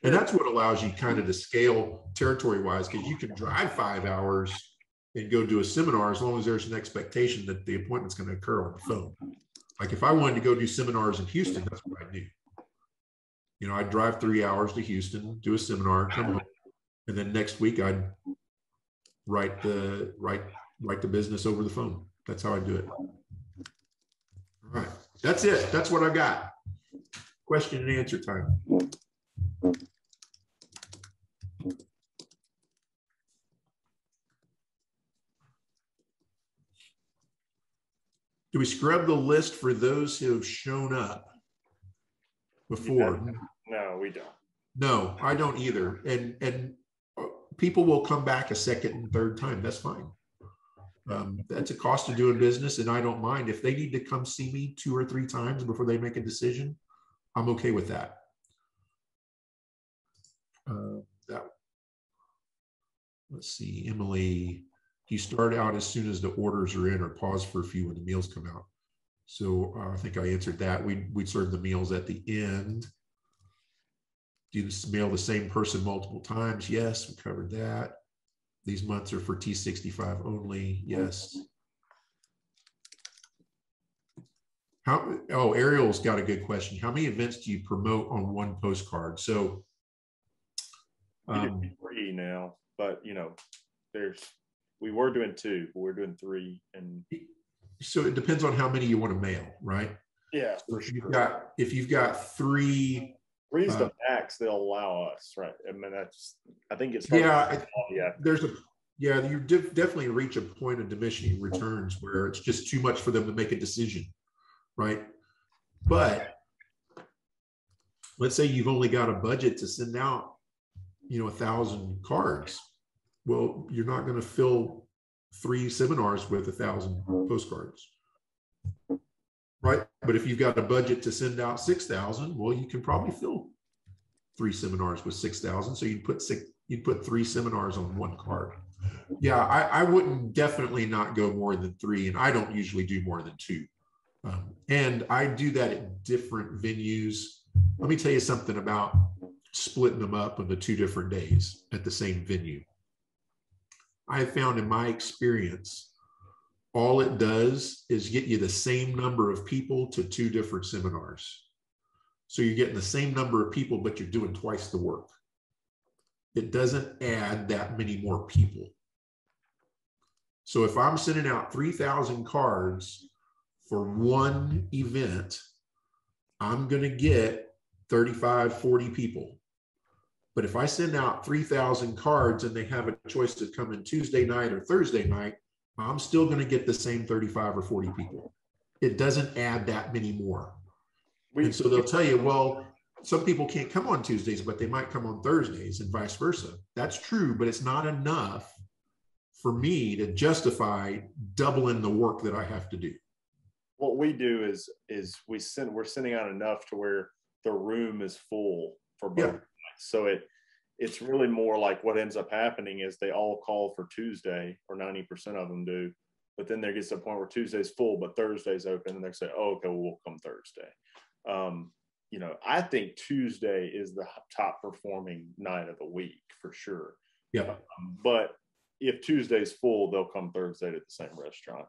And that's what allows you kind of to scale territory-wise, because you can drive 5 hours and go do a seminar as long as there's an expectation that the appointment's going to occur on the phone. Like if I wanted to go do seminars in Houston, that's what I do. You know, I'd drive 3 hours to Houston, do a seminar, come home, and then next week I'd write the business over the phone. That's how I do it. All right, that's it. That's what I got. Question and answer time. Do we scrub the list for those who have shown up before? No, we don't. No, I don't either. And people will come back a second and third time. That's fine. That's a cost of doing business, and I don't mind. If they need to come see me 2 or 3 times before they make a decision, I'm okay with that. Let's see, Emily, you start out as soon as the orders are in, or pause for a few when the meals come out. So I think I answered that. We'd serve the meals at the end. Do you mail the same person multiple times? Yes, we covered that. These months are for T65 only. Yes. Ariel's got a good question. How many events do you promote on one postcard? So we do 3 now, but you know, we were doing 2, but we're doing 3. And so it depends on how many you want to mail, right? Yeah, so if you've got 3. 3 is the max they'll allow us, right? I mean, I think it's you definitely reach a point of diminishing returns where it's just too much for them to make a decision, right? But let's say you've only got a budget to send out, 1,000 cards. Well, you're not going to fill 3 seminars with 1,000 postcards, right? But if you've got a budget to send out 6,000, well, you can probably fill 3 seminars with 6,000. So you'd put 3 seminars on 1 card. Yeah, I wouldn't definitely not go more than 3, and I don't usually do more than 2. And I do that at different venues. Let me tell you something about splitting them up into 2 different days at the same venue. I have found in my experience, all it does is get you the same number of people to 2 different seminars. So you're getting the same number of people, but you're doing twice the work. It doesn't add that many more people. So if I'm sending out 3,000 cards for 1 event, I'm going to get 35, 40 people. But if I send out 3,000 cards and they have a choice to come in Tuesday night or Thursday night, I'm still going to get the same 35 or 40 people. It doesn't add that many more. And so they'll tell you, well, some people can't come on Tuesdays, but they might come on Thursdays and vice versa. That's true, but it's not enough for me to justify doubling the work that I have to do. What we do is we're sending out enough to where the room is full for both. Yeah. So it's really more like what ends up happening is they all call for Tuesday, or 90% of them do. But then there gets to a point where Tuesday's full, but Thursday's open, and they say, "Oh, okay, well, we'll come Thursday." I think Tuesday is the top performing night of the week for sure. Yeah. But if Tuesday's full, they'll come Thursday to the same restaurant.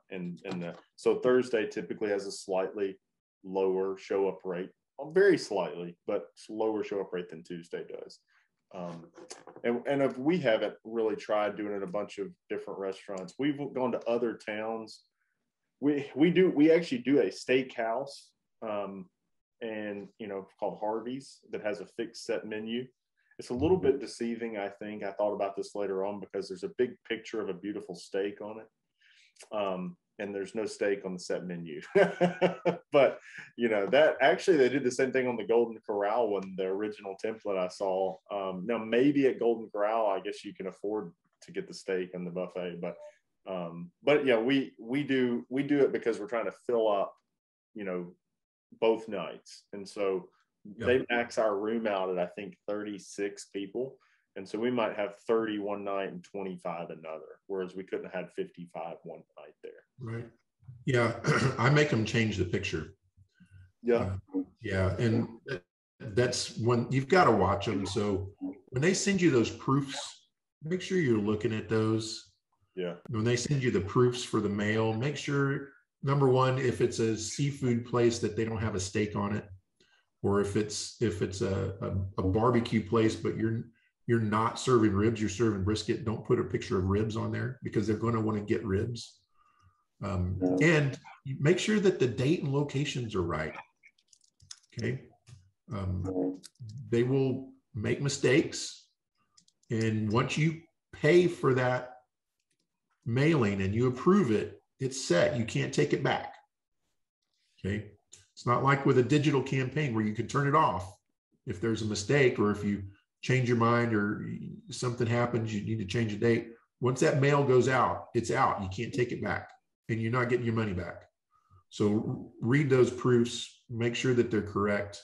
So Thursday typically has a slightly lower show up rate, very slightly, but lower show up rate than Tuesday does. And if we haven't really tried doing it at a bunch of different restaurants, we've gone to other towns. We actually do a steakhouse, called Harvey's, that has a fixed set menu. It's a little bit deceiving, I think. I thought about this later on because there's a big picture of a beautiful steak on it. And there's no steak on the set menu. But, you know, that actually they did the same thing on the Golden Corral one, the original template I saw. Now, maybe at Golden Corral, I guess you can afford to get the steak and the buffet, but yeah, we do it because we're trying to fill up, you know, both nights. And so they max our room out at, I think, 36 people. And so we might have 30 one night and 25 another, whereas we couldn't have had 55 one night there. Right. Yeah. I make them change the picture. Yeah. Yeah. And that's when you've got to watch them. So when they send you those proofs, make sure you're looking at those. Yeah. When they send you the proofs for the mail, make sure, number one, if it's a seafood place, that they don't have a steak on it, or if it's a barbecue place, but you're not serving ribs, you're serving brisket, don't put a picture of ribs on there, because they're going to want to get ribs. And make sure that the date and locations are right. Okay. They will make mistakes. And once you pay for that mailing and you approve it, it's set. You can't take it back. Okay. It's not like with a digital campaign where you can turn it off if there's a mistake, or if you change your mind or something happens, you need to change the date. Once that mail goes out, it's out. You can't take it back, and you're not getting your money back. So read those proofs, make sure that they're correct,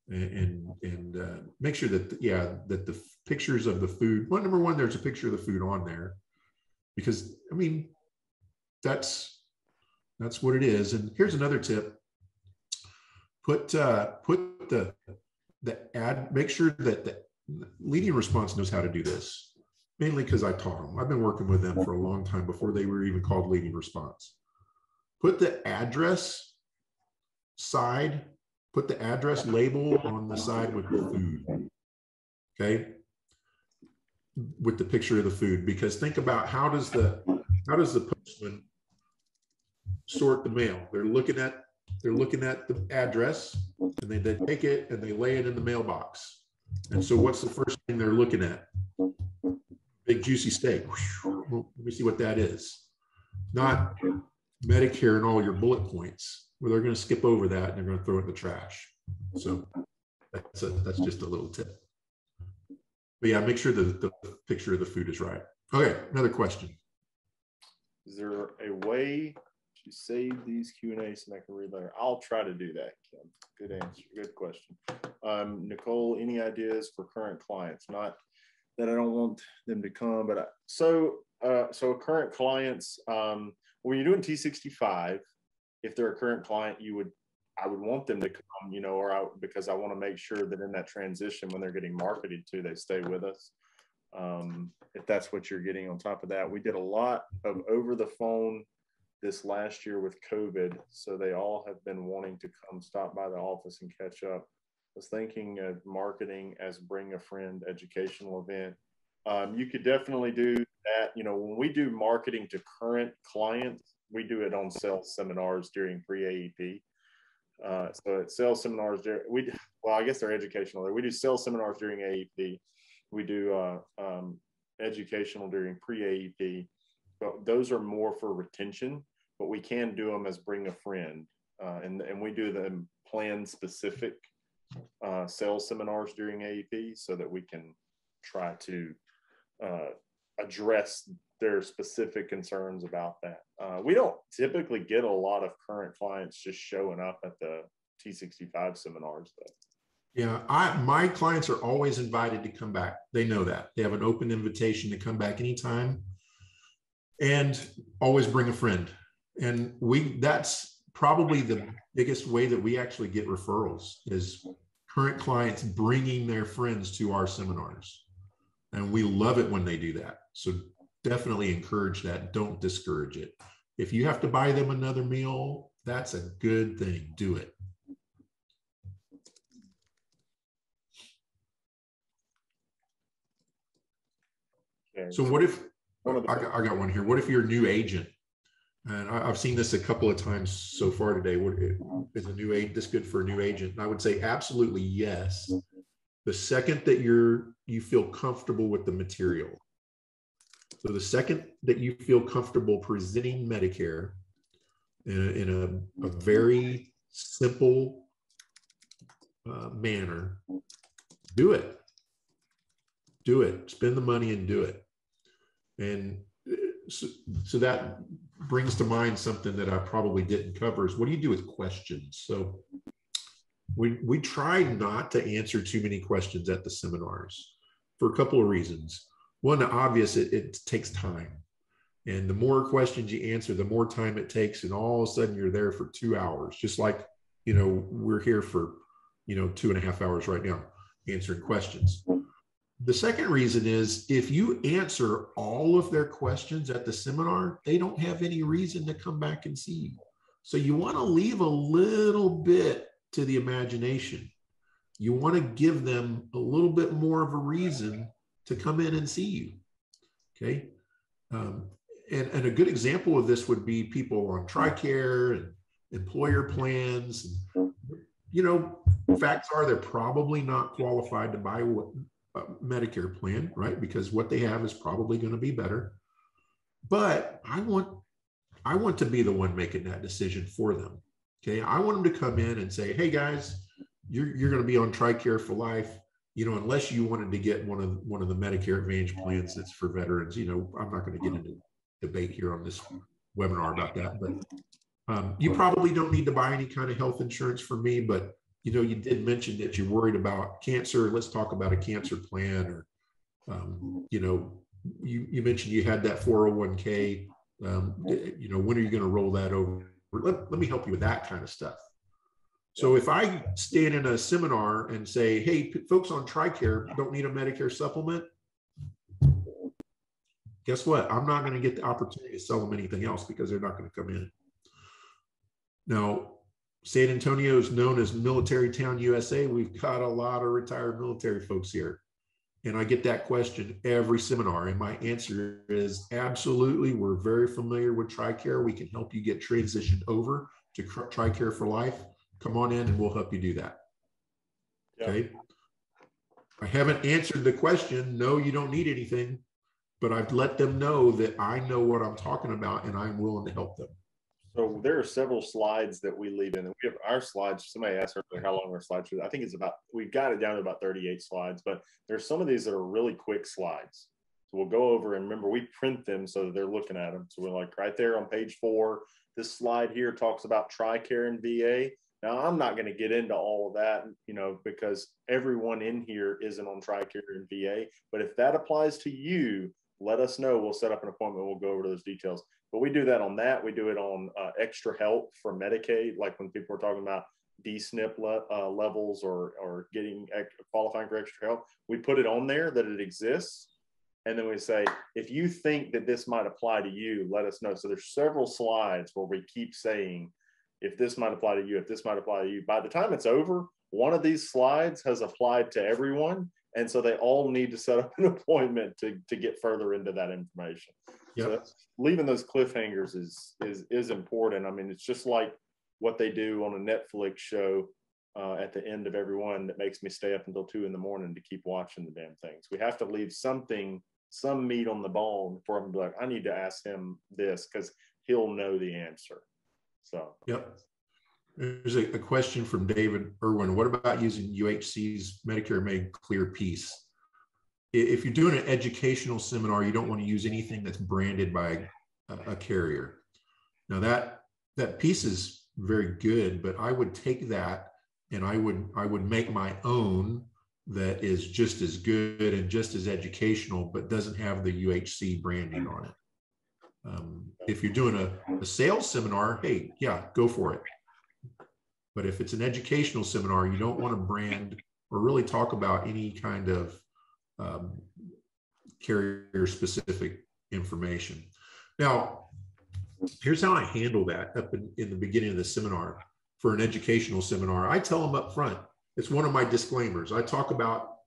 and make sure that, that the pictures of the food, well, number one, there's a picture of the food on there, because, I mean, that's what it is. And here's another tip. Put the ad, make sure that the leading response knows how to do this, mainly because I taught them. I've been working with them for a long time before they were even called leading response. Put the address side, put the address label on the side with the food, okay? With the picture of the food, because think about how does the postman sort the mail? They're looking at the address, and they take it and they lay it in the mailbox. And so what's the first thing they're looking at? Big juicy steak. Well, let me see what that is. Not Medicare and all your bullet points, where they're going to skip over that and they're going to throw it in the trash. So that's just a little tip. But yeah, make sure that the picture of the food is right. Okay, another question. Is there a way to save these Q&As and I can read later? I'll try to do that, Kim. Good answer. Good question. Nicole, any ideas for current clients? Not that I don't want them to come, but so current clients, when you're doing T65, if they're a current client, I would want them to come, you know, because I want to make sure that in that transition, when they're getting marketed to, they stay with us. If that's what you're getting on top of that. We did a lot of over the phone this last year with COVID. So they all have been wanting to come stop by the office and catch up. I was thinking of marketing as bring a friend educational event. You could definitely do that. You know, when we do marketing to current clients, we do it on sales seminars during pre-AEP. So at sales seminars, I guess they're educational. We do sales seminars during AEP. We do educational during pre-AEP. But those are more for retention, but we can do them as bring a friend. And we do them plan specific sales seminars during AEP so that we can try to address their specific concerns about that. We don't typically get a lot of current clients just showing up at the T65 seminars, though. Yeah, my clients are always invited to come back. They know that. They have an open invitation to come back anytime, and always bring a friend. And that's probably the biggest way that we actually get referrals, is current clients bringing their friends to our seminars. And we love it when they do that. So definitely encourage that. Don't discourage it. If you have to buy them another meal, that's a good thing. Do it. Okay. So what if, I got one here. What if you're a new agent? And I've seen this a couple of times so far today. Is a new agent this good for a new agent? And I would say absolutely yes. The second that you feel comfortable with the material. So the second that you feel comfortable presenting Medicare in a very simple manner, do it. Do it. Spend the money and do it. And so that brings to mind something that I probably didn't cover is what do you do with questions? So we try not to answer too many questions at the seminars for a couple of reasons. One, the obvious, it takes time. And the more questions you answer, the more time it takes. And all of a sudden you're there for 2 hours, just like, we're here for, 2.5 hours right now answering questions. The second reason is if you answer all of their questions at the seminar, they don't have any reason to come back and see you. So you want to leave a little bit to the imagination. You want to give them a little bit more of a reason to come in and see you. Okay. And a good example of this would be people on TRICARE and employer plans. Facts are they're probably not qualified to buy a Medicare plan, right? Because what they have is probably going to be better. But I want to be the one making that decision for them. Okay. I want them to come in and say, hey guys, you're going to be on TRICARE for life. Unless you wanted to get one of the Medicare Advantage plans that's for veterans, I'm not going to get into debate here on this webinar about that, but you probably don't need to buy any kind of health insurance from me, but you did mention that you're worried about cancer. Let's talk about a cancer plan, or you mentioned you had that 401k. When are you going to roll that over? Let me help you with that kind of stuff. So if I stand in a seminar and say, hey, folks on TRICARE don't need a Medicare supplement, guess what? I'm not going to get the opportunity to sell them anything else because they're not going to come in. Now, San Antonio is known as Military Town, USA. We've got a lot of retired military folks here. And I get that question every seminar. And my answer is absolutely. We're very familiar with TRICARE. We can help you get transitioned over to TRICARE for life. Come on in and we'll help you do that. Yep. Okay. I haven't answered the question. No, you don't need anything, but I've let them know that I know what I'm talking about and I'm willing to help them. So there are several slides that we leave in. We have our slides. Somebody asked earlier how long our slides are. I think it's we've got it down to about 38 slides, but there's some of these that are really quick slides. So we'll go over, and remember, we print them so that they're looking at them. So we're like right there on page 4, this slide here talks about TRICARE and VA. Now, I'm not going to get into all of that, because everyone in here isn't on TRICARE and VA. But if that applies to you, let us know. We'll set up an appointment. We'll go over those details. But we do that on that. We do it on extra help for Medicaid, like when people are talking about DSNP levels or getting qualifying for extra help. We put it on there that it exists. And then we say, if you think that this might apply to you, let us know. So there's several slides where we keep saying, if this might apply to you, if this might apply to you. By the time it's over, one of these slides has applied to everyone. And so they all need to set up an appointment to get further into that information. Yep. So leaving those cliffhangers is important. I mean, it's just like what they do on a Netflix show at the end of every one that makes me stay up until 2 in the morning to keep watching the damn things. We have to leave some meat on the bone for them to be like, I need to ask him this because he'll know the answer. So, yep. There's a question from David Irwin. What about using UHC's Medicare Made Clear piece? If you're doing an educational seminar, you don't want to use anything that's branded by a carrier. Now that piece is very good, but I would take that and I would make my own that is just as good and just as educational, but doesn't have the UHC branding on it. If you're doing a sales seminar, hey, yeah, go for it. But if it's an educational seminar, you don't want to brand or really talk about any kind of carrier-specific information. Now, here's how I handle that up in the beginning of the seminar. For an educational seminar, I tell them up front, it's one of my disclaimers. I talk about,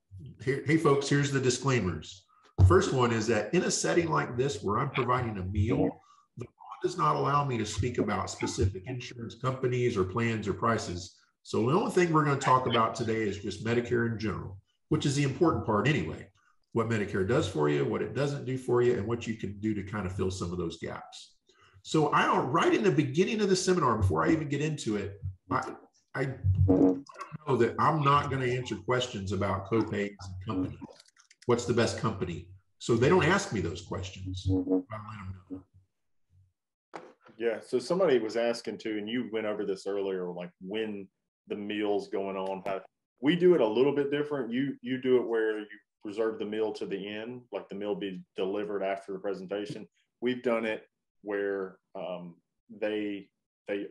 hey folks, here's the disclaimers. The first one is that in a setting like this where I'm providing a meal, the law does not allow me to speak about specific insurance companies or plans or prices. So the only thing we're going to talk about today is just Medicare in general, which is the important part anyway. what Medicare does for you, what it doesn't do for you, and what you can do to kind of fill some of those gaps. So right in the beginning of the seminar, before I even get into it, I know that I'm not going to answer questions about copays and company. What's the best company? So they don't ask me those questions. I let them know. Yeah. So somebody was asking too, and you went over this earlier, like when the meal's going on. We do it a little bit different. You do it where you reserve the meal to the end, like the meal be delivered after the presentation. We've done it where they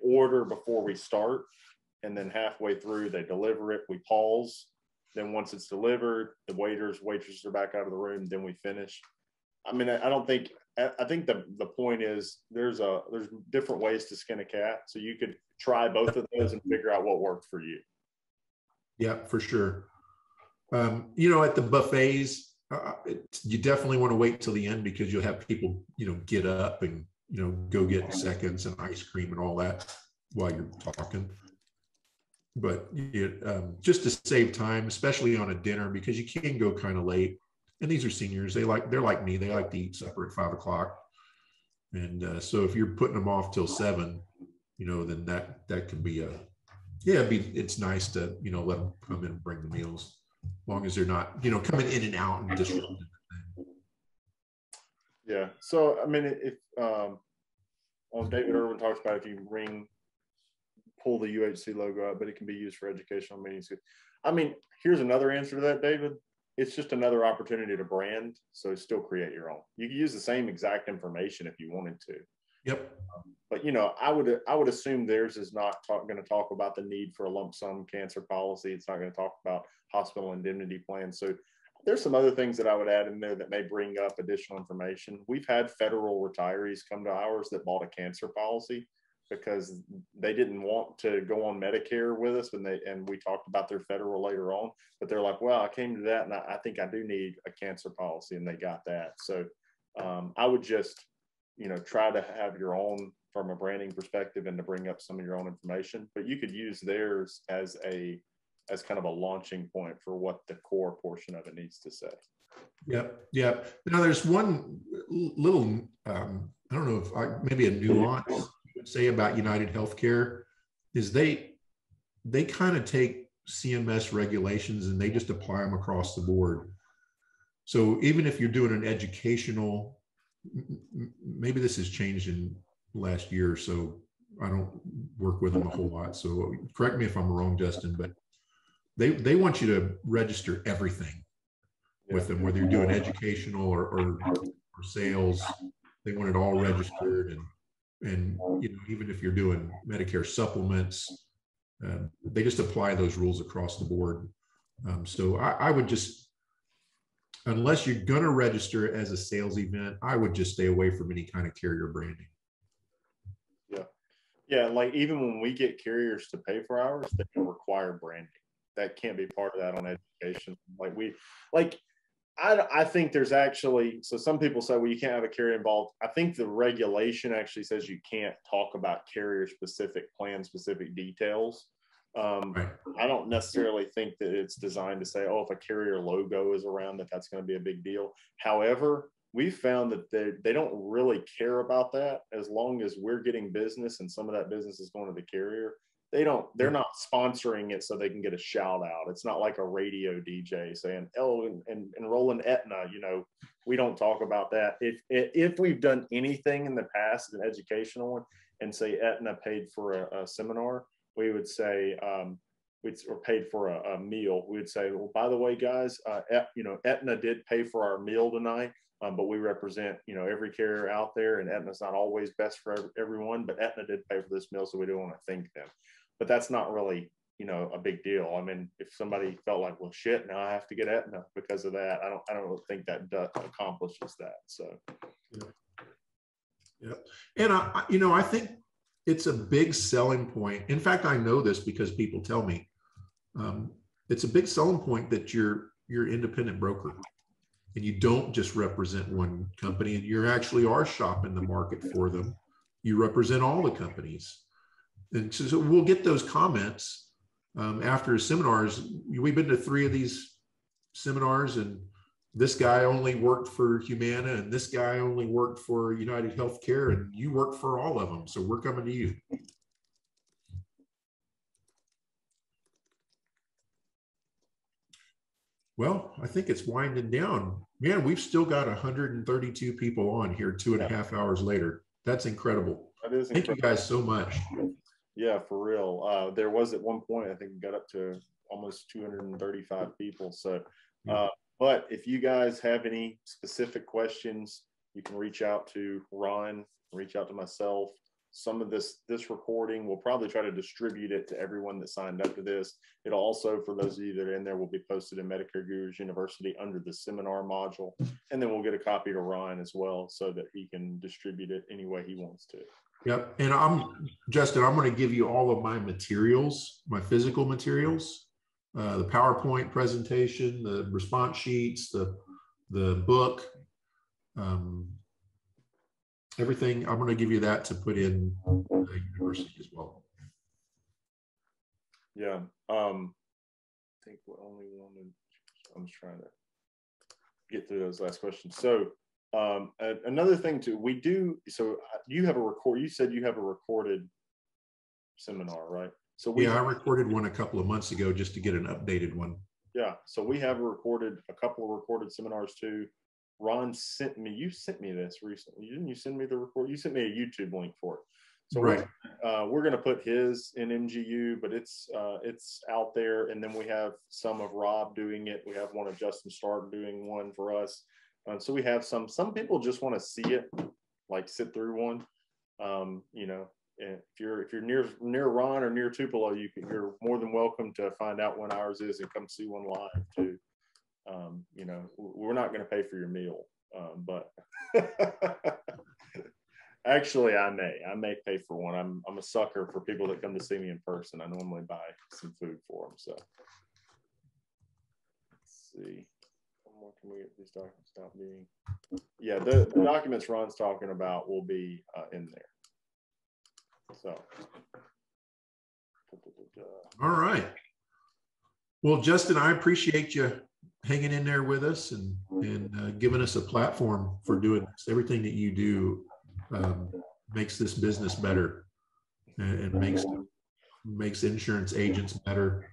order before we start, and then halfway through they deliver it. We pause. Then once it's delivered, the waitresses are back out of the room. Then we finish. I mean, I think the point is there's different ways to skin a cat. So you could try both of those and figure out what worked for you. Yeah, for sure. You know, at the buffets, you definitely want to wait till the end, because you'll have people, get up and, go get seconds and ice cream and all that while you're talking. But just to save time, especially on a dinner, because you can go kind of late. And these are seniors. They're like me. They like to eat supper at 5 o'clock. And so if you're putting them off till 7, then that can be it's nice to, let them come in and bring the meals, as long as they're not, coming in and out and disrupting. Yeah. So, I mean, if David Irwin talks about, if you pull the UHC logo out, but it can be used for educational meetings. I mean, here's another answer to that, David. It's just another opportunity to brand. So still create your own. You can use the same exact information if you wanted to. Yep. But I would assume theirs is not going to talk about the need for a lump sum cancer policy. It's not going to talk about hospital indemnity plans. So there's some other things that I would add in there that may bring up additional information. We've had federal retirees come to ours that bought a cancer policy because they didn't want to go on Medicare with us, and we talked about their federal later on, but they're like, well, I came to that and I think I do need a cancer policy, and they got that. So I would just, try to have your own from a branding perspective and to bring up some of your own information, but you could use theirs as kind of a launching point for what the core portion of it needs to say. Yep. Now there's one little, I don't know if maybe a nuance say about United Healthcare is they kind of take CMS regulations and they just apply them across the board. So even if you're doing an educational, maybe this has changed in the last year or so, I don't work with them a whole lot, so correct me if I'm wrong, Justin, but they want you to register everything with them, whether you're doing educational or sales. They want it all registered, and even if you're doing Medicare supplements, they just apply those rules across the board. So I would just, unless you're going to register as a sales event, I would just stay away from any kind of carrier branding. Yeah, like even when we get carriers to pay for ours, they don't require branding. That can't be part of that on education. I think there's actually, so some people say, well, you can't have a carrier involved. I think the regulation actually says you can't talk about carrier specific plan specific details. Right. I don't necessarily think that it's designed to say, oh, if a carrier logo is around, that's going to be a big deal. However, we found that they don't really care about that as long as we're getting business and some of that business is going to the carrier. They're not sponsoring it so they can get a shout out. It's not like a radio DJ saying, oh, and rolling Aetna, we don't talk about that. If we've done anything in the past, an educational one, and say Aetna paid for a seminar, we would say, or paid for a meal, we would say, well, by the way, guys, Aetna did pay for our meal tonight, but we represent, every carrier out there, and Aetna's not always best for everyone, but Aetna did pay for this meal, so we do want to thank them. But that's not really, a big deal. I mean, if somebody felt like, well, shit, now I have to get Aetna because of that, I don't think that accomplishes that. So, yeah. And I think it's a big selling point. In fact, I know this because people tell me it's a big selling point that you're independent broker and you don't just represent one company, and you actually are shopping the market for them. You represent all the companies. And so we'll get those comments after seminars. We've been to 3 of these seminars, and this guy only worked for Humana and this guy only worked for United Healthcare, and you work for all of them. So we're coming to you. Well, I think it's winding down. Man, we've still got 132 people on here 2.5 hours later. That's incredible. That is incredible. Thank you guys so much. Yeah, for real. There was at one point, I think it got up to almost 235 people. So, but if you guys have any specific questions, you can reach out to Ron, reach out to myself. Some of this recording, we'll probably try to distribute it to everyone that signed up to this. It'll also, for those of you that are in there, will be posted in Medicare Gurus University under the seminar module. And then we'll get a copy to Ron as well so that he can distribute it any way he wants to. Yep. And Justin, I'm going to give you all of my materials, my physical materials, the PowerPoint presentation, the response sheets, the book, everything. I'm going to give you that to put in the university as well. Yeah. I think we only wanted, I'm just trying to get through those last questions. So another thing too, we do, so you have you said you have a recorded seminar, right? So I recorded one a couple of months ago just to get an updated one. Yeah. So we have a couple of recorded seminars too. Ron sent me, you sent me this recently. Didn't you send me the report? You sent me a YouTube link for it. So right. We're going to put his in MGU, but it's out there. And then we have some of Rob doing it. We have one of Justin Stark doing one for us. So we have some people just want to see it, like sit through one. If you're near Ron or near Tupelo, you're more than welcome to find out when ours is and come see one live too. We're not going to pay for your meal, but actually I may pay for one. I'm a sucker for people that come to see me in person. I normally buy some food for them. So let's see. What can we get these documents stop being? Yeah, the documents Ron's talking about will be in there. So, all right. Well, Justin, I appreciate you hanging in there with us and giving us a platform for doing this. Everything that you do makes this business better and makes insurance agents better.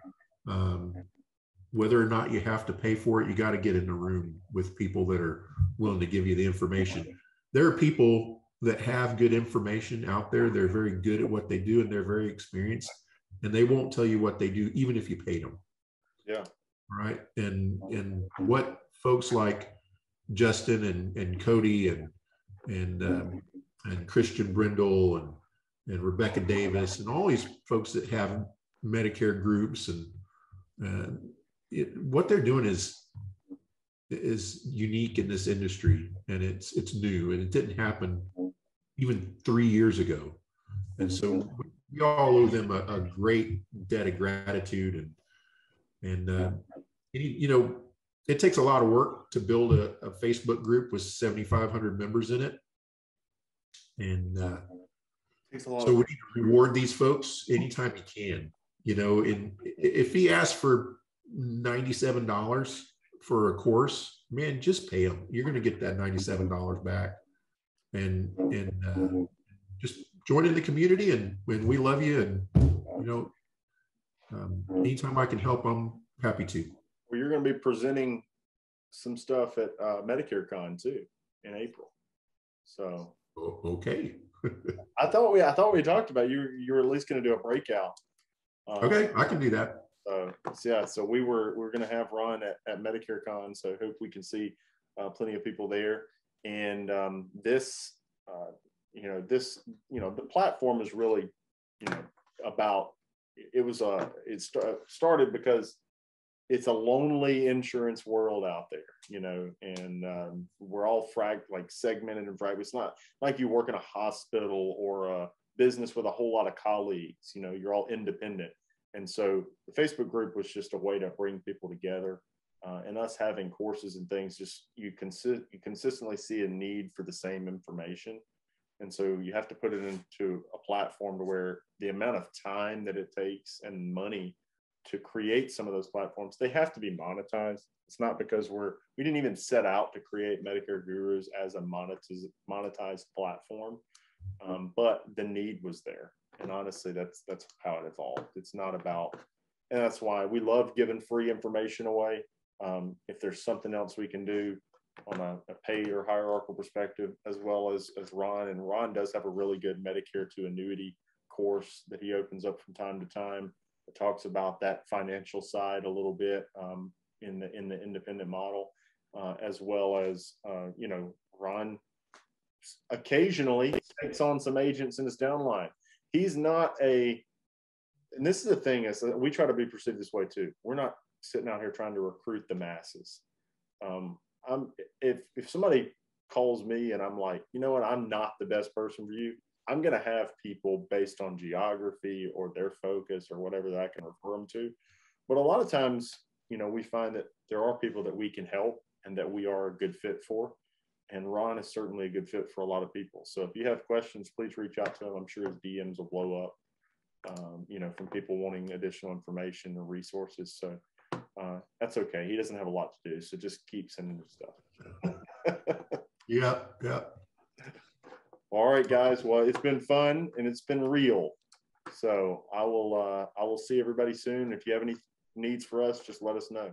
Whether or not you have to pay for it, you got to get in the room with people that are willing to give you the information. There are people that have good information out there. They're very good at what they do and they're very experienced, and they won't tell you what they do, even if you paid them. Yeah. Right. And what folks like Justin and Cody and Christian Brindle and Rebecca Davis and all these folks that have Medicare groups and what they're doing is unique in this industry, and it's new, and it didn't happen even 3 years ago. And so we all owe them a great debt of gratitude. And it takes a lot of work to build a Facebook group with 7,500 members in it. And so we need to reward these folks anytime we can. And if he asks for $97 for a course, man, just pay them. You're going to get that $97 back. And just join in the community, and we love you. And anytime I can help, I'm happy to. Well, you're going to be presenting some stuff at Medicare Con too in April. So okay. I thought we talked about you were at least going to do a breakout. Okay, I can do that. So we're going to have Ron at Medicare Con. So I hope we can see plenty of people there. And the platform is really, about, it started because it's a lonely insurance world out there, and we're all segmented and fragmented. It's not like you work in a hospital or a business with a whole lot of colleagues, you're all independent. And so the Facebook group was just a way to bring people together, and us having courses and things, just you consistently see a need for the same information. And so you have to put it into a platform to where the amount of time that it takes and money to create some of those platforms, they have to be monetized. It's not because we didn't even set out to create Medicare Gurus as a monetized platform, but the need was there. And honestly, that's how it evolved. It's not about, and that's why we love giving free information away. If there's something else we can do on a pay or hierarchical perspective, as well as Ron, and Ron does have a really good Medicare to annuity course that he opens up from time to time. It talks about that financial side a little bit in the independent model, as well as Ron occasionally takes on some agents in his downline. He's not and this is the thing, is that we try to be perceived this way too. We're not sitting out here trying to recruit the masses. If somebody calls me and I'm like, you know what, I'm not the best person for you, I'm going to have people based on geography or their focus or whatever that I can refer them to. But a lot of times, we find that there are people that we can help and that we are a good fit for. And Ron is certainly a good fit for a lot of people. So if you have questions, please reach out to him. I'm sure his DMs will blow up, from people wanting additional information or resources. So that's okay. He doesn't have a lot to do. So just keep sending him stuff. Yeah. All right, guys. Well, it's been fun and it's been real. So I will see everybody soon. If you have any needs for us, just let us know.